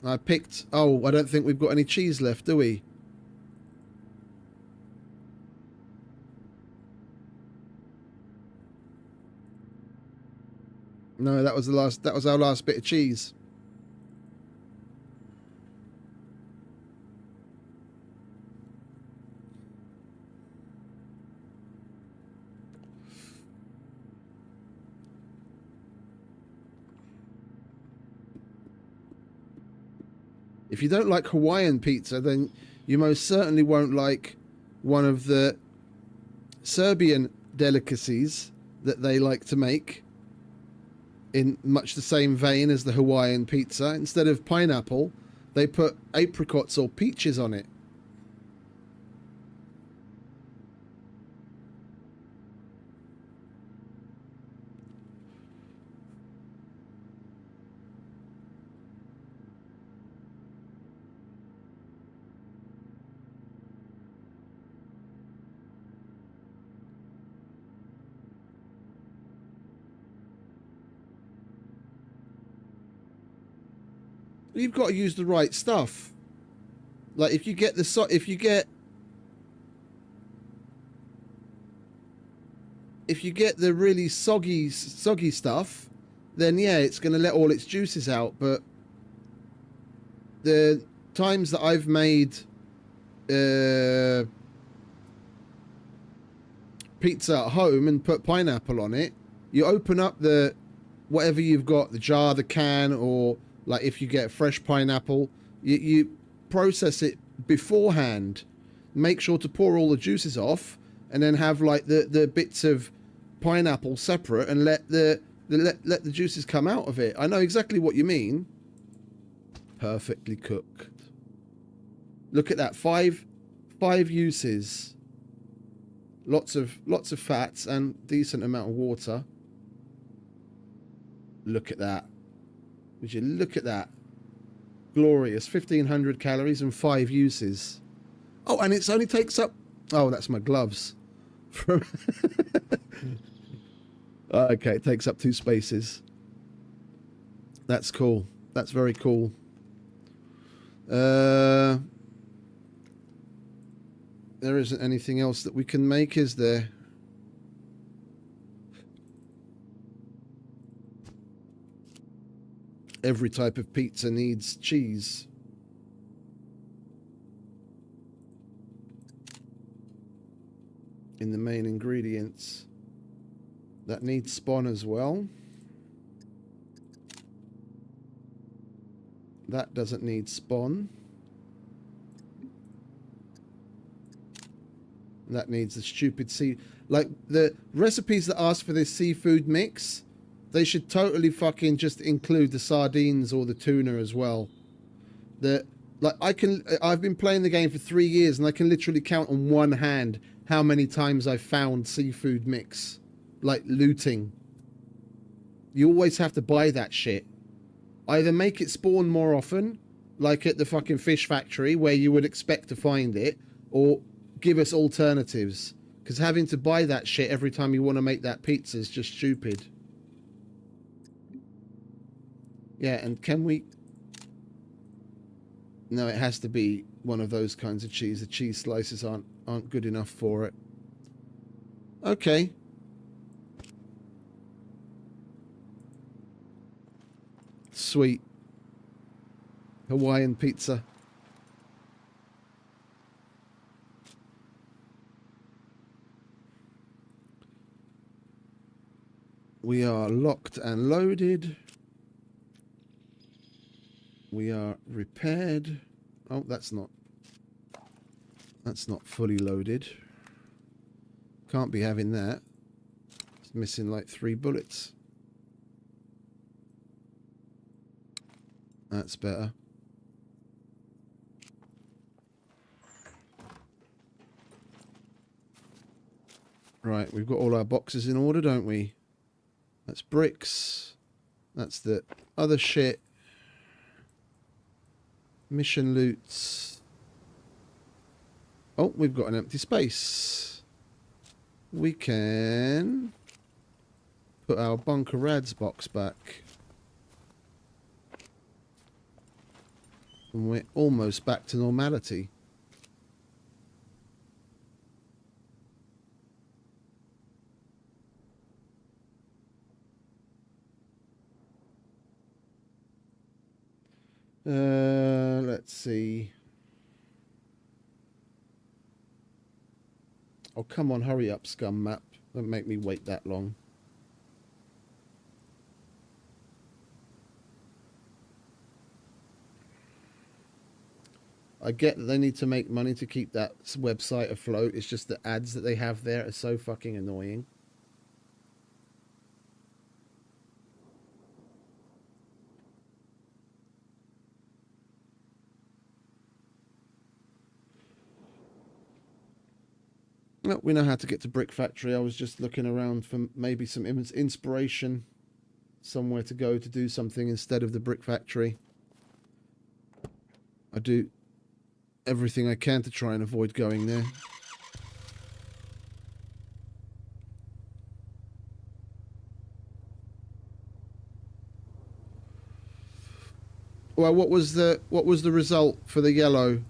I picked... Oh, I don't think we've got any cheese left, do we? No, that was the last... That was our last bit of cheese. If you don't like Hawaiian pizza, then you most certainly won't like one of the Serbian delicacies that they like to make in much the same vein as the Hawaiian pizza. Instead of pineapple, they put apricots or peaches on it. You've got to use the right stuff. Like if you get the if you get the really soggy stuff, then yeah, it's going to let all its juices out. But the times that I've made pizza at home and put pineapple on it, you open up the whatever you've got, the jar, the can, or like if you get fresh pineapple, you process it beforehand. Make sure to pour all the juices off, and then have like the bits of pineapple separate, and let the juices come out of it. I know exactly what you mean. Perfectly cooked. Look at that, five uses. Lots of fats and decent amount of water. Look at that. Would you look at that? Glorious. 1,500 calories and 5 uses. Oh, and it only takes up... Oh, that's my gloves. Okay, it takes up 2 spaces. That's cool. That's very cool. There isn't anything else that we can make, is there? Every type of pizza needs cheese. In the main ingredients. That needs spawn as well. That doesn't need spawn. That needs the stupid sea. Like, the recipes that ask for this seafood mix, they should totally fucking just include the sardines or the tuna as well. Like, I've been playing the game for 3 years and I can literally count on one hand how many times I've found seafood mix. Like, looting. You always have to buy that shit. Either make it spawn more often, like at the fucking fish factory where you would expect to find it, or give us alternatives. Because having to buy that shit every time you want to make that pizza is just stupid. Yeah, and can we... No, it has to be one of those kinds of cheese. The cheese slices aren't good enough for it. Okay. Sweet. Hawaiian pizza. We are locked and loaded. We are repaired. Oh, that's not fully loaded. Can't be having that. It's missing like 3 bullets. That's better. Right, we've got all our boxes in order, don't we? That's bricks. That's the other shit. Mission loots. Oh, we've got an empty space. We can put our Bunker Rads box back. And we're almost back to normality. Let's see. Oh, come on, hurry up, scum map. Don't make me wait that long. I get that they need to make money to keep that website afloat. It's just the ads that they have there are so fucking annoying. Well, we know how to get to Brick Factory. I was just looking around for maybe some inspiration. Somewhere to go to do something instead of the Brick Factory. I do everything I can to try and avoid going there. Well, what was the result for the yellow?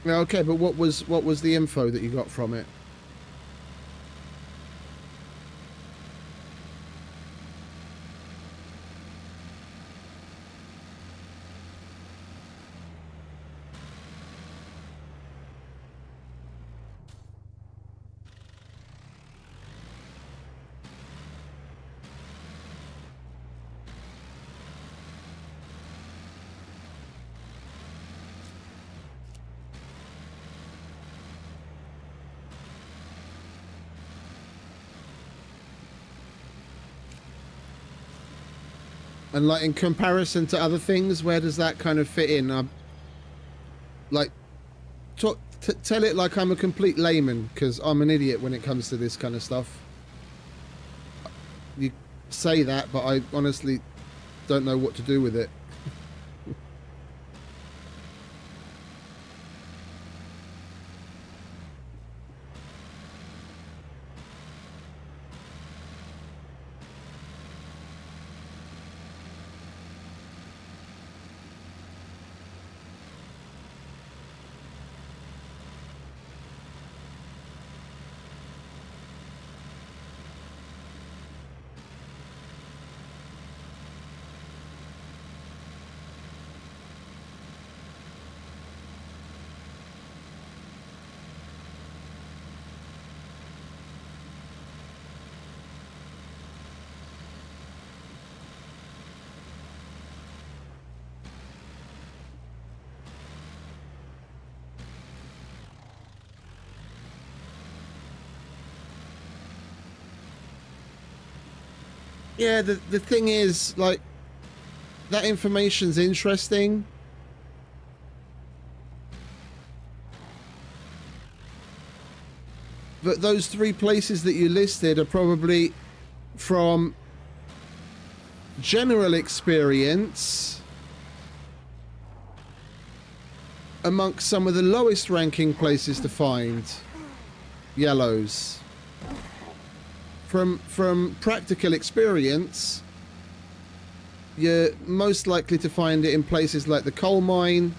Okay, but what was the info that you got from it? And like in comparison to other things, where does that kind of fit in? Like, tell it like I'm a complete layman, because I'm an idiot when it comes to this kind of stuff. You say that, but I honestly don't know what to do with it. Yeah, the thing is, like, that information's interesting. But those 3 places that you listed are probably from general experience amongst some of the lowest ranking places to find yellows. From practical experience, you're most likely to find it in places like the coal mine,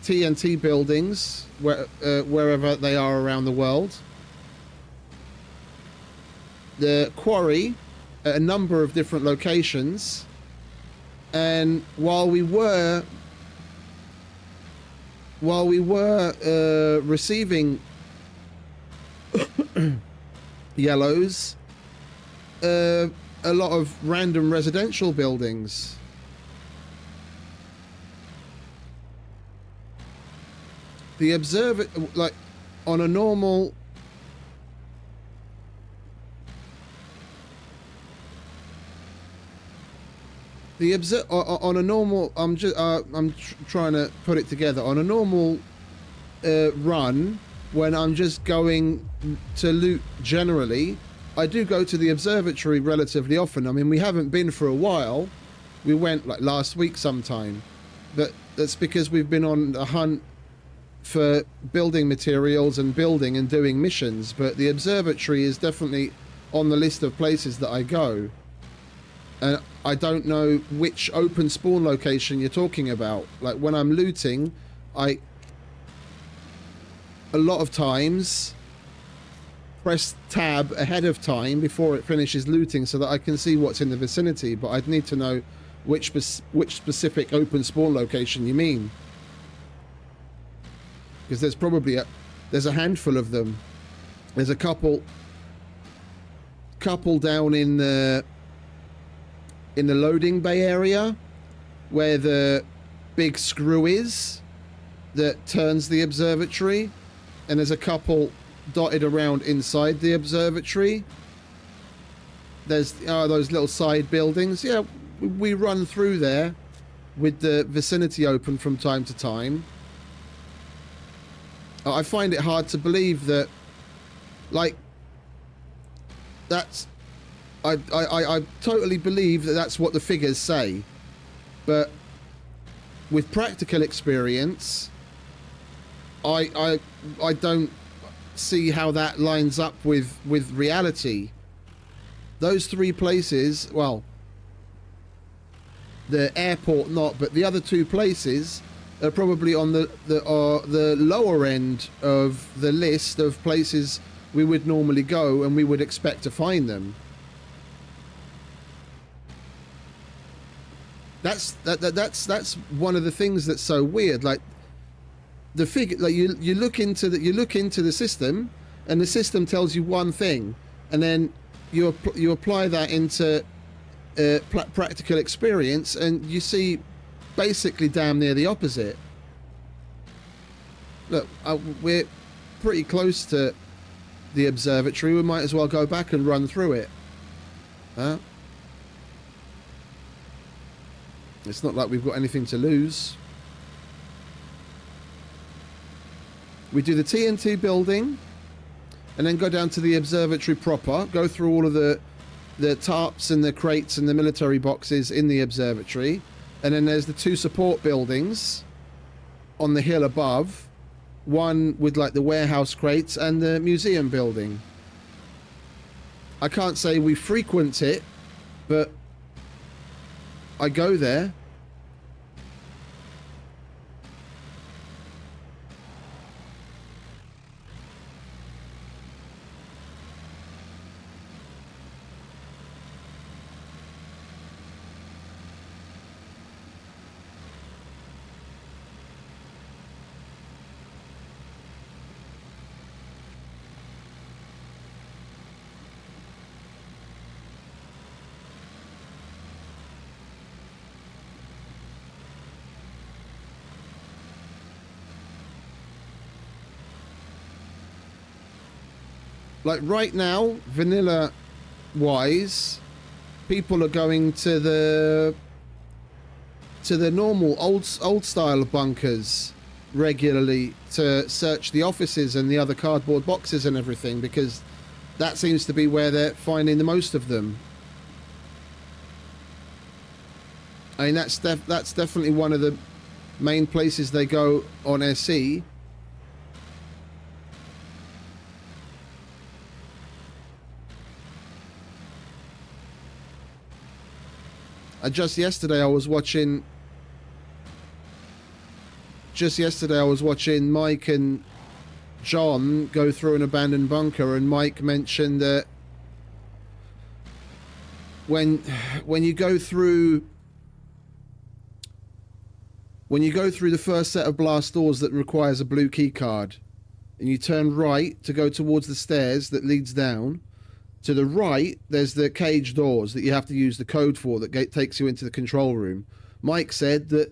TNT buildings, wherever they are around the world, the quarry at a number of different locations. And while we were receiving yellows, a lot of random residential buildings. The observer, like, on a normal I'm trying to put it together. On a normal run, when I'm just going to loot generally, I do go to the observatory relatively often. I mean, we haven't been for a while. We went like last week sometime, but that's because we've been on a hunt for building materials and building and doing missions. But the observatory is definitely on the list of places that I go. And I don't know which open spawn location you're talking about. Like, when I'm looting, a lot of times press tab ahead of time before it finishes looting so that I can see what's in the vicinity, but I'd need to know which specific open spawn location you mean, because there's probably there's a handful of them. There's a couple down in the loading bay area where the big screw is that turns the observatory, and there's a couple dotted around inside the observatory. There's those little side buildings. Yeah, we run through there with the vicinity open from time to time. I find it hard to believe that, like, that's I totally believe that that's what the figures say, but with practical experience, I don't see how that lines up with reality. Those 3 places, well, the airport not, but the other 2 places are probably on the lower end of the list of places we would normally go and we would expect to find them. That's one of the things that's so weird. Like, the figure, like, you look into the system, and the system tells you one thing, and then you apply that into practical experience, and you see basically damn near the opposite. Look, we're pretty close to the observatory. We might as well go back and run through it. Huh? It's not like we've got anything to lose. We do the TNT building, and then go down to the observatory proper, go through all of the tarps and the crates and the military boxes in the observatory, and then there's the 2 support buildings on the hill above, one with like the warehouse crates and the museum building. I can't say we frequent it, but I go there. Like right now, vanilla wise, people are going to the normal old style bunkers regularly to search the offices and the other cardboard boxes and everything, because that seems to be where they're finding the most of them. I mean, that's definitely one of the main places they go on SE. Just yesterday I was watching Mike and John go through an abandoned bunker, and Mike mentioned that when you go through the first set of blast doors that requires a blue key card, and you turn right to go towards the stairs that leads down, to the right there's the cage doors that you have to use the code for that takes you into the control room. Mike said that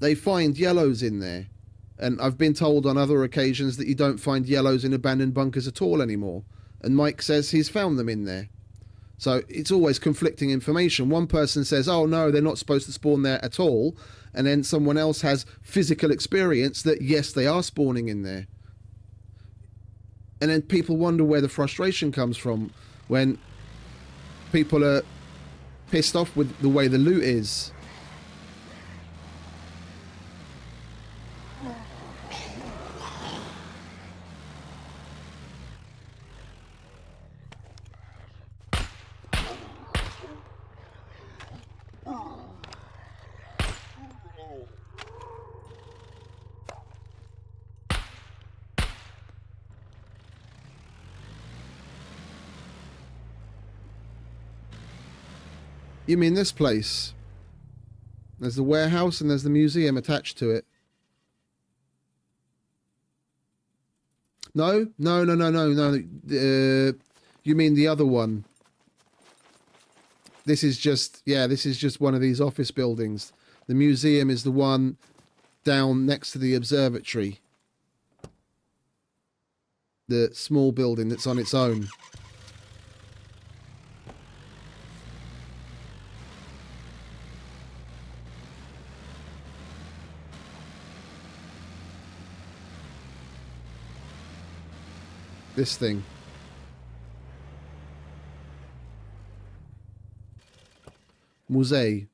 they find yellows in there, and I've been told on other occasions that you don't find yellows in abandoned bunkers at all anymore, and Mike says he's found them in there. So it's always conflicting information. One person says, oh no, they're not supposed to spawn there at all, and then someone else has physical experience that yes, they are spawning in there. And then people wonder where the frustration comes from when people are pissed off with the way the loot is. You mean this place? There's the warehouse and there's the museum attached to it. No. You mean the other one? This is just one of these office buildings. The museum is the one down next to the observatory. The small building that's on its own. This thing. Musée.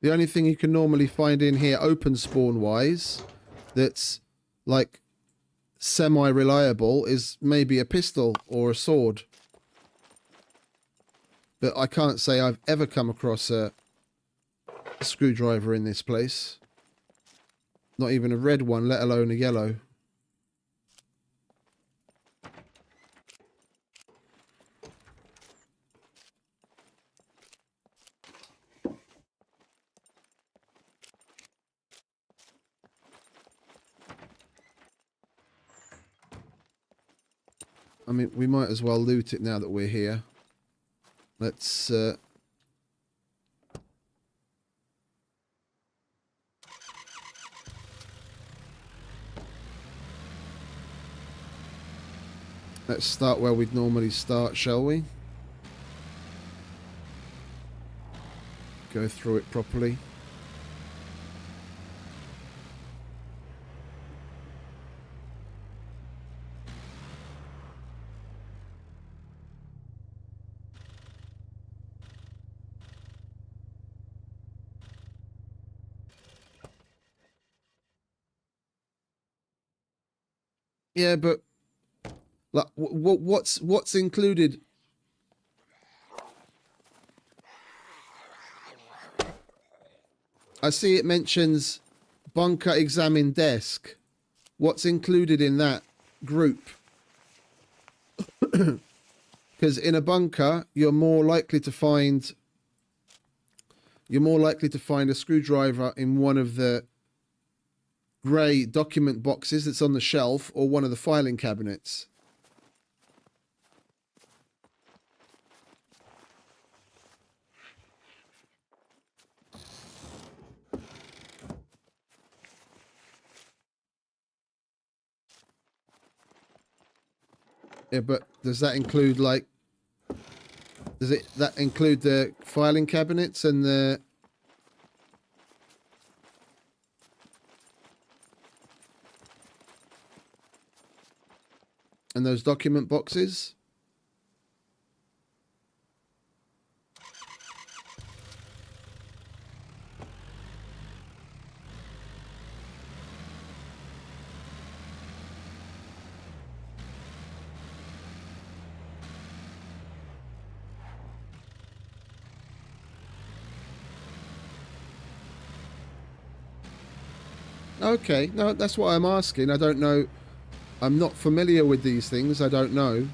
The only thing you can normally find in here open spawn wise that's like semi-reliable is maybe a pistol or a sword. But I can't say I've ever come across a screwdriver in this place. Not even a red one, let alone a yellow. I mean, we might as well loot it now that we're here. Let's let's start where we'd normally start, shall we? Go through it properly. Yeah, but like, what's included? I see it mentions bunker examine desk. What's included in that group? Because in a bunker, you're more likely to find a screwdriver in one of the grey document boxes that's on the shelf or one of the filing cabinets. Yeah, but does that include like? Does that include the filing cabinets and the? And those document boxes? Okay, no, that's what I'm asking. I don't know. I'm not familiar with these things. I don't know.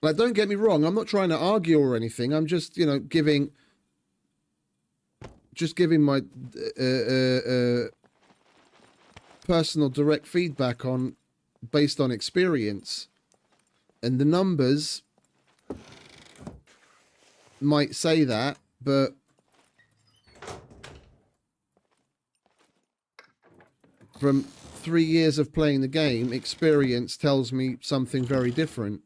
Like, don't get me wrong. I'm not trying to argue or anything. I'm just, you know, giving my personal direct feedback on based on experience. And the numbers might say that, but from 3 years of playing the game, experience tells me something very different.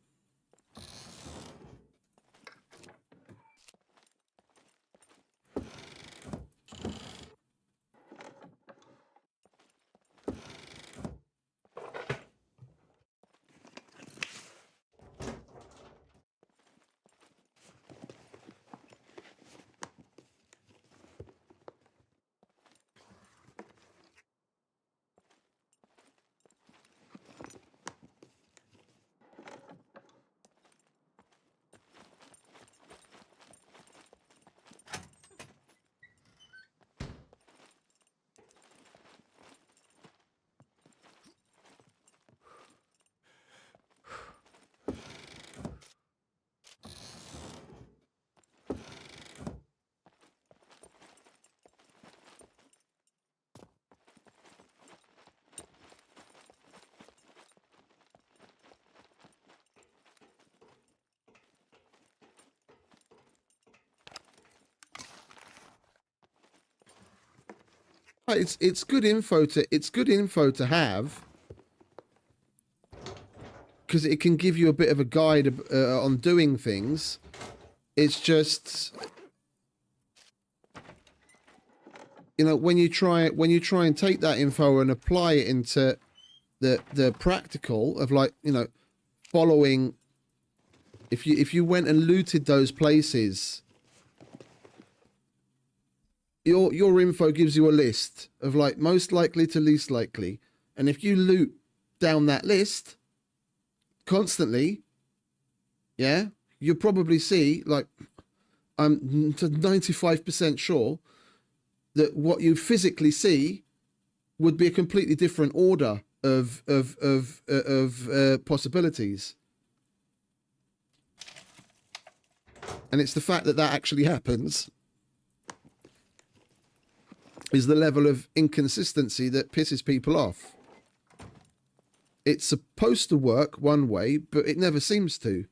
It's good info to have, because it can give you a bit of a guide on doing things. It's just, you know, when you try and take that info and apply it into the practical of, like, you know, following. If you went and looted those places, your info gives you a list of, like, most likely to least likely, and if you loot down that list constantly, yeah, you'll probably see, like, I'm 95% sure that what you physically see would be a completely different order of possibilities. And it's the fact that that actually happens is the level of inconsistency that pisses people off. It's supposed to work one way, but it never seems to.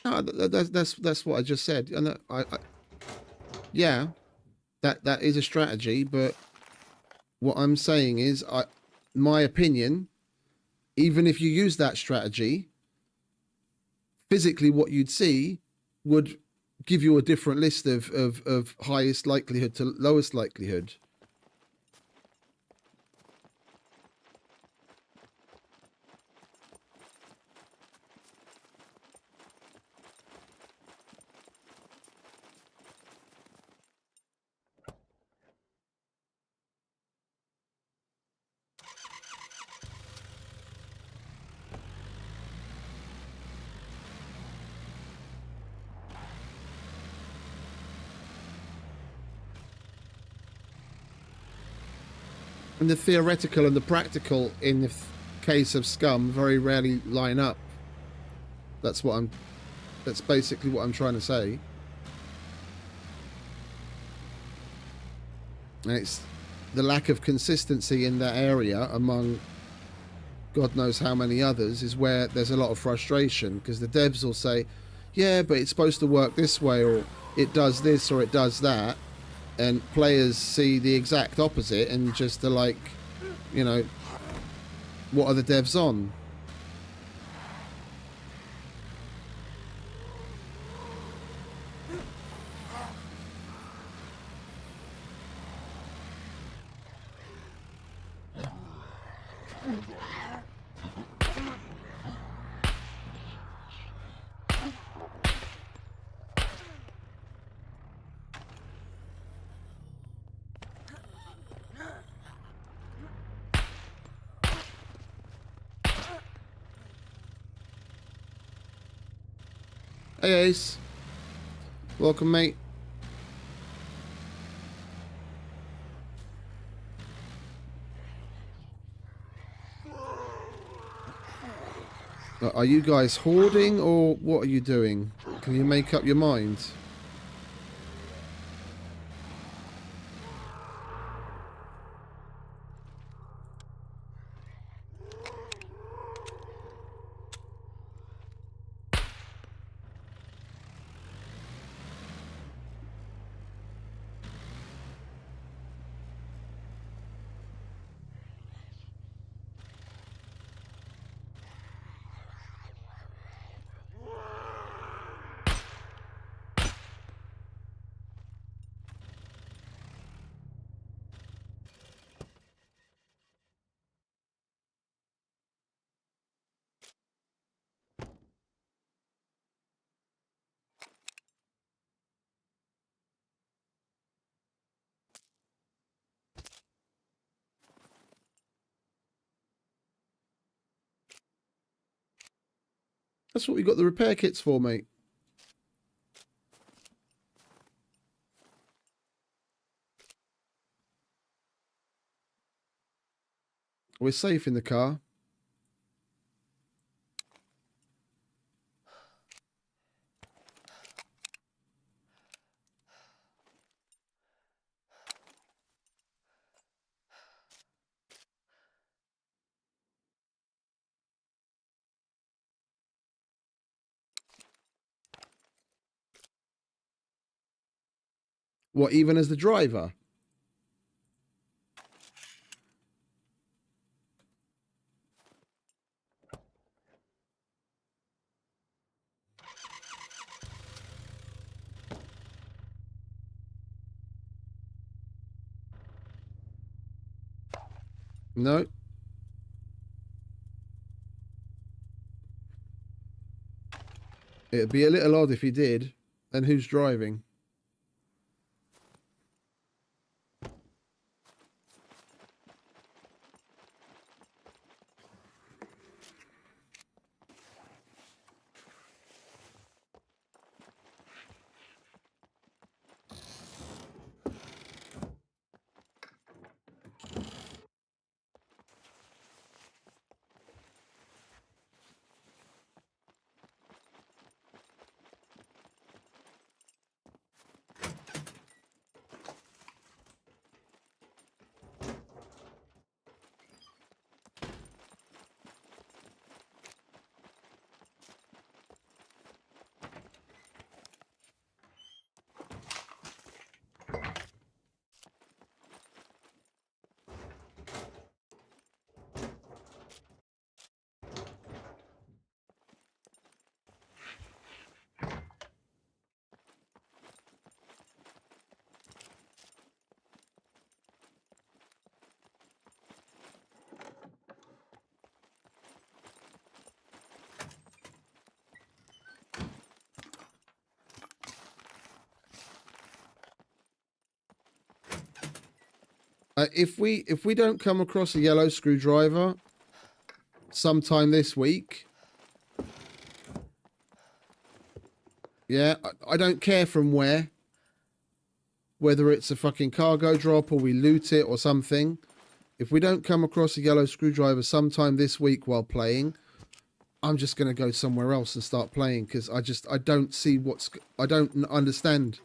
No, that's what I just said, and yeah, that is a strategy. But what I'm saying is, my opinion, even if you use that strategy, physically, what you'd see would give you a different list of highest likelihood to lowest likelihood. And the theoretical and the practical in the case of SCUM very rarely line up. That's basically what I'm trying to say. And it's the lack of consistency in that area among God knows how many others is where there's a lot of frustration, because the devs will say, yeah, but it's supposed to work this way, or it does this, or it does that. And players see the exact opposite and just are like, you know, what are the devs on? Hey Ace, welcome mate. Are you guys hoarding, or what are you doing? Can you make up your mind? That's what we got the repair kits for, mate. We're safe in the car. What, even as the driver? No. It'd be a little odd if he did. And who's driving? If we don't come across a yellow screwdriver sometime this week, yeah, I don't care from where, whether it's a fucking cargo drop or we loot it or something. If we don't come across a yellow screwdriver sometime this week while playing, I'm just going to go somewhere else and start playing, because I don't see I don't understand.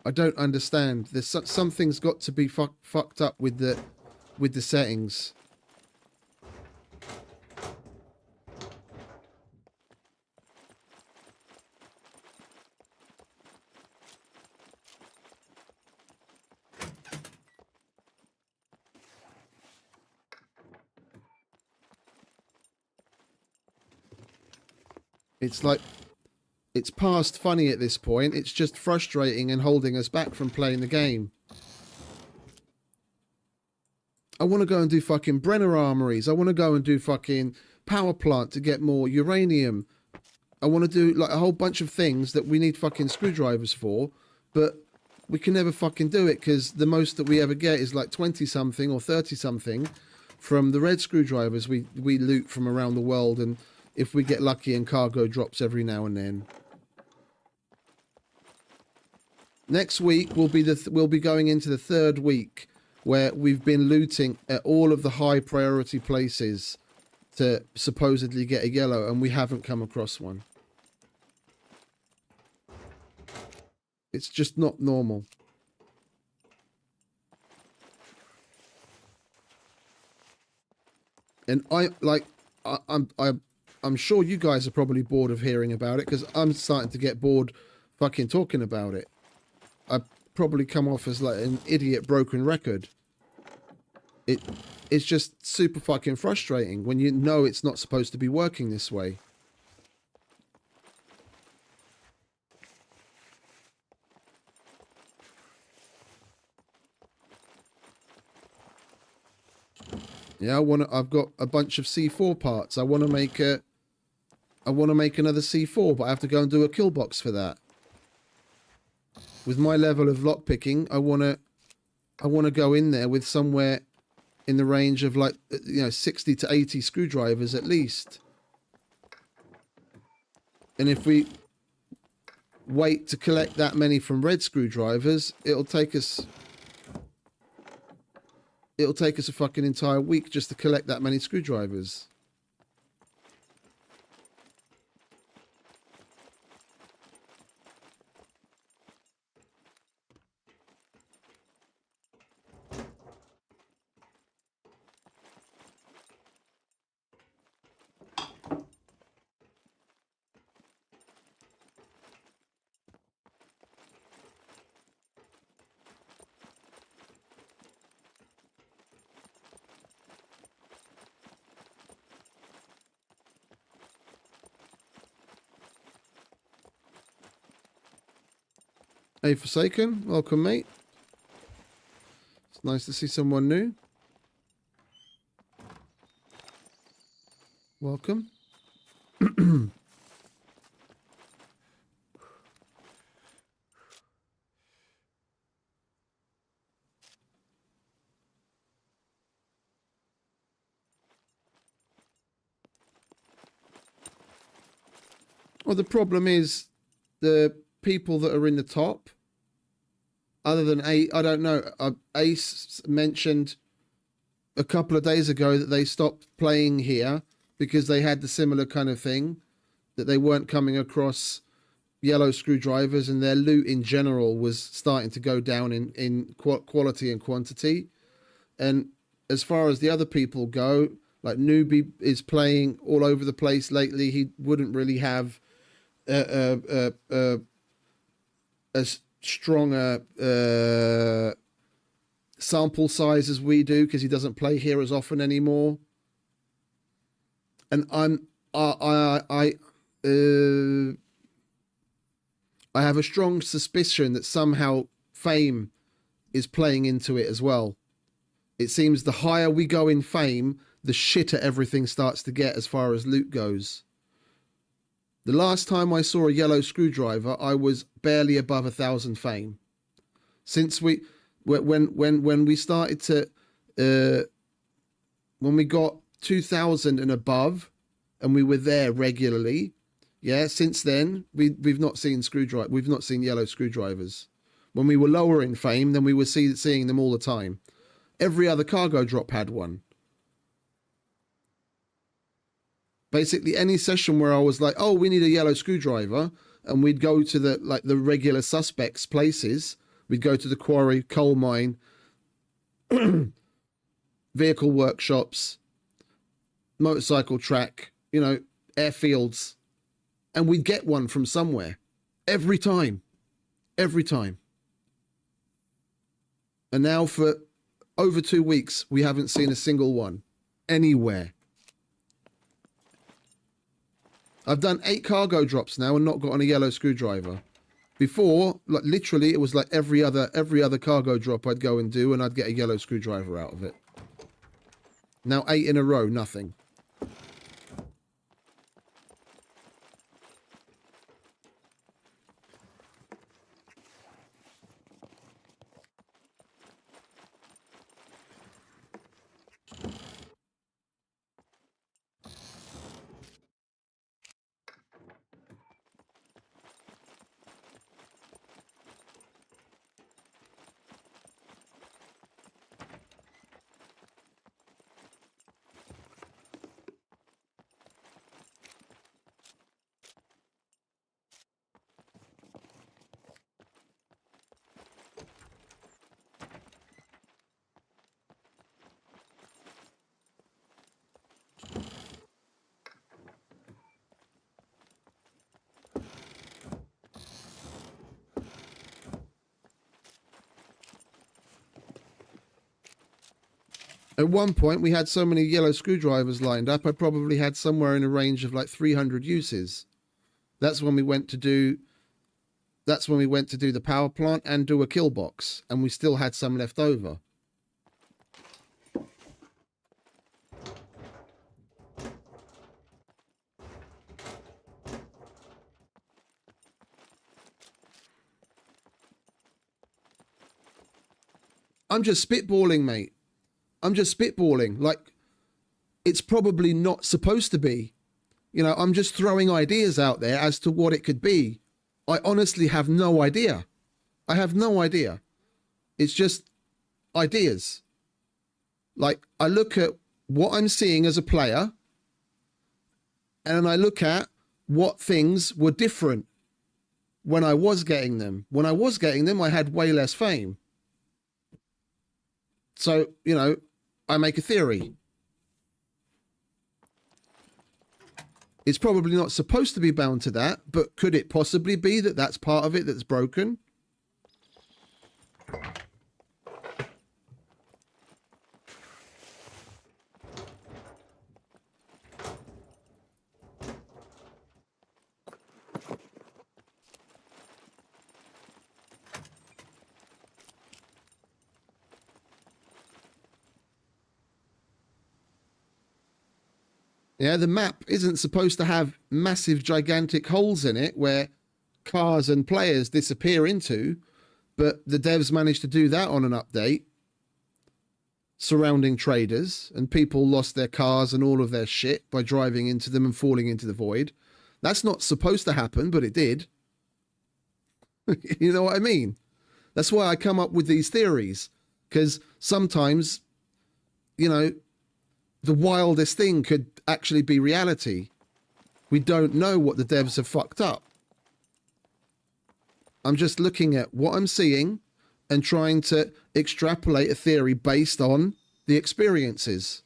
I don't understand. There's something's got to be fucked up with the settings. It's like, it's past funny at this point. It's just frustrating and holding us back from playing the game. I want to go and do fucking Brenner armories. I want to go and do fucking power plant to get more uranium. I want to do like a whole bunch of things that we need fucking screwdrivers for, but we can never fucking do it because the most that we ever get is like 20 something or 30 something from the red screwdrivers we loot from around the world, and if we get lucky and cargo drops every now and then. Next week we'll be going into the third week where we've been looting at all of the high priority places to supposedly get a yellow, and we haven't come across one. It's just not normal. And I'm sure you guys are probably bored of hearing about it, because I'm starting to get bored fucking talking about it. I probably come off as like an idiot broken record. It's just super fucking frustrating when you know it's not supposed to be working this way. Yeah, I've got a bunch of C4 parts. I want to make another C4, but I have to go and do a kill box for that. With my level of lockpicking, I want to go in there with somewhere in the range of like 60 to 80 screwdrivers at least. And if we wait to collect that many from red screwdrivers, it'll take us a fucking entire week just to collect that many screwdrivers. Hey, Forsaken, welcome, mate. It's nice to see someone new. welcome. Well, the problem is the people that are in the top, other than I don't know. Ace mentioned a couple of days ago that they stopped playing here because they had the similar kind of thing, that they weren't coming across yellow screwdrivers, and their loot in general was starting to go down in quality and quantity. And as far as the other people go, like Newbie is playing all over the place lately. He wouldn't really have as strong a sample size as we do because he doesn't play here as often anymore. And I have a strong suspicion that somehow fame is playing into it as well. It seems the higher we go in fame, the shitter everything starts to get as far as loot goes. The last time I saw a yellow screwdriver, I was barely above 1,000 fame. Since when we started to, when we got 2,000 and above, and we were there regularly, yeah. Since then, we've not seen yellow screwdrivers. When we were lower in fame, then we were seeing them all the time. Every other cargo drop had one. Basically, any session where I was like, "Oh, we need a yellow screwdriver," and we'd go to the regular suspects places. We'd go to the quarry, coal mine, vehicle workshops, motorcycle track, airfields, and we'd get one from somewhere every time. And now for over 2 weeks, we haven't seen a single one anywhere. I've done 8 cargo drops now and not gotten a yellow screwdriver. Before, like literally, it was like every other cargo drop I'd go and do, and I'd get a yellow screwdriver out of it. Now 8 in a row, nothing. At one point, we had so many yellow screwdrivers lined up, I probably had somewhere in a range of like 300 uses. That's when we went to do the power plant and do a kill box, and we still had some left over. I'm just spitballing, mate. I'm just spitballing. Like, it's probably not supposed to be. I'm just throwing ideas out there as to what it could be. I honestly have no idea. I have no idea. It's just ideas. Like, I look at what I'm seeing as a player, and I look at what things were different when I was getting them. When I was getting them, I had way less fame. So, I make a theory. It's probably not supposed to be bound to that, but could it possibly be that that's part of it that's broken? Yeah, the map isn't supposed to have massive, gigantic holes in it where cars and players disappear into, but the devs managed to do that on an update surrounding traders, and people lost their cars and all of their shit by driving into them and falling into the void. That's not supposed to happen, but it did. You know what I mean? That's why I come up with these theories, because sometimes, you know, the wildest thing could actually be reality. We don't know what the devs have fucked up. I'm just looking at what I'm seeing and trying to extrapolate a theory based on the experiences.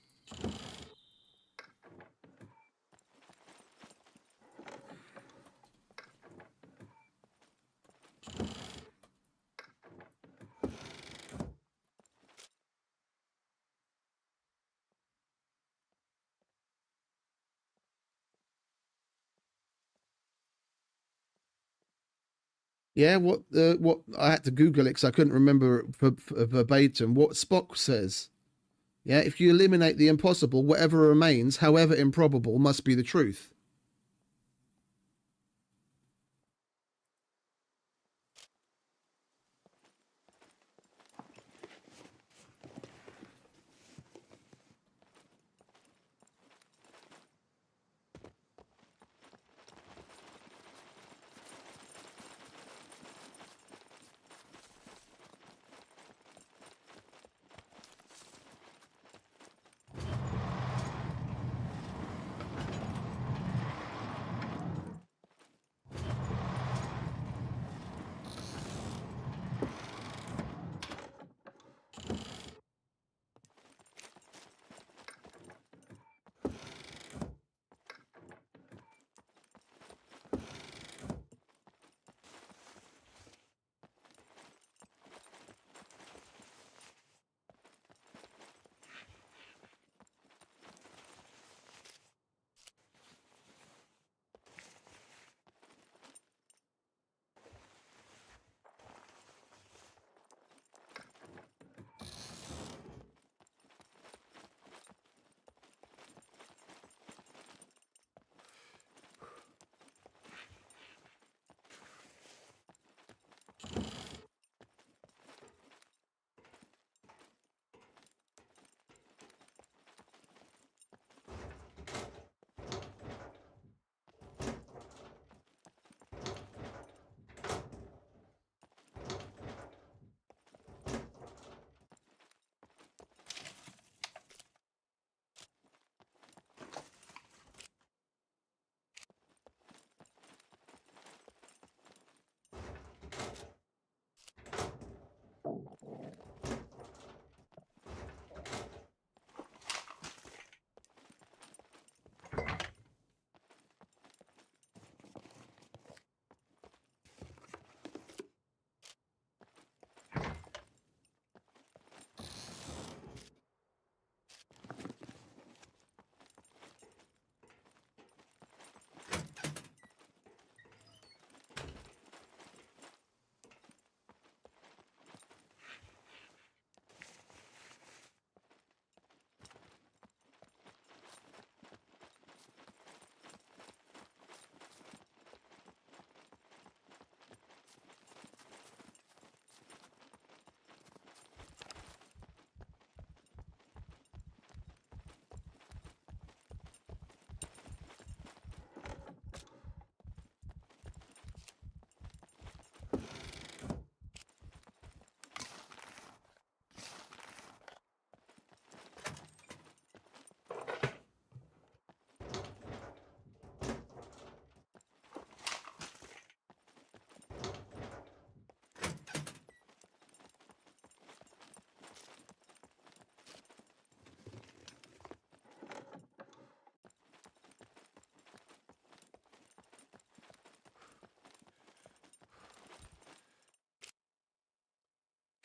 Yeah, what I had to Google it because I couldn't remember verbatim what Spock says. Yeah, if you eliminate the impossible, whatever remains, however improbable, must be the truth.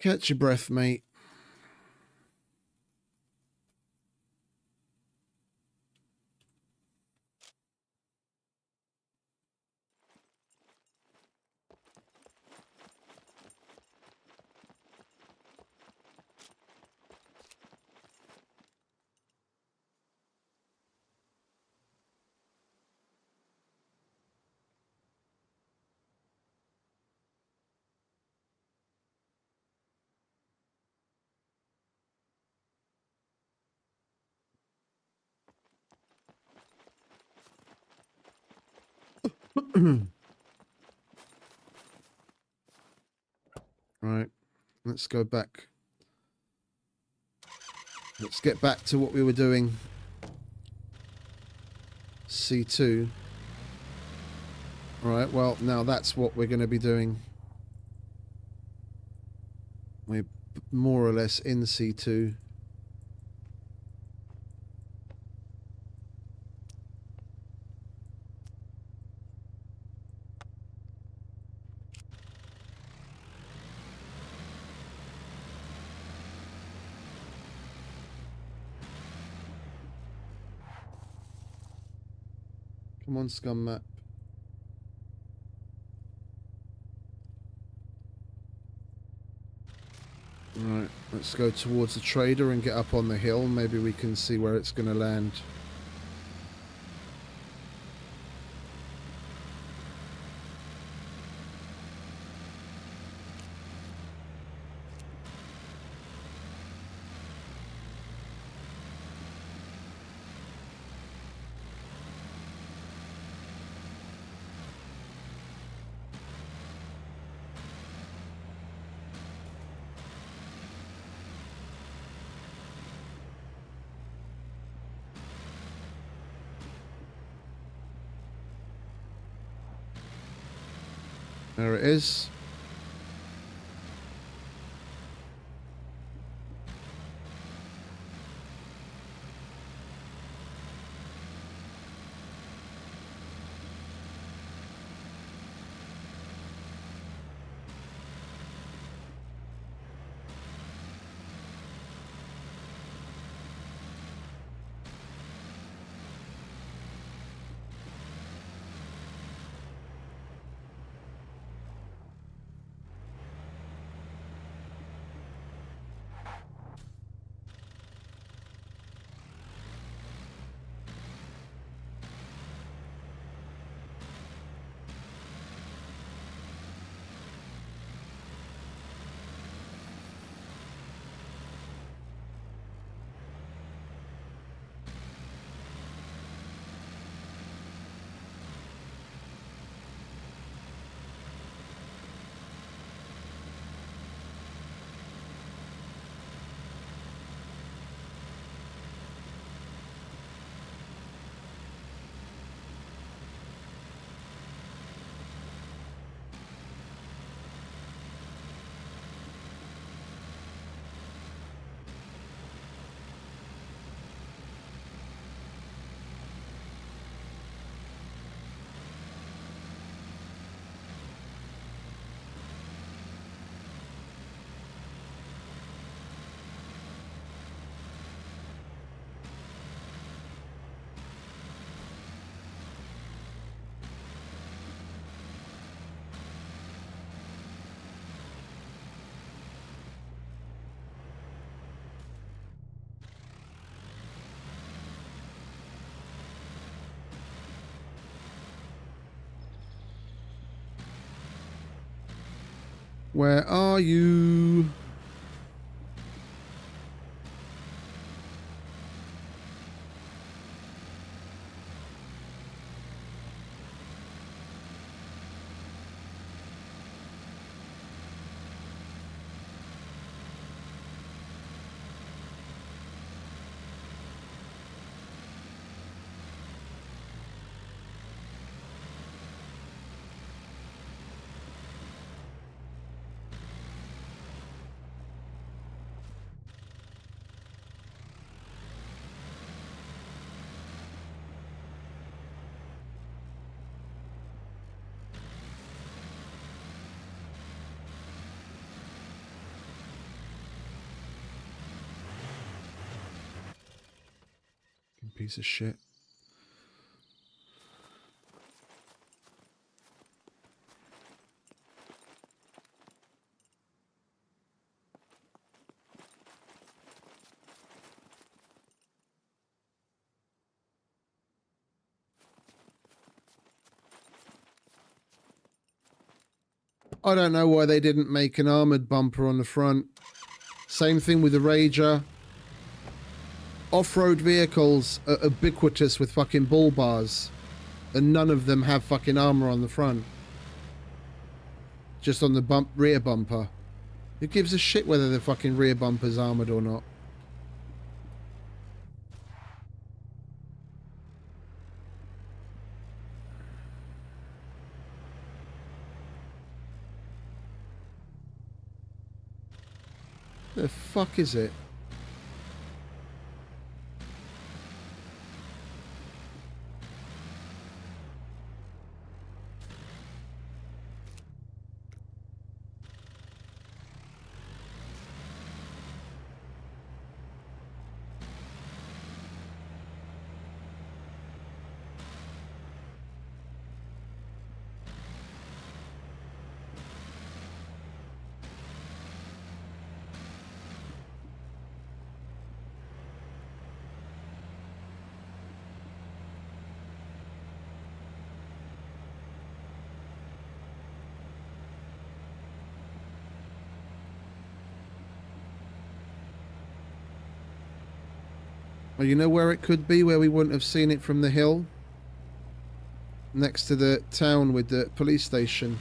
Catch your breath, mate. Right, let's go back. Let's get back to what we were doing. C2. Right, well, now that's what we're going to be doing. We're more or less in C2. Come on, scum map. Right, let's go towards the trader and get up on the hill. Maybe we can see where it's going to land. There it is. Where are you? Piece of shit. I don't know why they didn't make an armored bumper on the front. Same thing with the Rager. Off-road vehicles are ubiquitous with fucking bull bars. And none of them have fucking armor on the front. Just on the rear bumper. Who gives a shit whether the fucking rear bumper's armored or not? The fuck is it? Well, you know where it could be, where we wouldn't have seen it from the hill? Next to the town with the police station.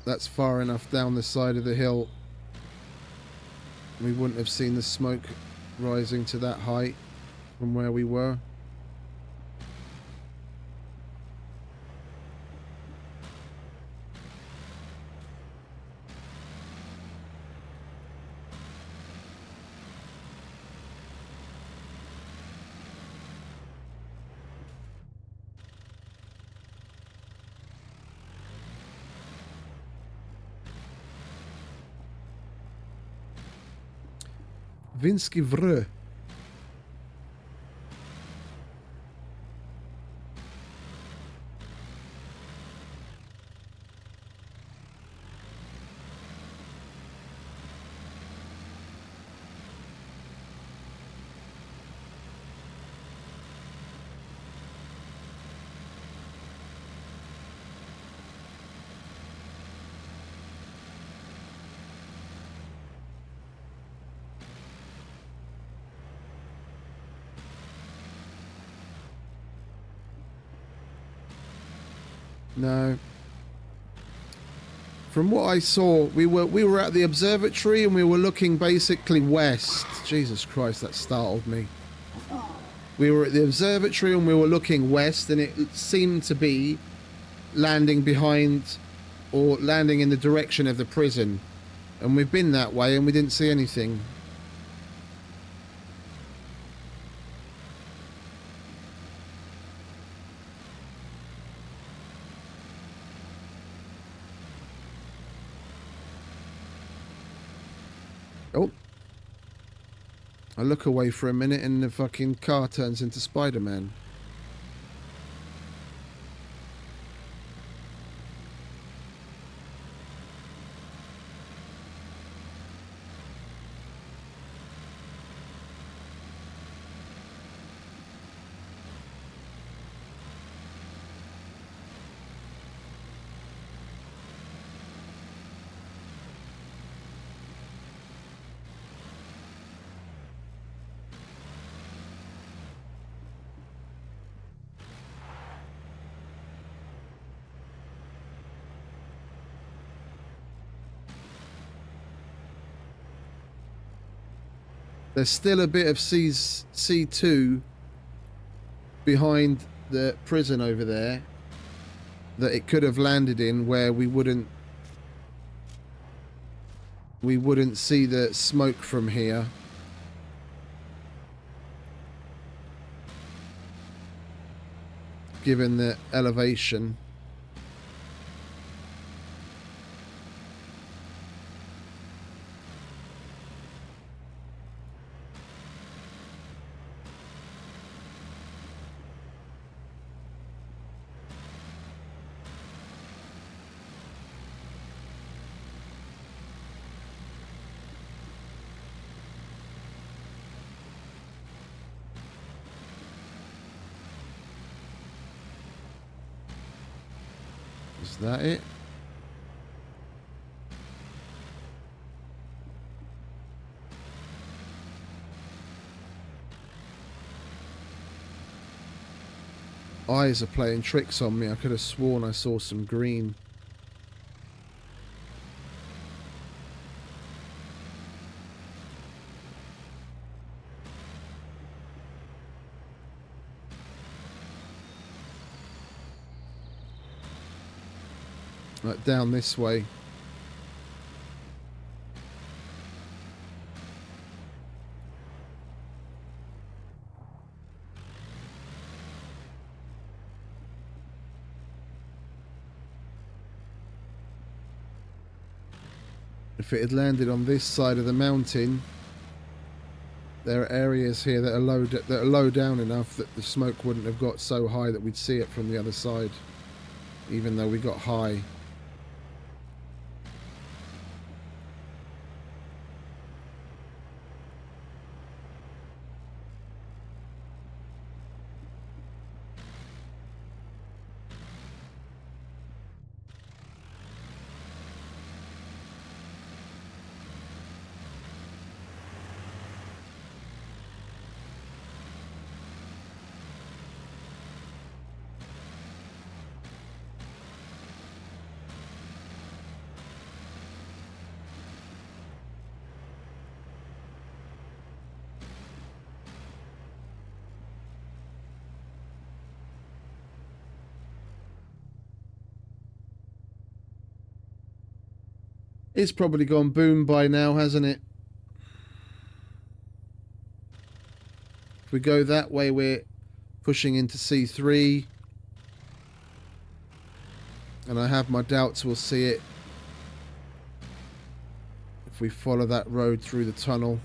That's far enough down the side of the hill. We wouldn't have seen the smoke rising to that height from where we were. Vinsky Vrö. No. From what I saw, we were at the observatory and we were looking basically west. Jesus Christ, that startled me. We were at the observatory and we were looking west, and it seemed to be landing behind or landing in the direction of the prison. And we've been that way and we didn't see anything. Oh. I look away for a minute and the fucking car turns into Spider-Man. There's still a bit of C2 behind the prison over there that it could have landed in, where we wouldn't see the smoke from here. Given the elevation. Is that it? eyes are playing tricks on me. I could have sworn I saw some green. Like down this way. If it had landed on this side of the mountain, there are areas here that are low down enough that the smoke wouldn't have got so high that we'd see it from the other side, even though we got high. It's probably gone boom by now, hasn't it? If we go that way, we're pushing into C3. And I have my doubts we'll see it if we follow that road through the tunnel.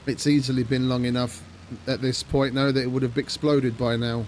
It's easily been long enough at this point now that it would have exploded by now.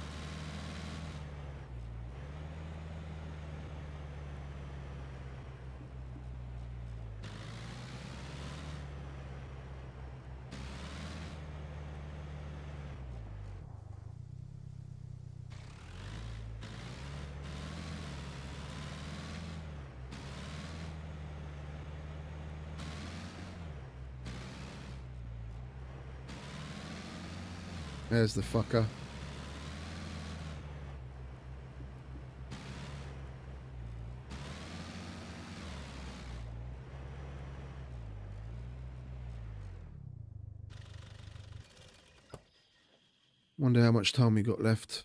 There's the fucker. Wonder how much time we got left.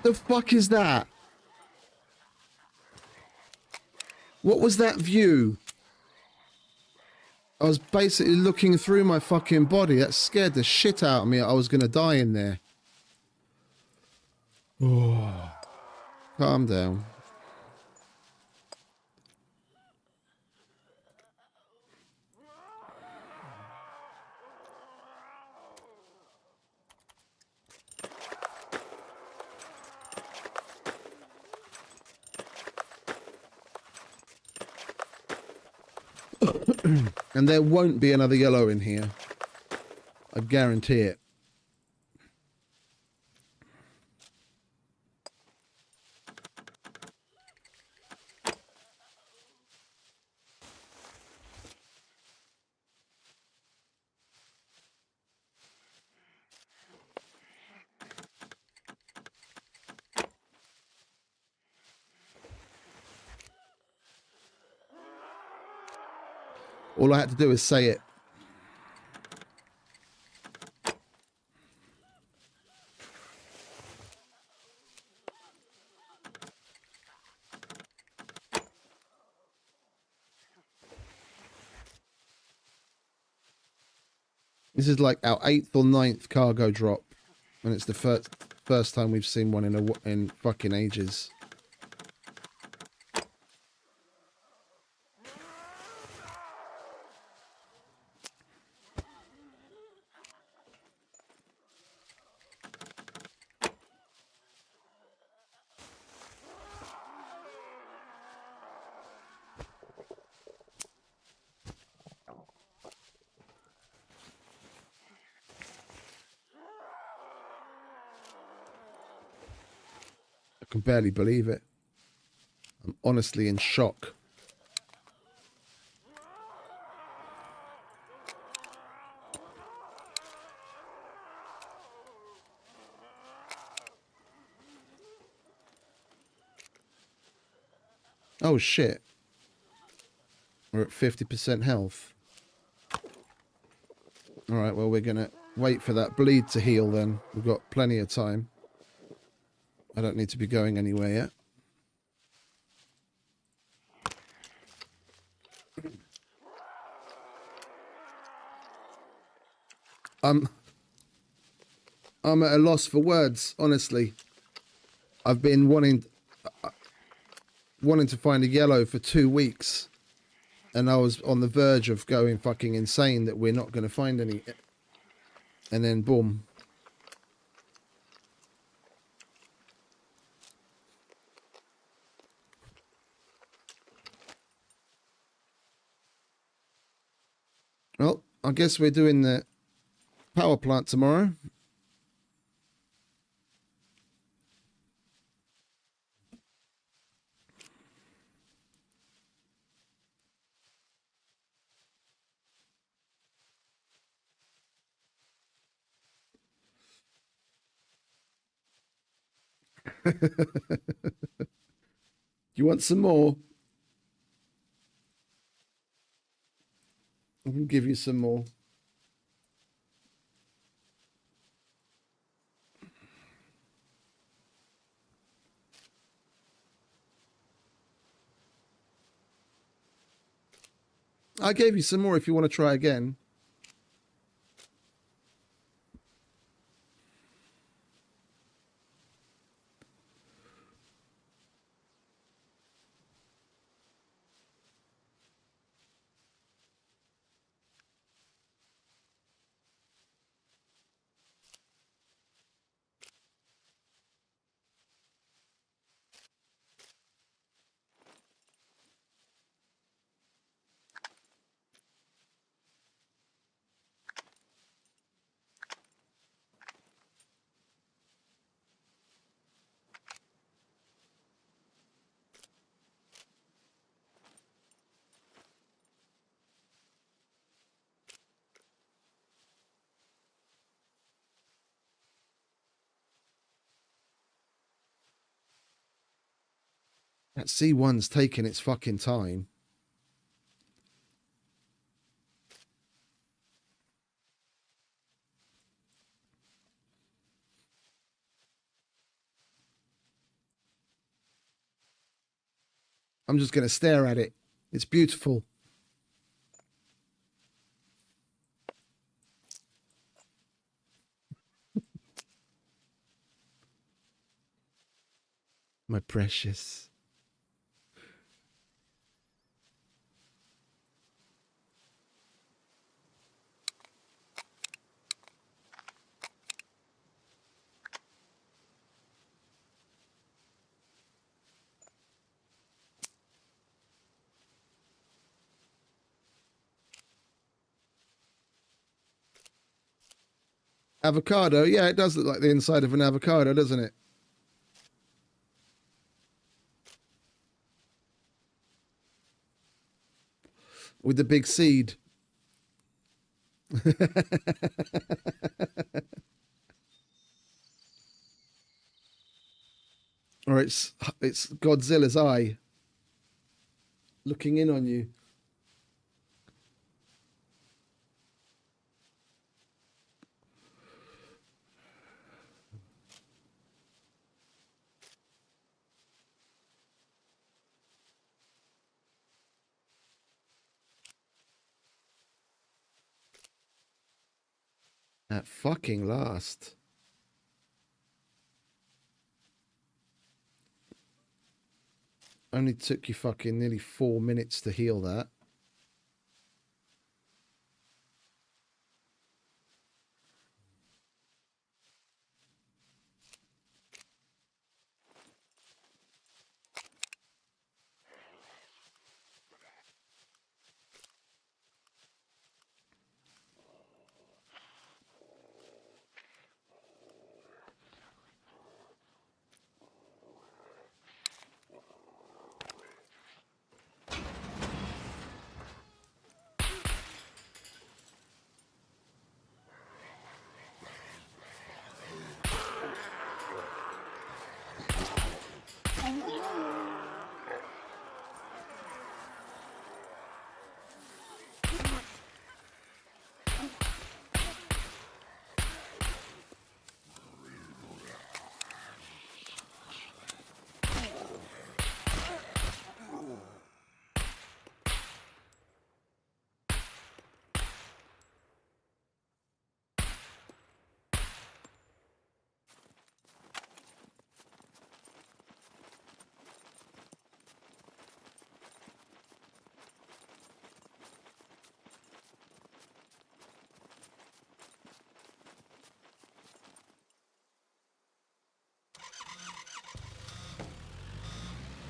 The fuck is that? What was that view? I was basically looking through my fucking body. That scared the shit out of me. I was gonna die in there. Oh. Calm down. And there won't be another yellow in here. I guarantee it. All I had to do is say it. This is like our 8th or 9th cargo drop, and it's the first time we've seen one in fucking ages. I can barely believe it. I'm honestly in shock. Oh shit. We're at 50% health. Alright, well, we're gonna wait for that bleed to heal then. We've got plenty of time. I don't need to be going anywhere yet. I'm at a loss for words, honestly. I've been wanting to find a yellow for 2 weeks, and I was on the verge of going fucking insane that we're not going to find any, and then boom. Well, I guess we're doing the power plant tomorrow. You want some more? I can give you some more. I gave you some more if you want to try again. That C1's taking its fucking time. I'm just going to stare at it. It's beautiful. My precious. Avocado. Yeah, it does look like the inside of an avocado, doesn't it? With the big seed. Or it's Godzilla's eye looking in on you. At fucking last. Only took you fucking nearly 4 minutes to heal that.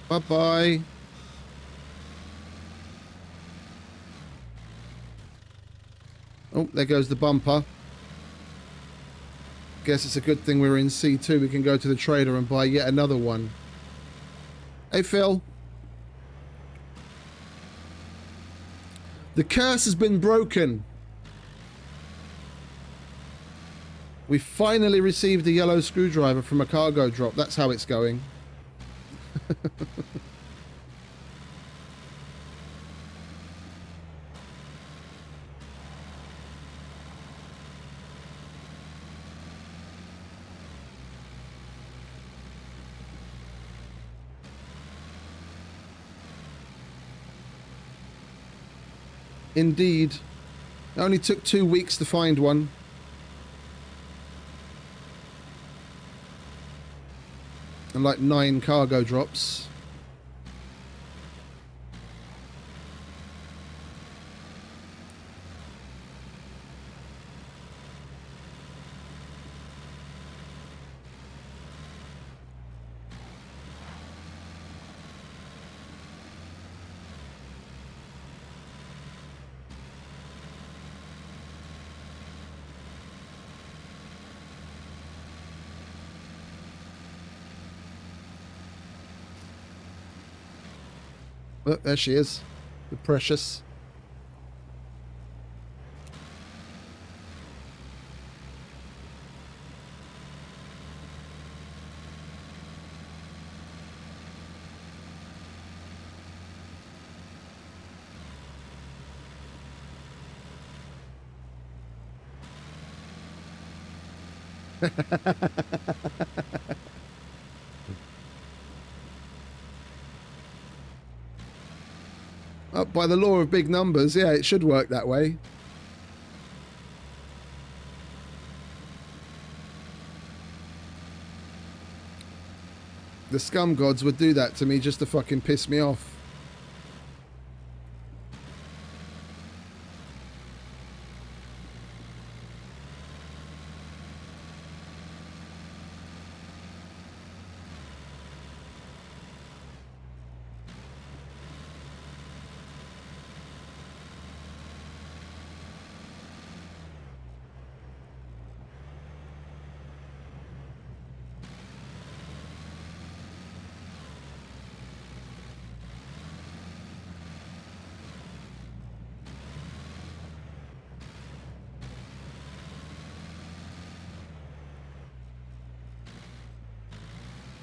Bye-bye. Oh, there goes the bumper. Guess it's a good thing we're in C2. We can go to the trader and buy yet another one. Hey, Phil. The curse has been broken. We finally received a yellow screwdriver from a cargo drop. That's how it's going. Indeed. It only took 2 weeks to find one. And like 9 cargo drops. Oh, there she is. The precious. By the law of big numbers, yeah, it should work that way. The scum gods would do that to me just to fucking piss me off.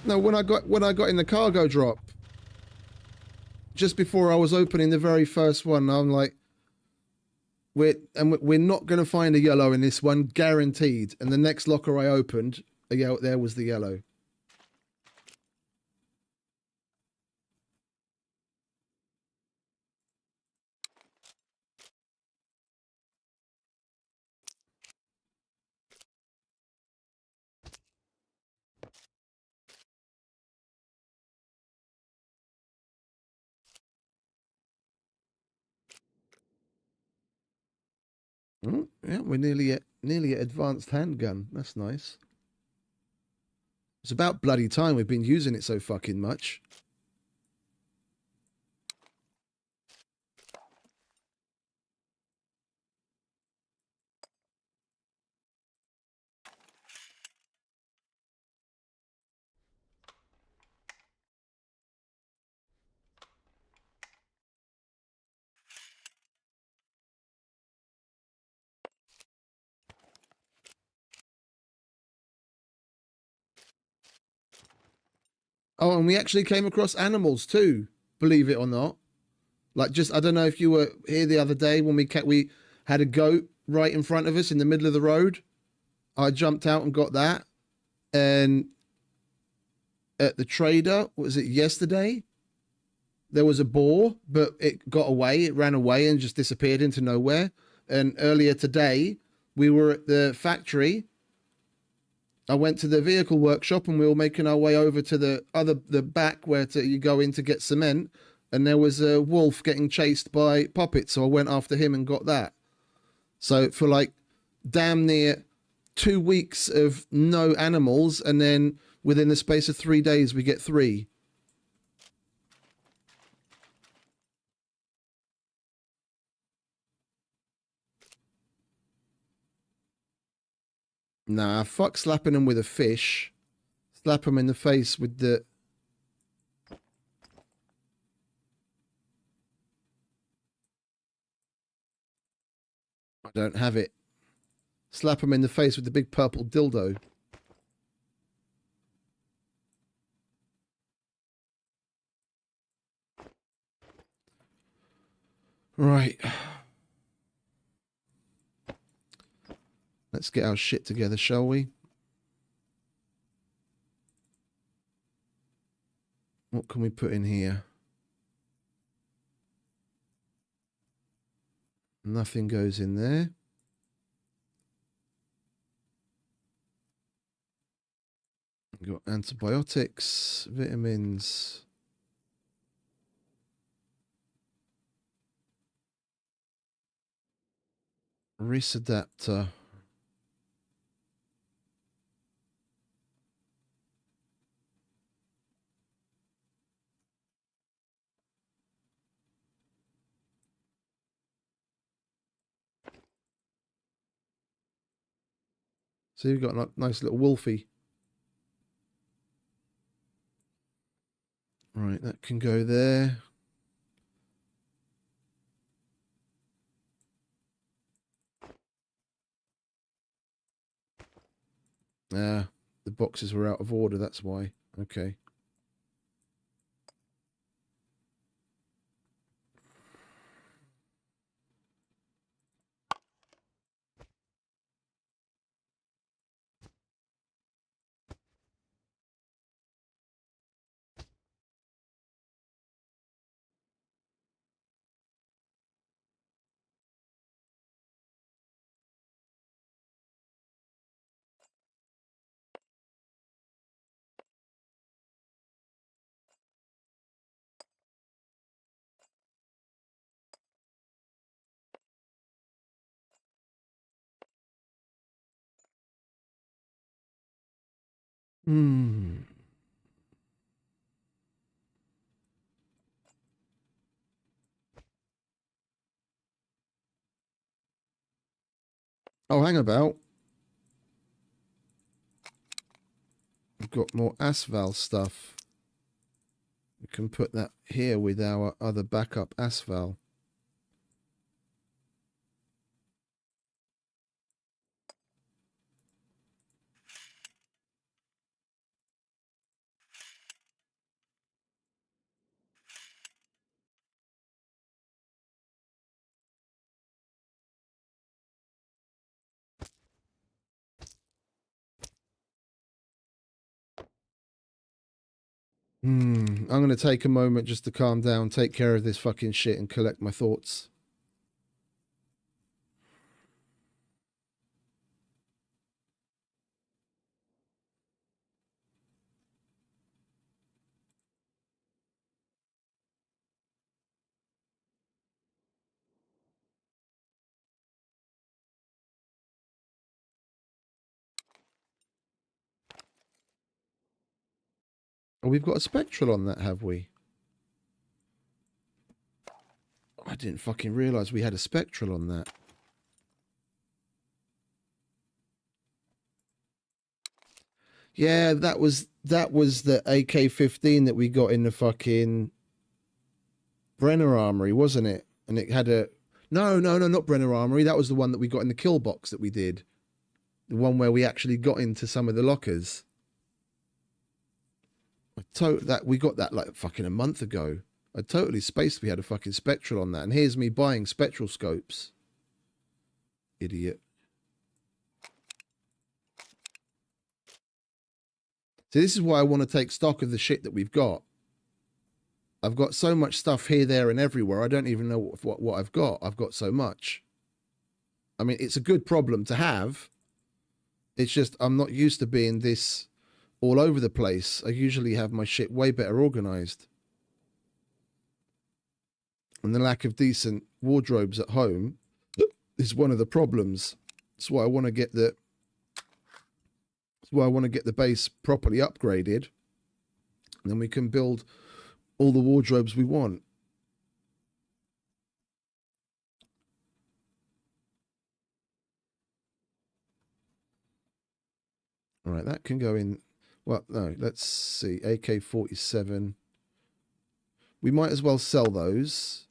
No, when I got in the cargo drop, just before I was opening the very first one, I'm like, we're not going to find a yellow in this one, guaranteed. And the next locker I opened, yeah, there was the yellow. Oh, yeah, we're nearly at advanced handgun. That's nice. It's about bloody time we've been using it so fucking much. Oh, and we actually came across animals too, believe it or not. Like, just I don't know if you were here the other day when we had a goat right in front of us in the middle of the road. I jumped out and got that. And at the trader, was it yesterday? There was a boar, but it got away. It ran away and just disappeared into nowhere. And earlier today, we were at the factory. I went to the vehicle workshop and we were making our way over to the back where you go in to get cement. And there was a wolf getting chased by Poppet. So I went after him and got that. So for like damn near 2 weeks of no animals. And then within the space of 3 days, we get 3. Nah, fuck slapping them with a fish. Slap them in the face with the... I don't have it. Slap them in the face with the big purple dildo. Right. Let's get our shit together, shall we? What can we put in here? Nothing goes in there. We've got antibiotics, vitamins. Wrist adapter. So you've got a nice little wolfie. Right, that can go there. Ah, the boxes were out of order, that's why. Okay. Hmm. Oh, hang about. We've got more asphalt stuff. We can put that here with our other backup asphalt. I'm going to take a moment just to calm down, take care of this fucking shit, and collect my thoughts. Oh, we've got a spectral on that, have we? I didn't fucking realise we had a spectral on that. Yeah, that was the AK-15 that we got in the fucking Brenner Armory, wasn't it? And it had a no, not Brenner Armory. That was the one that we got in the kill box that we did. The one where we actually got into some of the lockers. That we got that like fucking a month ago. I totally spaced we had a fucking spectral on that. And here's me buying spectral scopes. Idiot. So this is why I want to take stock of the shit that we've got. I've got so much stuff here, there, and everywhere. I don't even know what I've got. I've got so much. I mean, it's a good problem to have. It's just I'm not used to being this all over the place. I usually have my shit way better organized. And the lack of decent wardrobes at home is one of the problems. That's why I want to get the base properly upgraded. And then we can build all the wardrobes we want. All right, that can go in. Well, no, let's see. AK-47. We might as well sell those.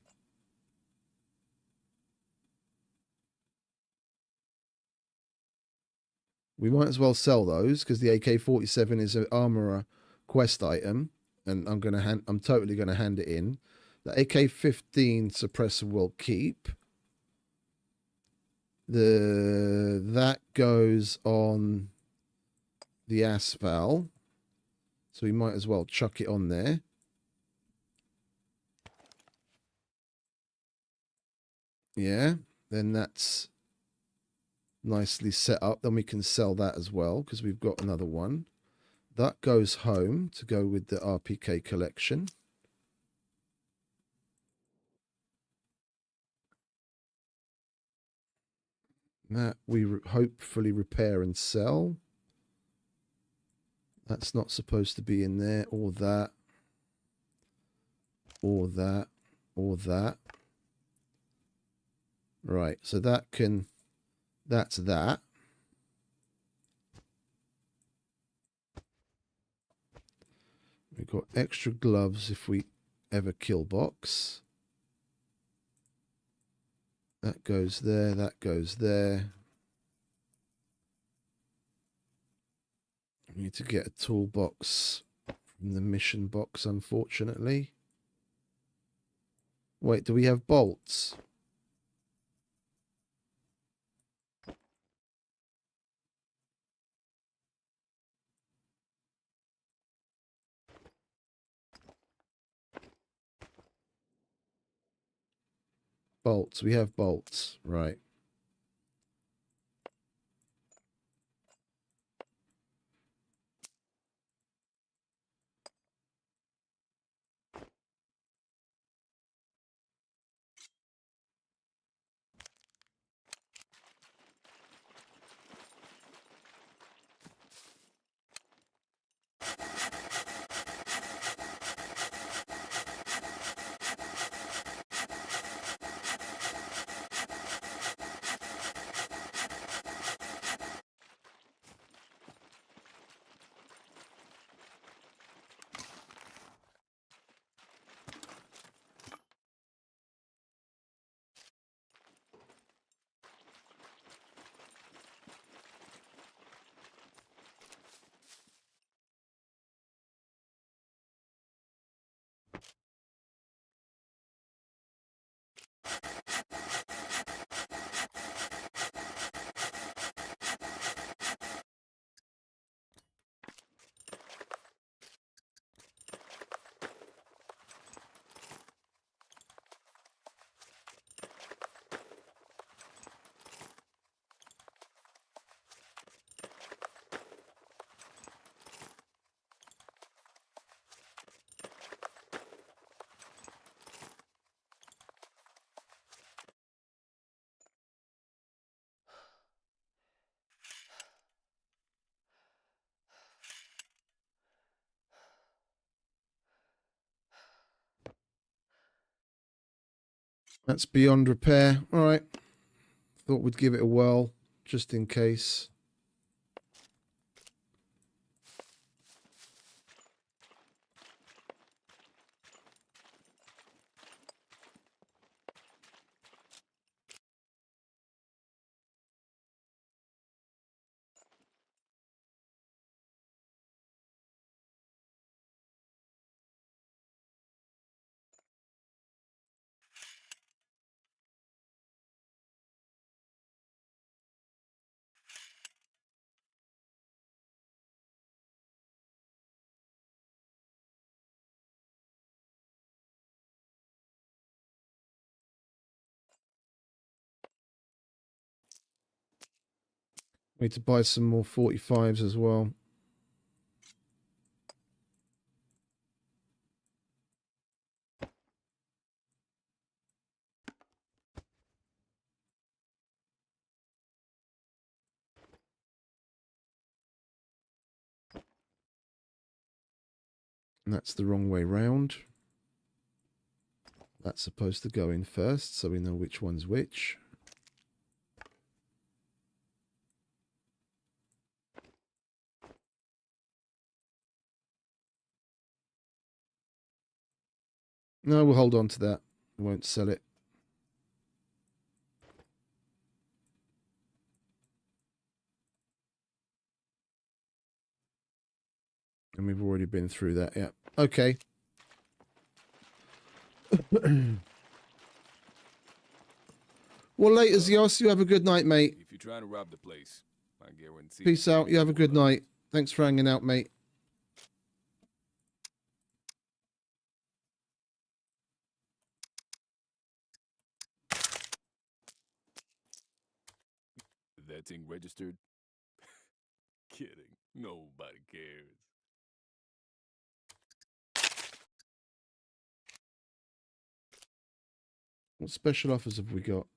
We might as well sell those because the AK-47 is an armorer quest item, and I'm totally gonna hand it in. The AK-15 suppressor will keep. That goes on the asphalt, so we might as well chuck it on there. Yeah, then that's nicely set up. Then we can sell that as well because we've got another one. That goes home to go with the RPK collection. That we hopefully repair and sell. That's not supposed to be in there, or that, or that, or that. Right, so that's that. We've got extra gloves if we ever kill box. That goes there, that goes there. We need to get a toolbox from the mission box, unfortunately. Wait, do we have bolts? Bolts, we have bolts, right. That's beyond repair. All right. Thought we'd give it a whirl, just in case. Need to buy some more 45s as well. And that's the wrong way round. That's supposed to go in first, so we know which one's which. No, we'll hold on to that. We won't sell it. And we've already been through that, yeah. Okay. Well, later, Zios. You have a good night, mate. If you're trying to rob the place, I guarantee. Peace out. You have a good night. Thanks for hanging out, mate. That thing registered? Kidding. Nobody cares. What special offers have we got?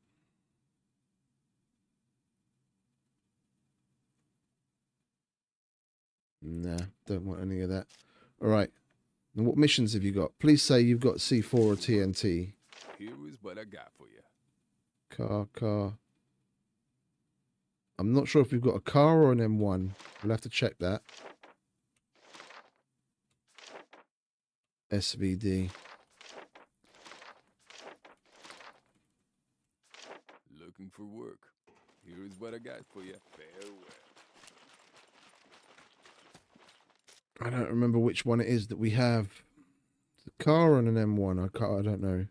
Nah, don't want any of that. All right. And what missions have you got? Please say you've got C4 or TNT. Here is what I got for you. Car. I'm not sure if we've got a car or an M1. We'll have to check that. SVD. Looking for work. Here is what I got for you. Farewell. I don't remember which one it is that we have. The car and an M1. I don't know.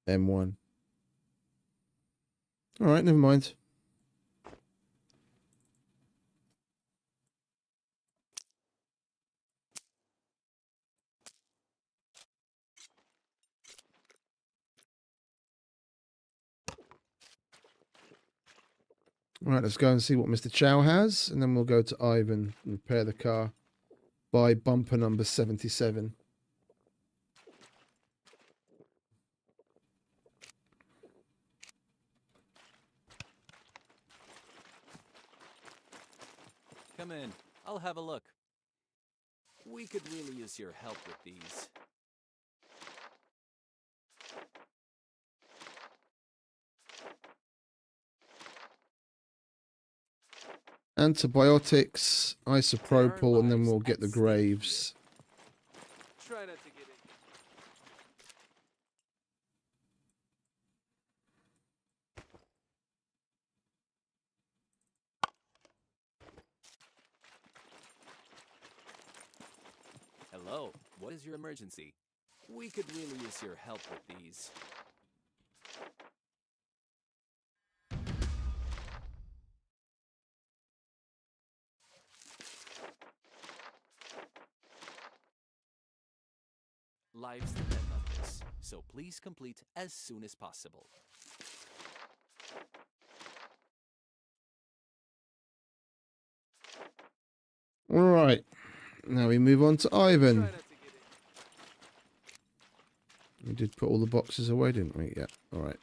M1. All right, never mind. All right, let's go and see what Mr. Chow has, and then we'll go to Ivan and repair the car. Buy bumper number 77. Come in. I'll have a look. We could really use your help with these. Antibiotics, isopropyl, and then lives we'll get at the stake graves. Try not to get it. Hello, what is your emergency? We could really use your help with these. Lives depend on this, so please complete as soon as possible. All right. Now we move on to Ivan. Try not to get it. We did put all the boxes away, didn't we? Yeah. All right.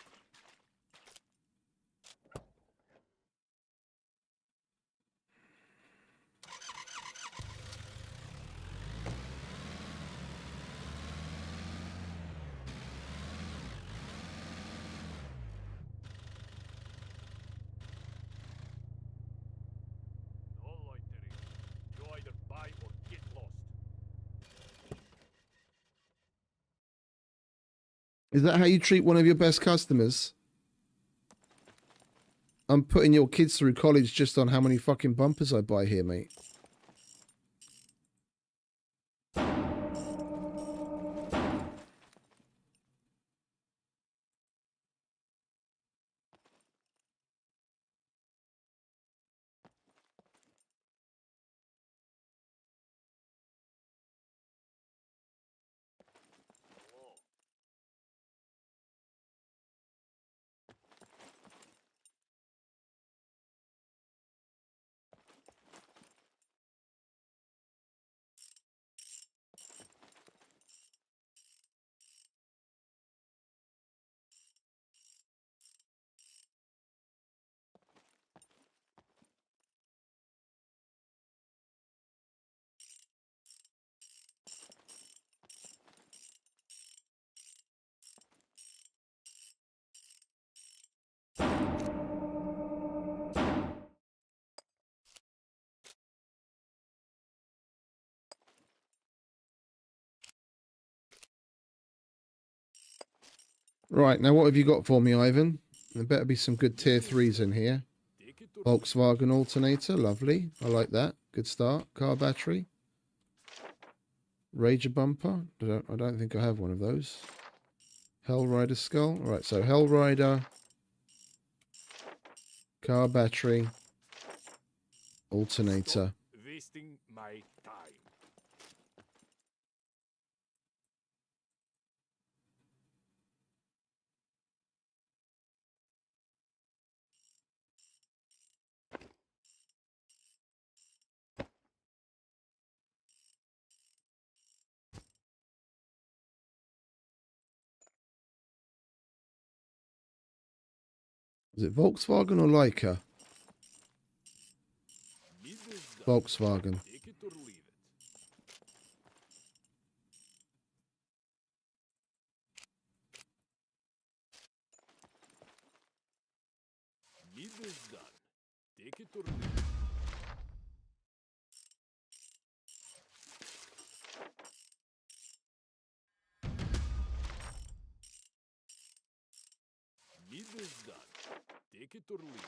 Is that how you treat one of your best customers? I'm putting your kids through college just on how many fucking bumpers I buy here, mate. Right, now what have you got for me, Ivan? There better be some good tier 3s in here. Take it or Volkswagen alternator, lovely. I like that. Good start. Car battery. Rager bumper. I don't think I have one of those. Hellrider skull. All right, so Hellrider, car battery, alternator. wasting my time. Is it Volkswagen or Leica? Business done. Volkswagen. Take it or leave it. Business done. Take it or leave it. Business done. Take it or leave it.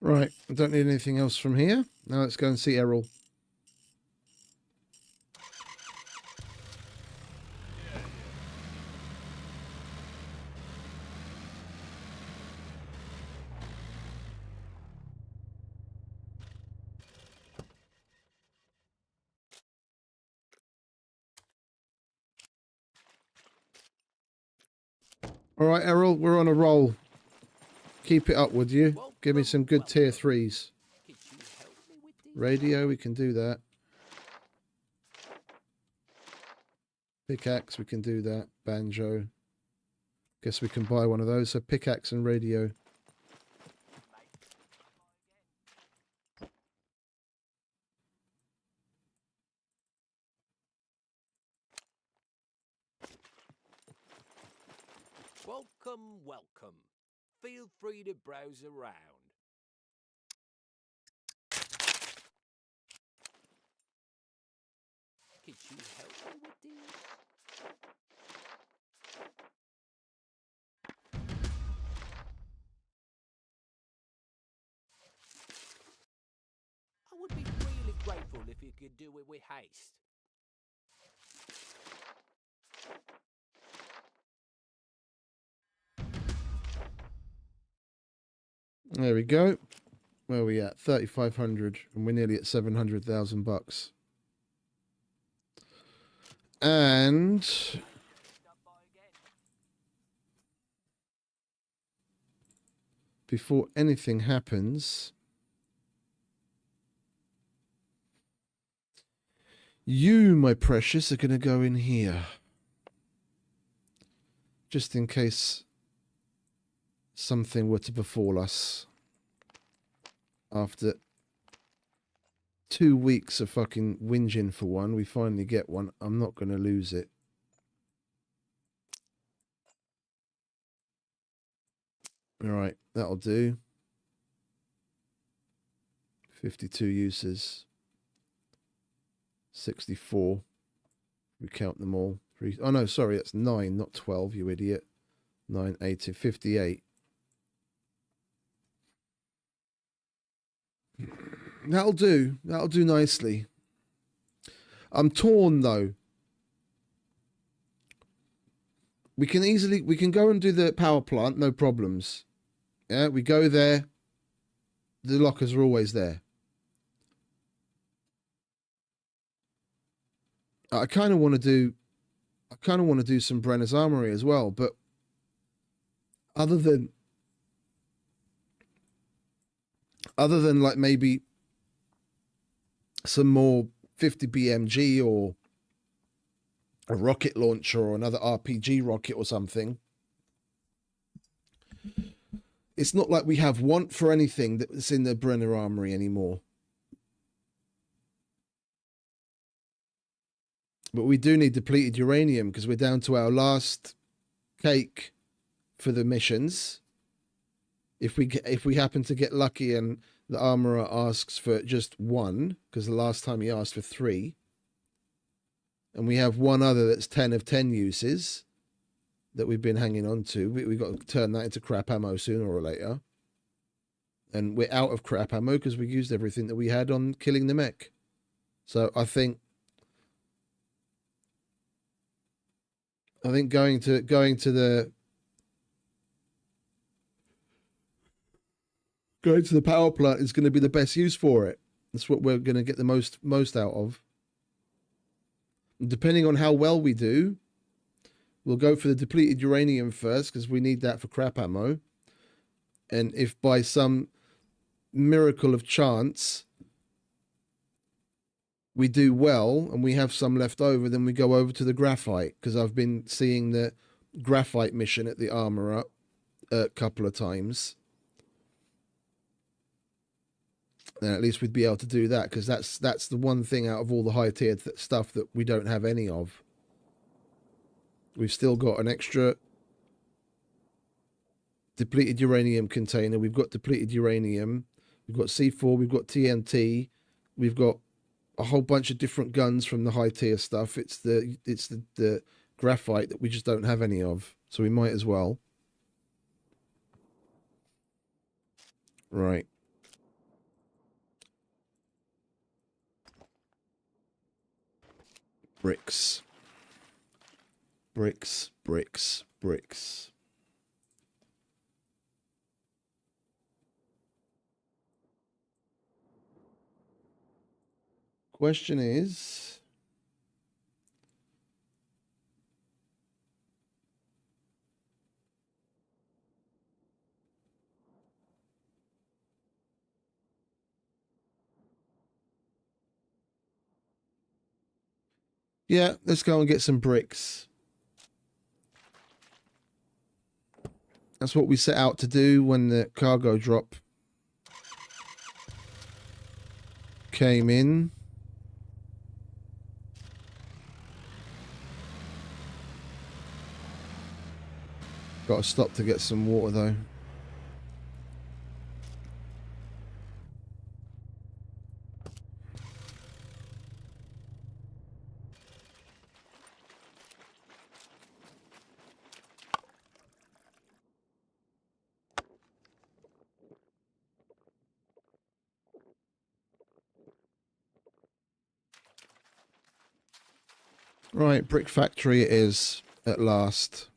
Right, I don't need anything else from here. Now let's go and see Errol. All right, Errol, we're on a roll. Keep it up, would you? Give me some good tier 3s. Could you help me with this? Radio, we can do that. Pickaxe, we can do that. Banjo. Guess we can buy one of those. So pickaxe and radio. Welcome, welcome. Feel free to browse around. Could you help me with this? I would be really grateful if you could do it with haste. There we go. Where are we at? 3,500, and we're nearly at 700,000 bucks. And before anything happens, You, my precious, are going to go in here. Just in case something were to befall us. After 2 weeks of fucking whinging for one, we finally get one. I'm not going to lose it. All right, that'll do. 52 uses. 64. We count them all. Oh no, sorry, that's 9, not 12, you idiot. 9, 18, 58. That'll do. That'll do nicely. I'm torn though. We can go and do the power plant, no problems. Yeah, we go there. The lockers are always there. I kind of want to do some Brenner's Armory as well, but other than like maybe some more 50 BMG or a rocket launcher or another RPG rocket or something, it's not like we have want for anything that's in the Brenner Armory anymore. But we do need depleted uranium because we're down to our last cake for the missions. If we happen to get lucky and the armorer asks for just 1, because the last time he asked for 3, and we have one other that's 10 of 10 uses that we've been hanging on to, we got to turn that into crap ammo sooner or later. And we're out of crap ammo because we used everything that we had on killing the mech. So I think going to the power plant is going to be the best use for it. That's what we're going to get the most out of. And depending on how well we do, we'll go for the depleted uranium first because we need that for crap ammo. And if by some miracle of chance we do well and we have some left over, then we go over to the graphite, because I've been seeing the graphite mission at the armorer a couple of times. And at least we'd be able to do that, because that's the one thing out of all the high tier stuff that we don't have any of. We've still got an extra depleted uranium container. We've got depleted uranium. We've got C4. We've got TNT. We've got a whole bunch of different guns from the high tier stuff. It's the graphite that we just don't have any of. So we might as well. Right. Bricks. Bricks, bricks, bricks. Question is, yeah, let's go and get some bricks. That's what we set out to do when the cargo drop came in. Got to stop to get some water though. Right, brick factory it is at last.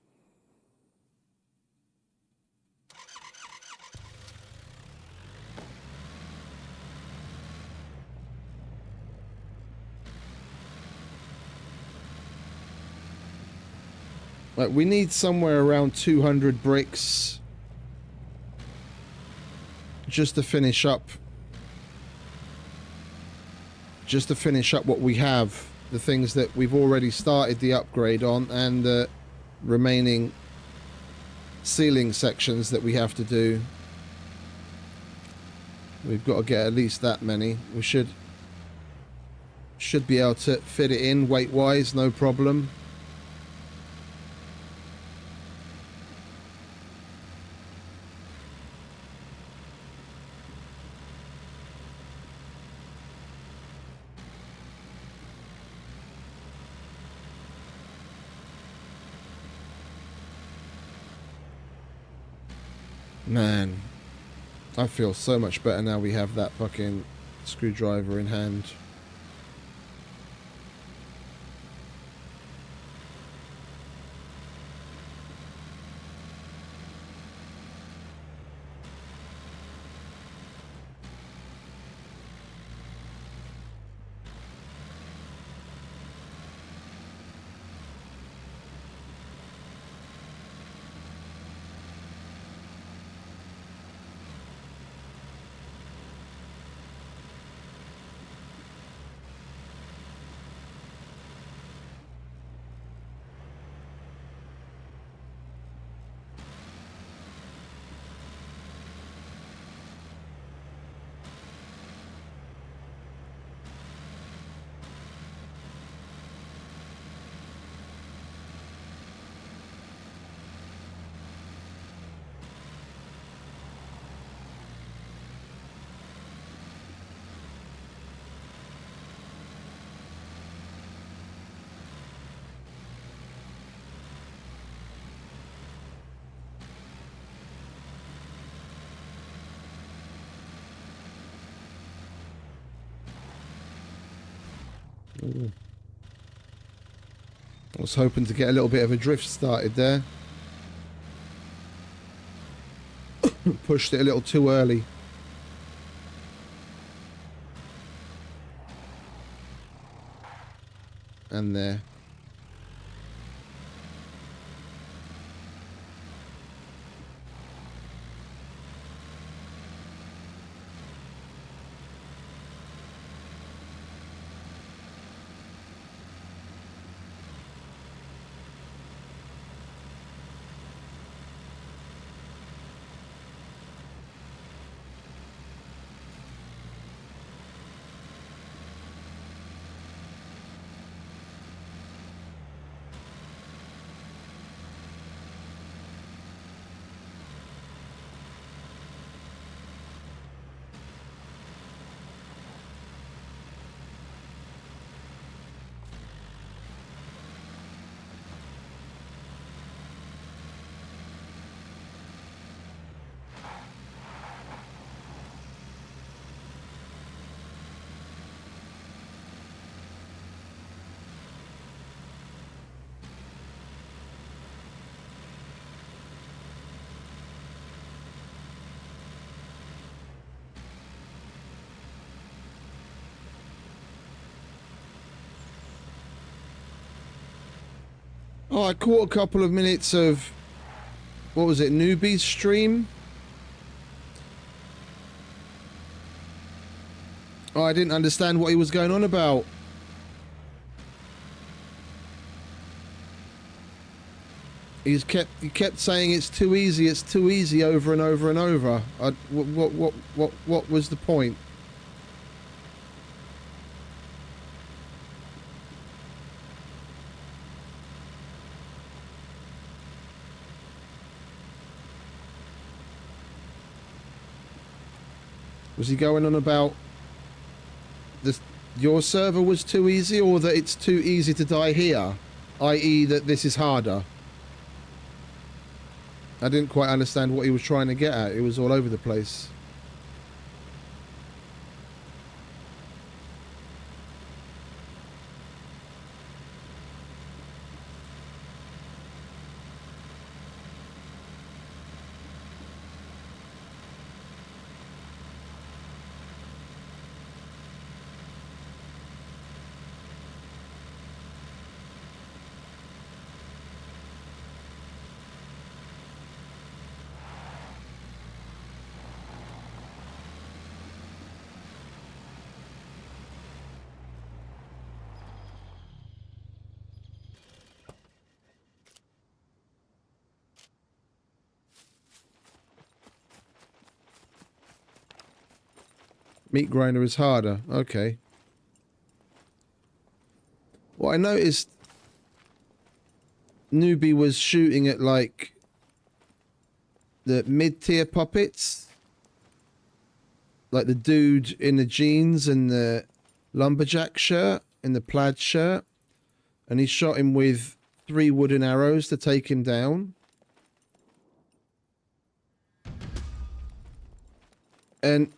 Like, we need somewhere around 200 bricks just to finish up what we have the things that we've already started the upgrade on and the remaining ceiling sections that we have to do. We've got to get at least that many. We should be able to fit it in weight wise, no problem. Man, I feel so much better now we have that fucking screwdriver in hand. Ooh. I was hoping to get a little bit of a drift started there. Pushed it a little too early. And there. Oh, I caught a couple of minutes of, what was it, Newbie's stream? Oh, I didn't understand what he was going on about. He kept saying it's too easy over and over and over. What was the point? Was he going on about this, your server was too easy, or that it's too easy to die here, i.e. that this is harder? I didn't quite understand what he was trying to get at. It was all over the place. Meat grinder is harder. Okay. What I noticed, Newbie was shooting at like the mid-tier puppets, like the dude in the jeans and the lumberjack shirt and the plaid shirt, and he shot him with 3 wooden arrows to take him down. And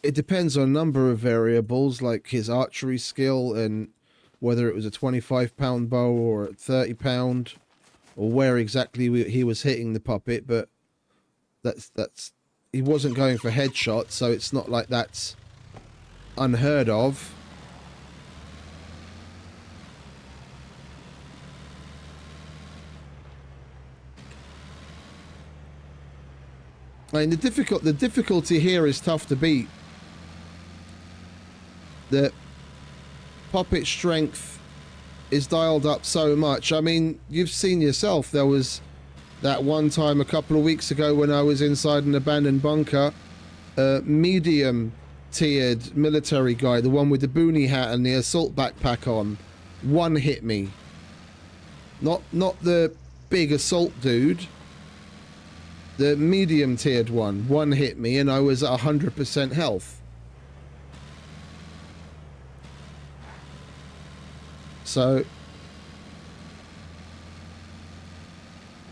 it depends on a number of variables, like his archery skill and whether it was a 25-pound bow or a 30-pound, or where exactly he was hitting the puppet. But that's he wasn't going for headshots, so it's not like that's unheard of. I mean, the difficulty here is tough to beat. The puppet strength is dialed up so much. I mean, you've seen yourself. There was that one time a couple of weeks ago when I was inside an abandoned bunker, a medium tiered military guy, the one with the boonie hat and the assault backpack on, one hit me. Not the big assault dude. The medium tiered one hit me and I was at 100% health. So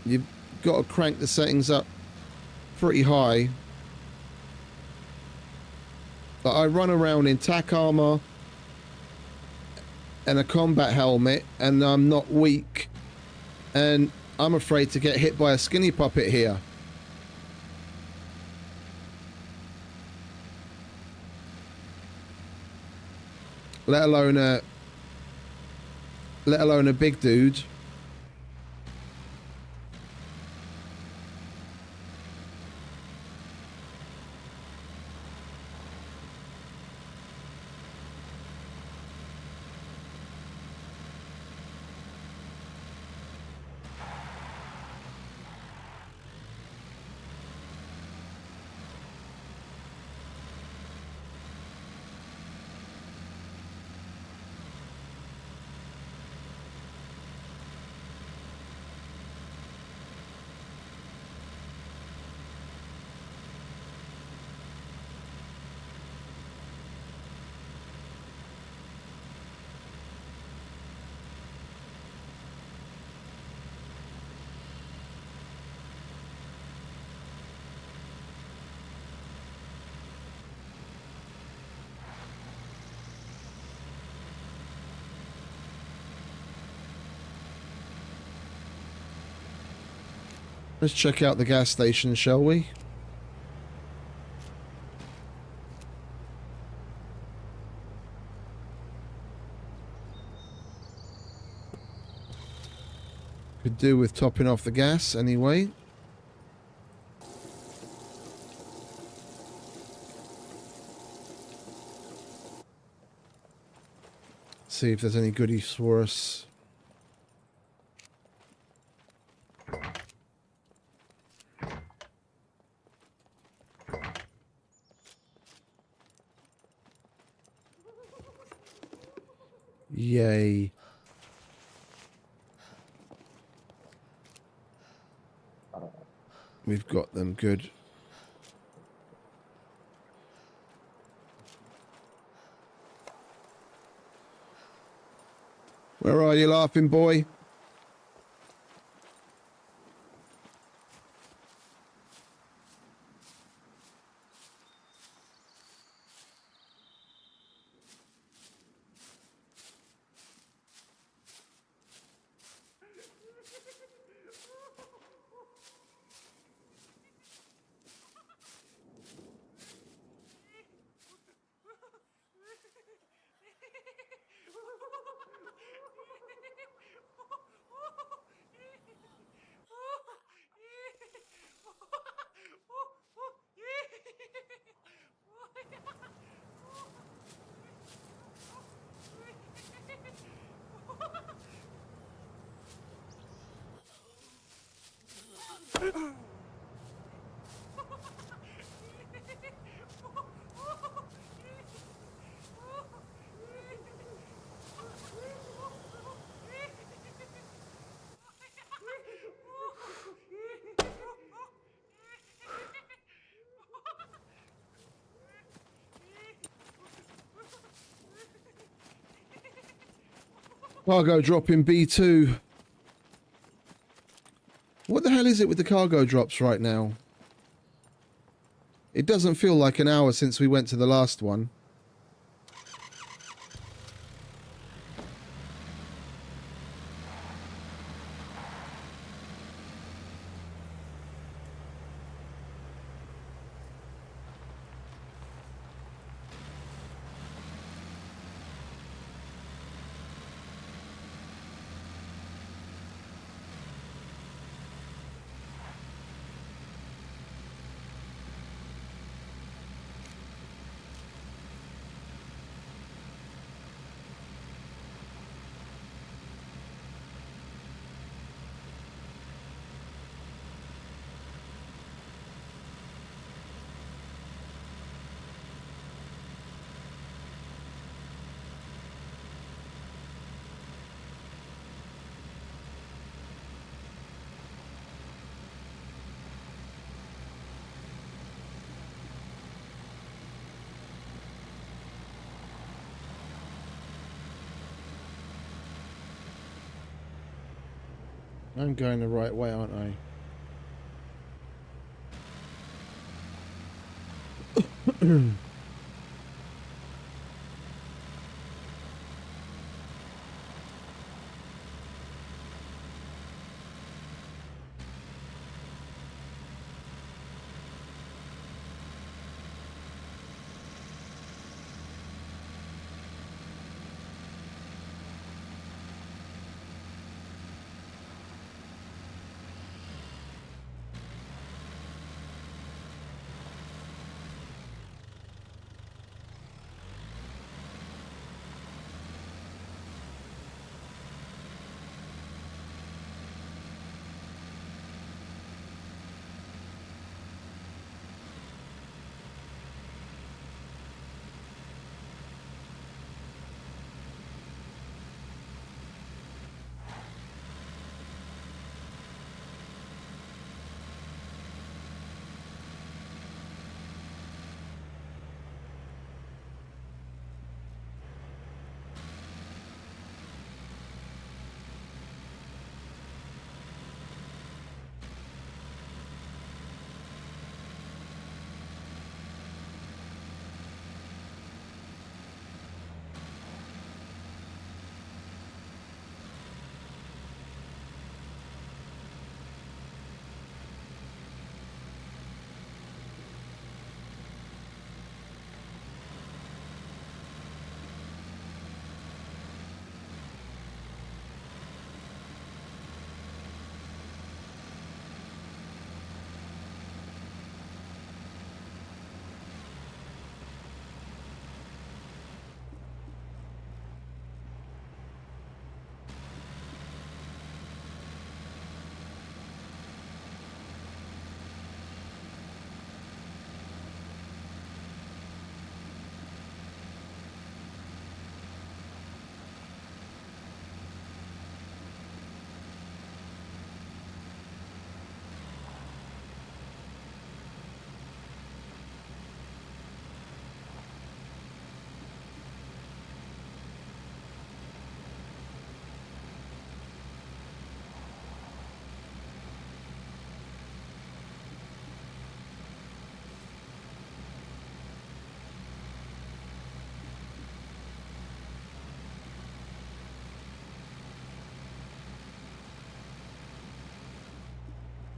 you've got to crank the settings up pretty high. But I run around in tack armor and a combat helmet and I'm not weak, and I'm afraid to get hit by a skinny puppet here. Let alone a big dude. Let's check out the gas station, shall we? Could do with topping off the gas anyway. See if there's any goodies for us. Yay. We've got them good. Where are you, laughing boy? Cargo drop in B2. What the hell is it with the cargo drops right now? It doesn't feel like an hour since we went to the last one. I'm going the right way, aren't I?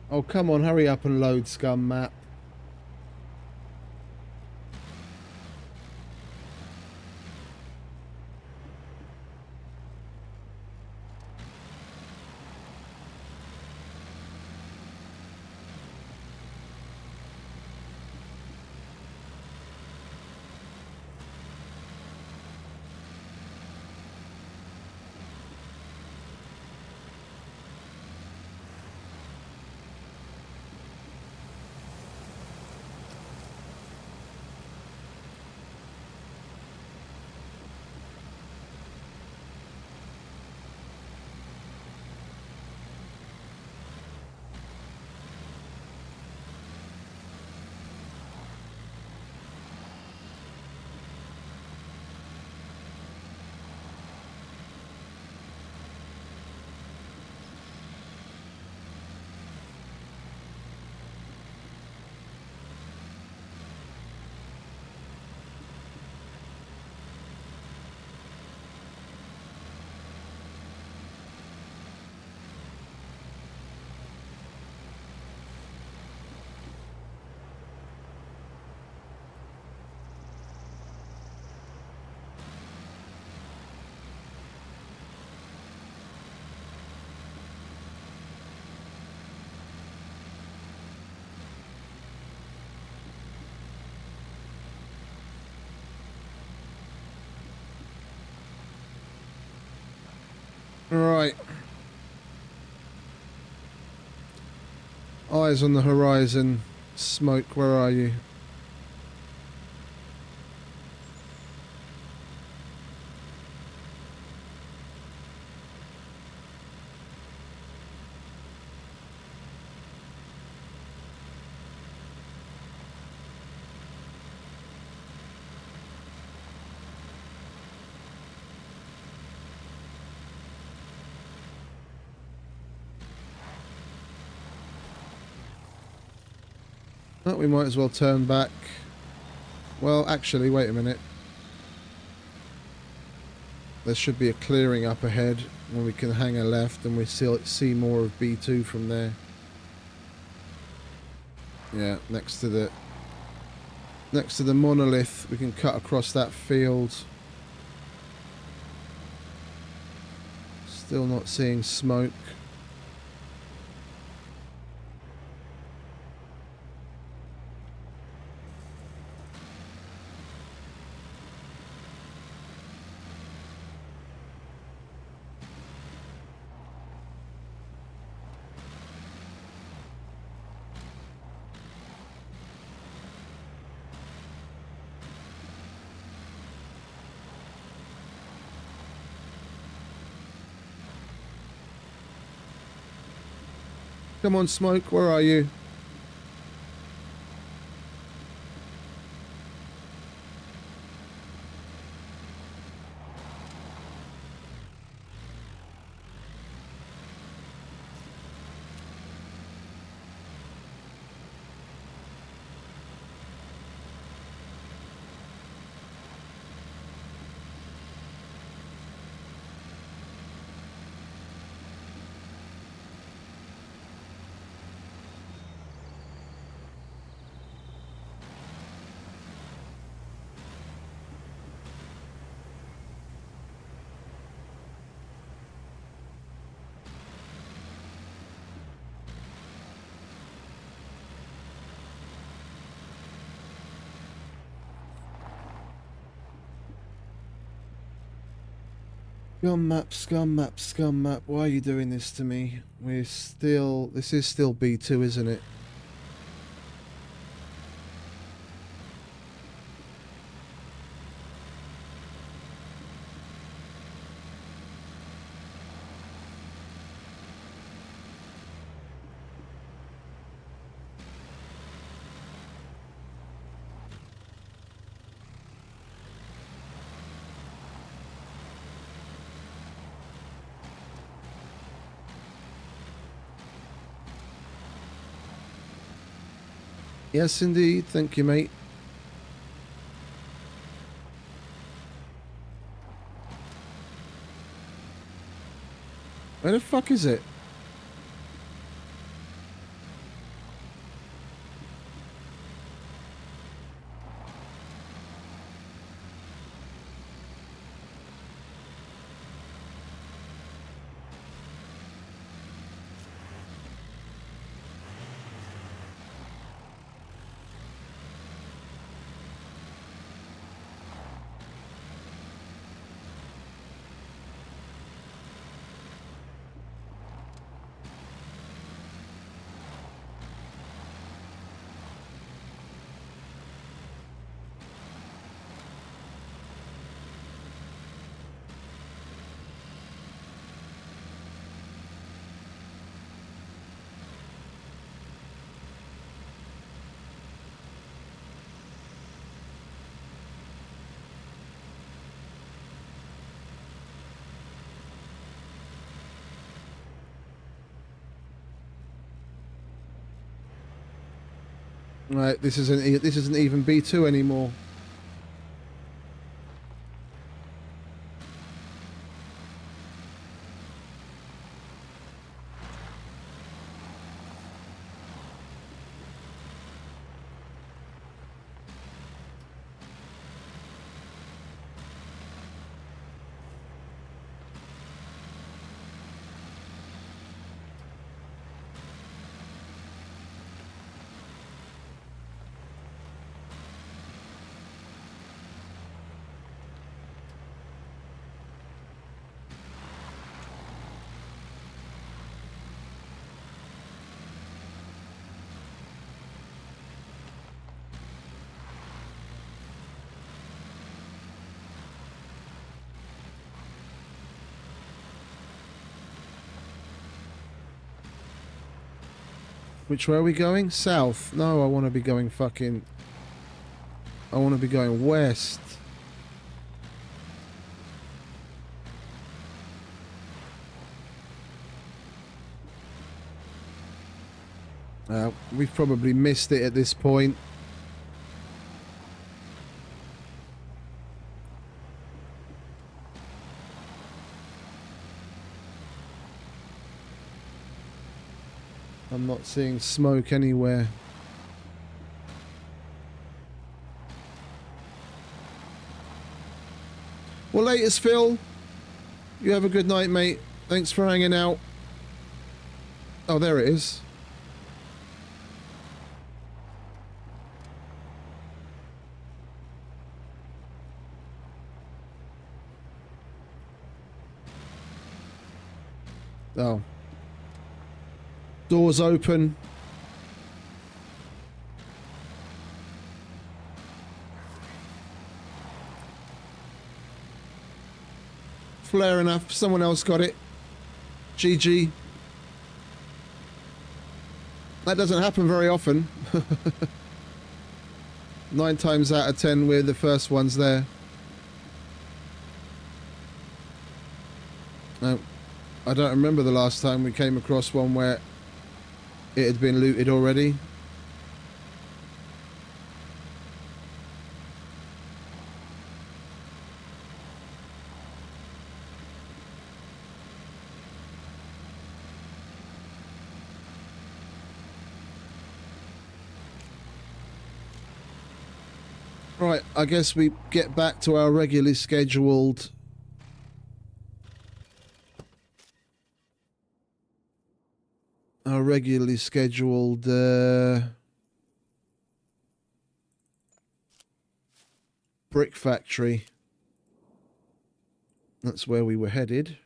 Oh, come on, hurry up and load, scum map. Right. Eyes on the horizon. Smoke, where are you? Oh, we might as well turn back. Well, actually, wait a minute. There should be a clearing up ahead when we can hang a left and we see more of B2 from there. Yeah, next to the monolith, we can cut across that field. Still not seeing smoke. Come on, smoke, where are you? Scum map, scum map, scum map. Why are you doing this to me? This is still B2, isn't it? Yes, indeed. Thank you, mate. Where the fuck is it? Right, this isn't even B2 anymore. Which way are we going? South. No, I want to be going fucking... I want to be going west. We've probably missed it at this point. I'm not seeing smoke anywhere. Well, latest, Phil. You have a good night, mate. Thanks for hanging out. Oh, there it is. Oh. Doors open. Flare enough. Someone else got it. GG. That doesn't happen very often. 9 times out of 10, we're the first ones there. No, I don't remember the last time we came across one where it had been looted already. Right, I guess we get back to our regularly scheduled brick factory. That's where we were headed.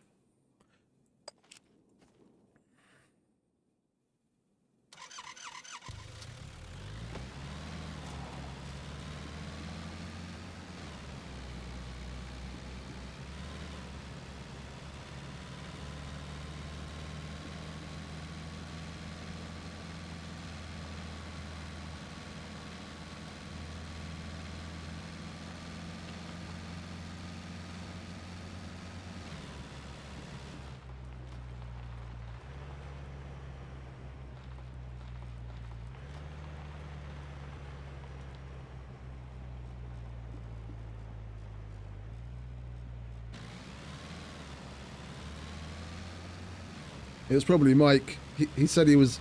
It was probably Mike. He said he was...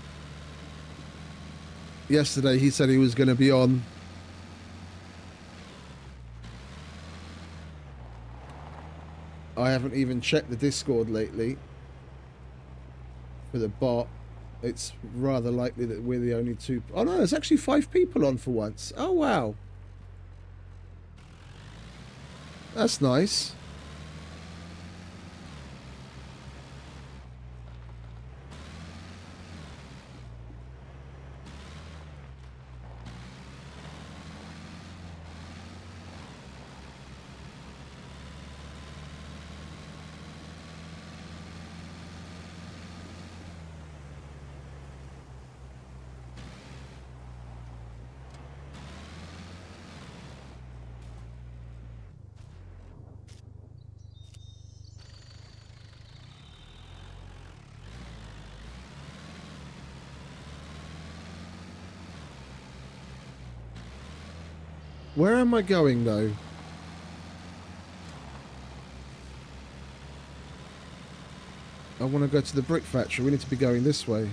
Yesterday he said he was going to be on. I haven't even checked the Discord lately for the bot. It's rather likely that we're the only two... Oh no, there's actually 5 people on for once. Oh wow. That's nice. Where am I going, though? I want to go to the brick factory. We need to be going this way.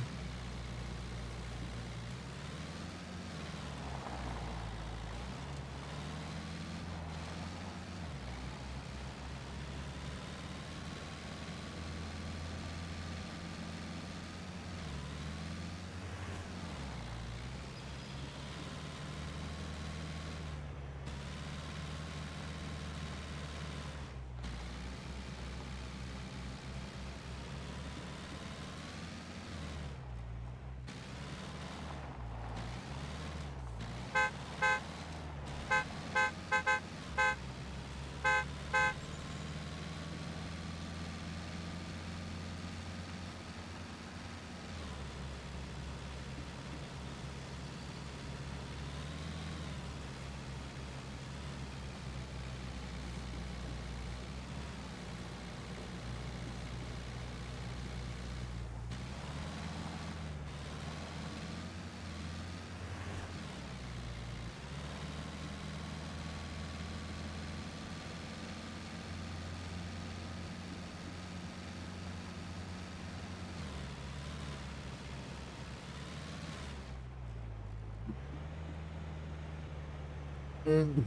I'm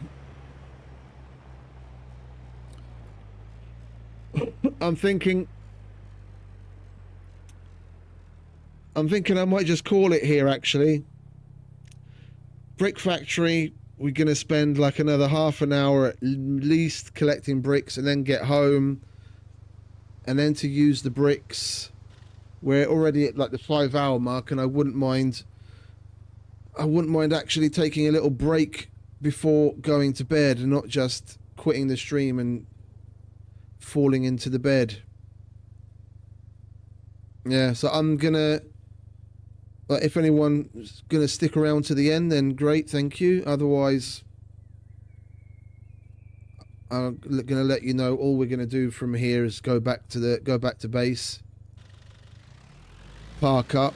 thinking I might just call it here, actually. Brick factory, we're going to spend like another half an hour at least collecting bricks and then get home. And then to use the bricks. We're already at like the 5-hour mark, and I wouldn't mind actually taking a little break before going to bed and not just quitting the stream and falling into the bed. Yeah, so I'm gonna, if anyone's gonna stick around to the end, then great, thank you. Otherwise, I'm gonna let you know all we're gonna do from here is go back to base, park up.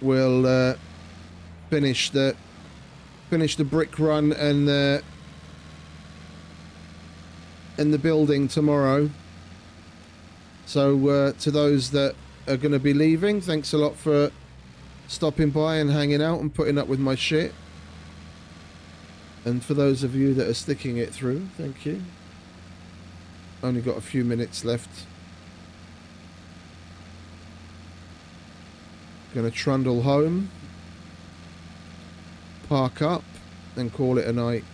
We'll finish the brick run and the building tomorrow. So to those that are going to be leaving, thanks a lot for stopping by and hanging out and putting up with my shit. And for those of you that are sticking it through, thank you. Only got a few minutes left. Gonna trundle home, park up, and call it a night.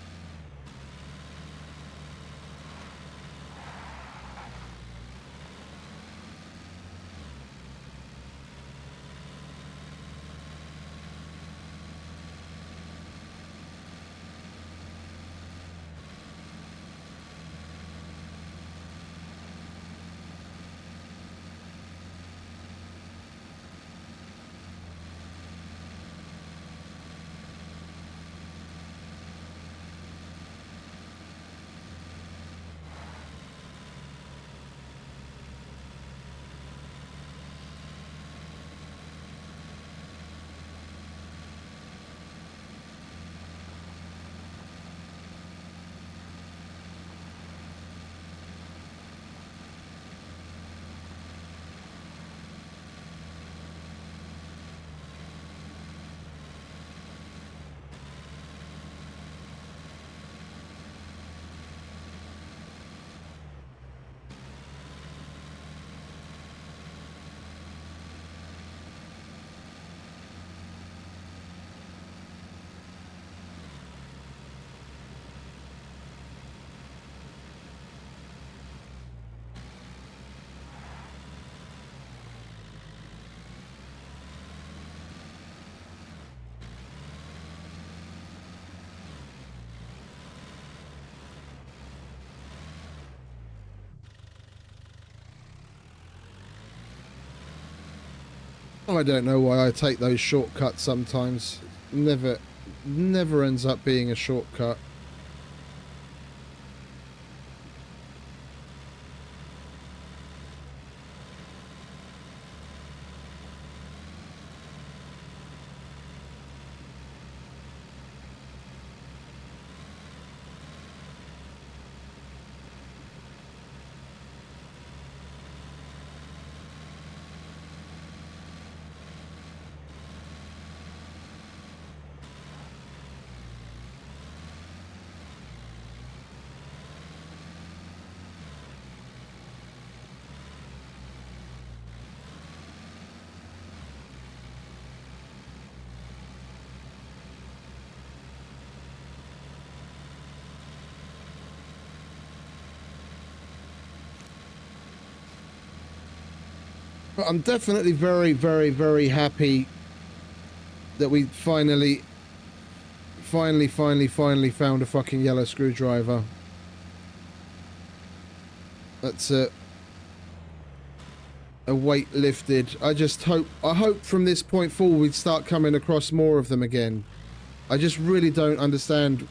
I don't know why I take those shortcuts sometimes. Never ends up being a shortcut. But I'm definitely very, very, very happy that we finally found a fucking yellow screwdriver. That's a weight lifted. I hope from this point forward we'd start coming across more of them again. I just really don't understand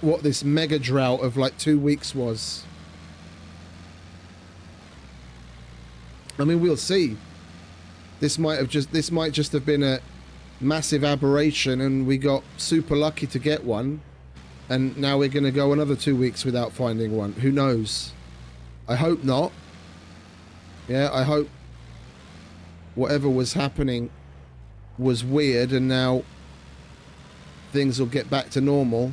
what this mega drought of like 2 weeks was. I mean, we'll see. This might just have been a massive aberration and we got super lucky to get one, and now we're going to go another 2 weeks without finding one. Who knows? I hope not. Yeah, I hope whatever was happening was weird and now things will get back to normal.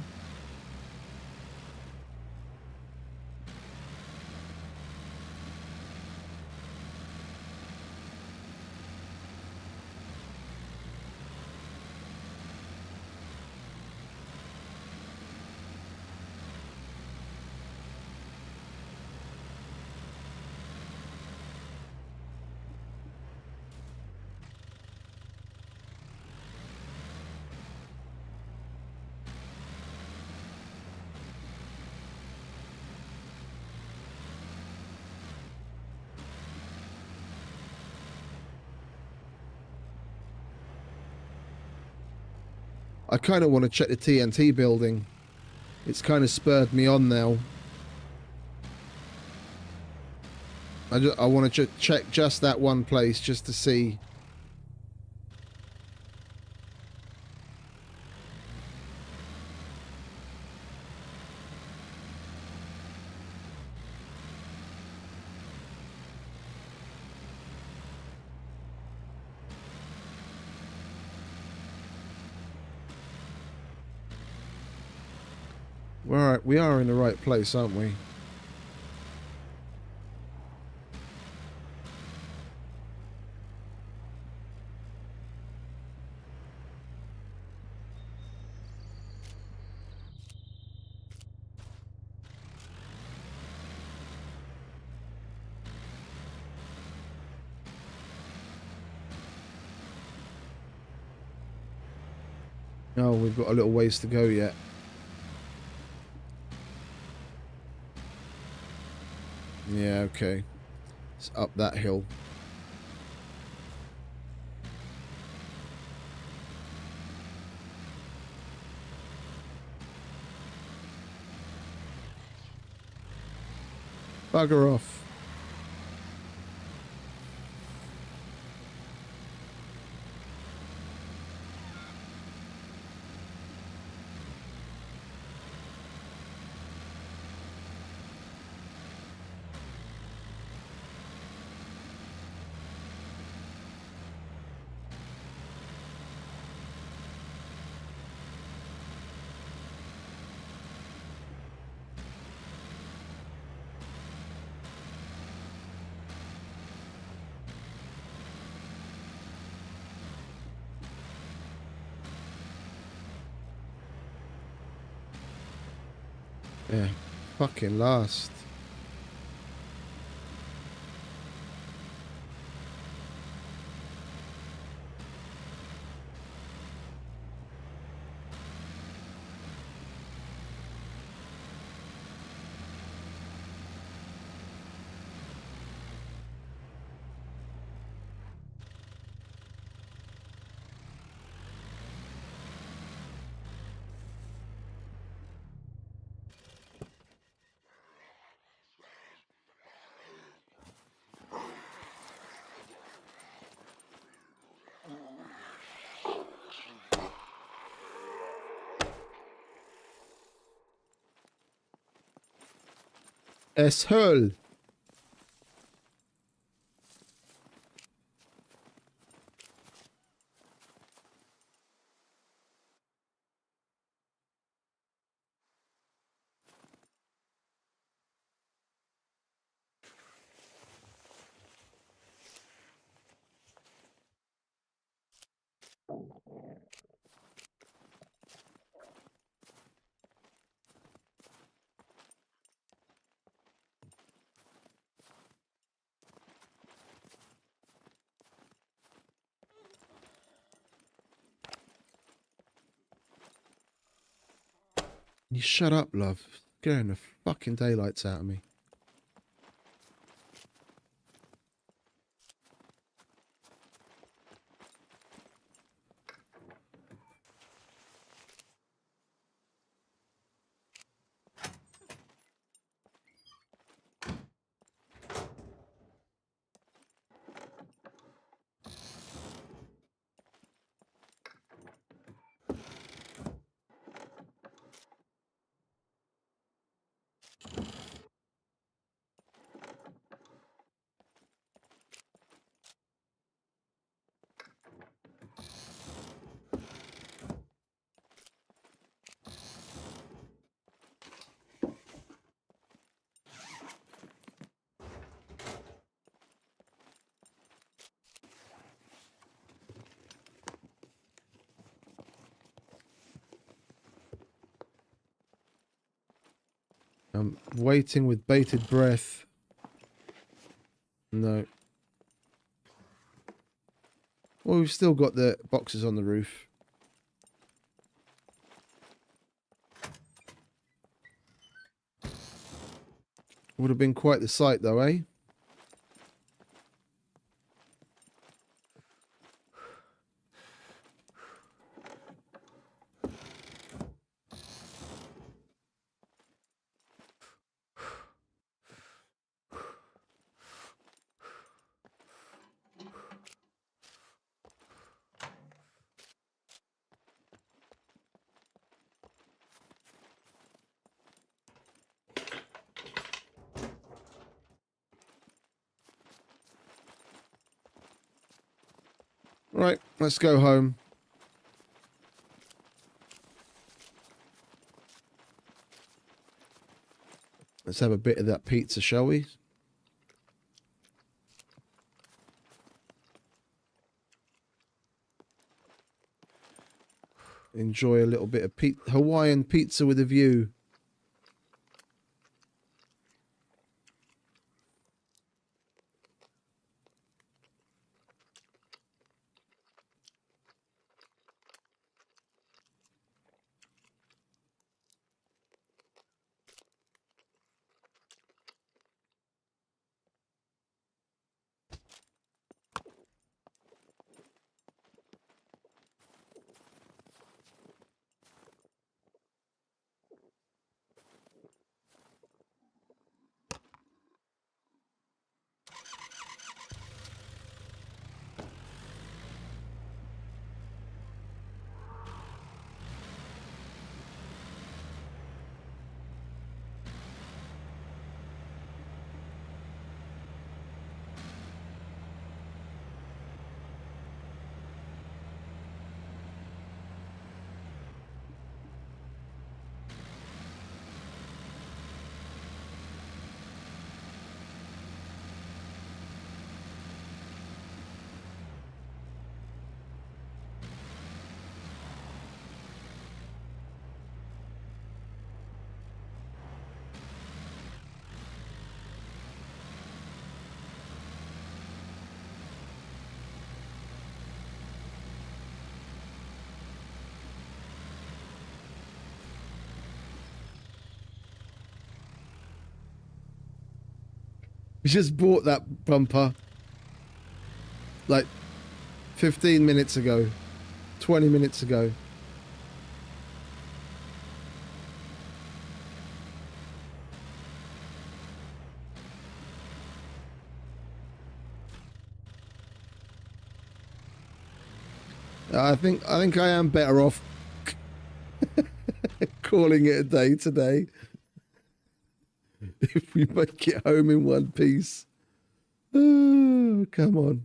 I kind of want to check the TNT building. It's kind of spurred me on now. I want to check just that one place just to see. We are in the right place, aren't we? No, we've got a little ways to go yet. Yeah, okay. It's up that hill. Bugger off. Yeah, fucking last. Es höll. You shut up, love. Scaring the fucking daylights out of me. I'm waiting with bated breath. No. Well, we've still got the boxes on the roof. Would have been quite the sight, though, eh? Right, let's go home. Let's have a bit of that pizza, shall we? Enjoy a little bit of Hawaiian pizza with a view. We just bought that bumper like 15 minutes ago, 20 minutes ago. I think I am better off calling it a day today. If we make it home in one piece. Oh, come on.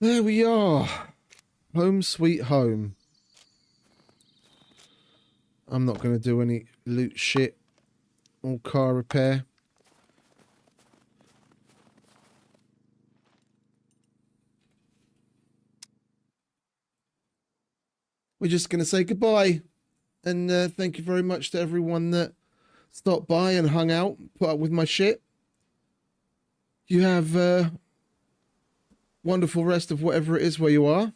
There we are. Home sweet home. I'm not going to do any loot shit or car repair. We're just going to say goodbye. And thank you very much to everyone that stopped by and hung out, put up with my shit. You have a wonderful rest of whatever it is where you are.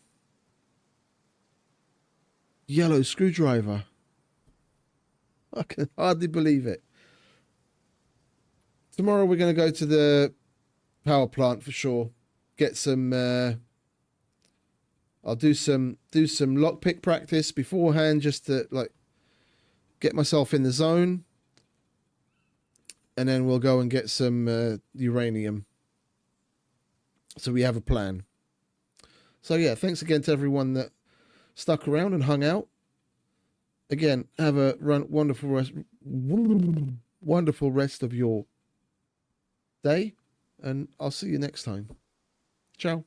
Yellow screwdriver. I can hardly believe it. Tomorrow we're going to go to the power plant for sure. Get some. I'll do some lockpick practice beforehand, just to like get myself in the zone, and then we'll go and get some uranium. So we have a plan. So yeah, thanks again to everyone that stuck around and hung out. Again, have a wonderful rest of your day, and I'll see you next time. Ciao.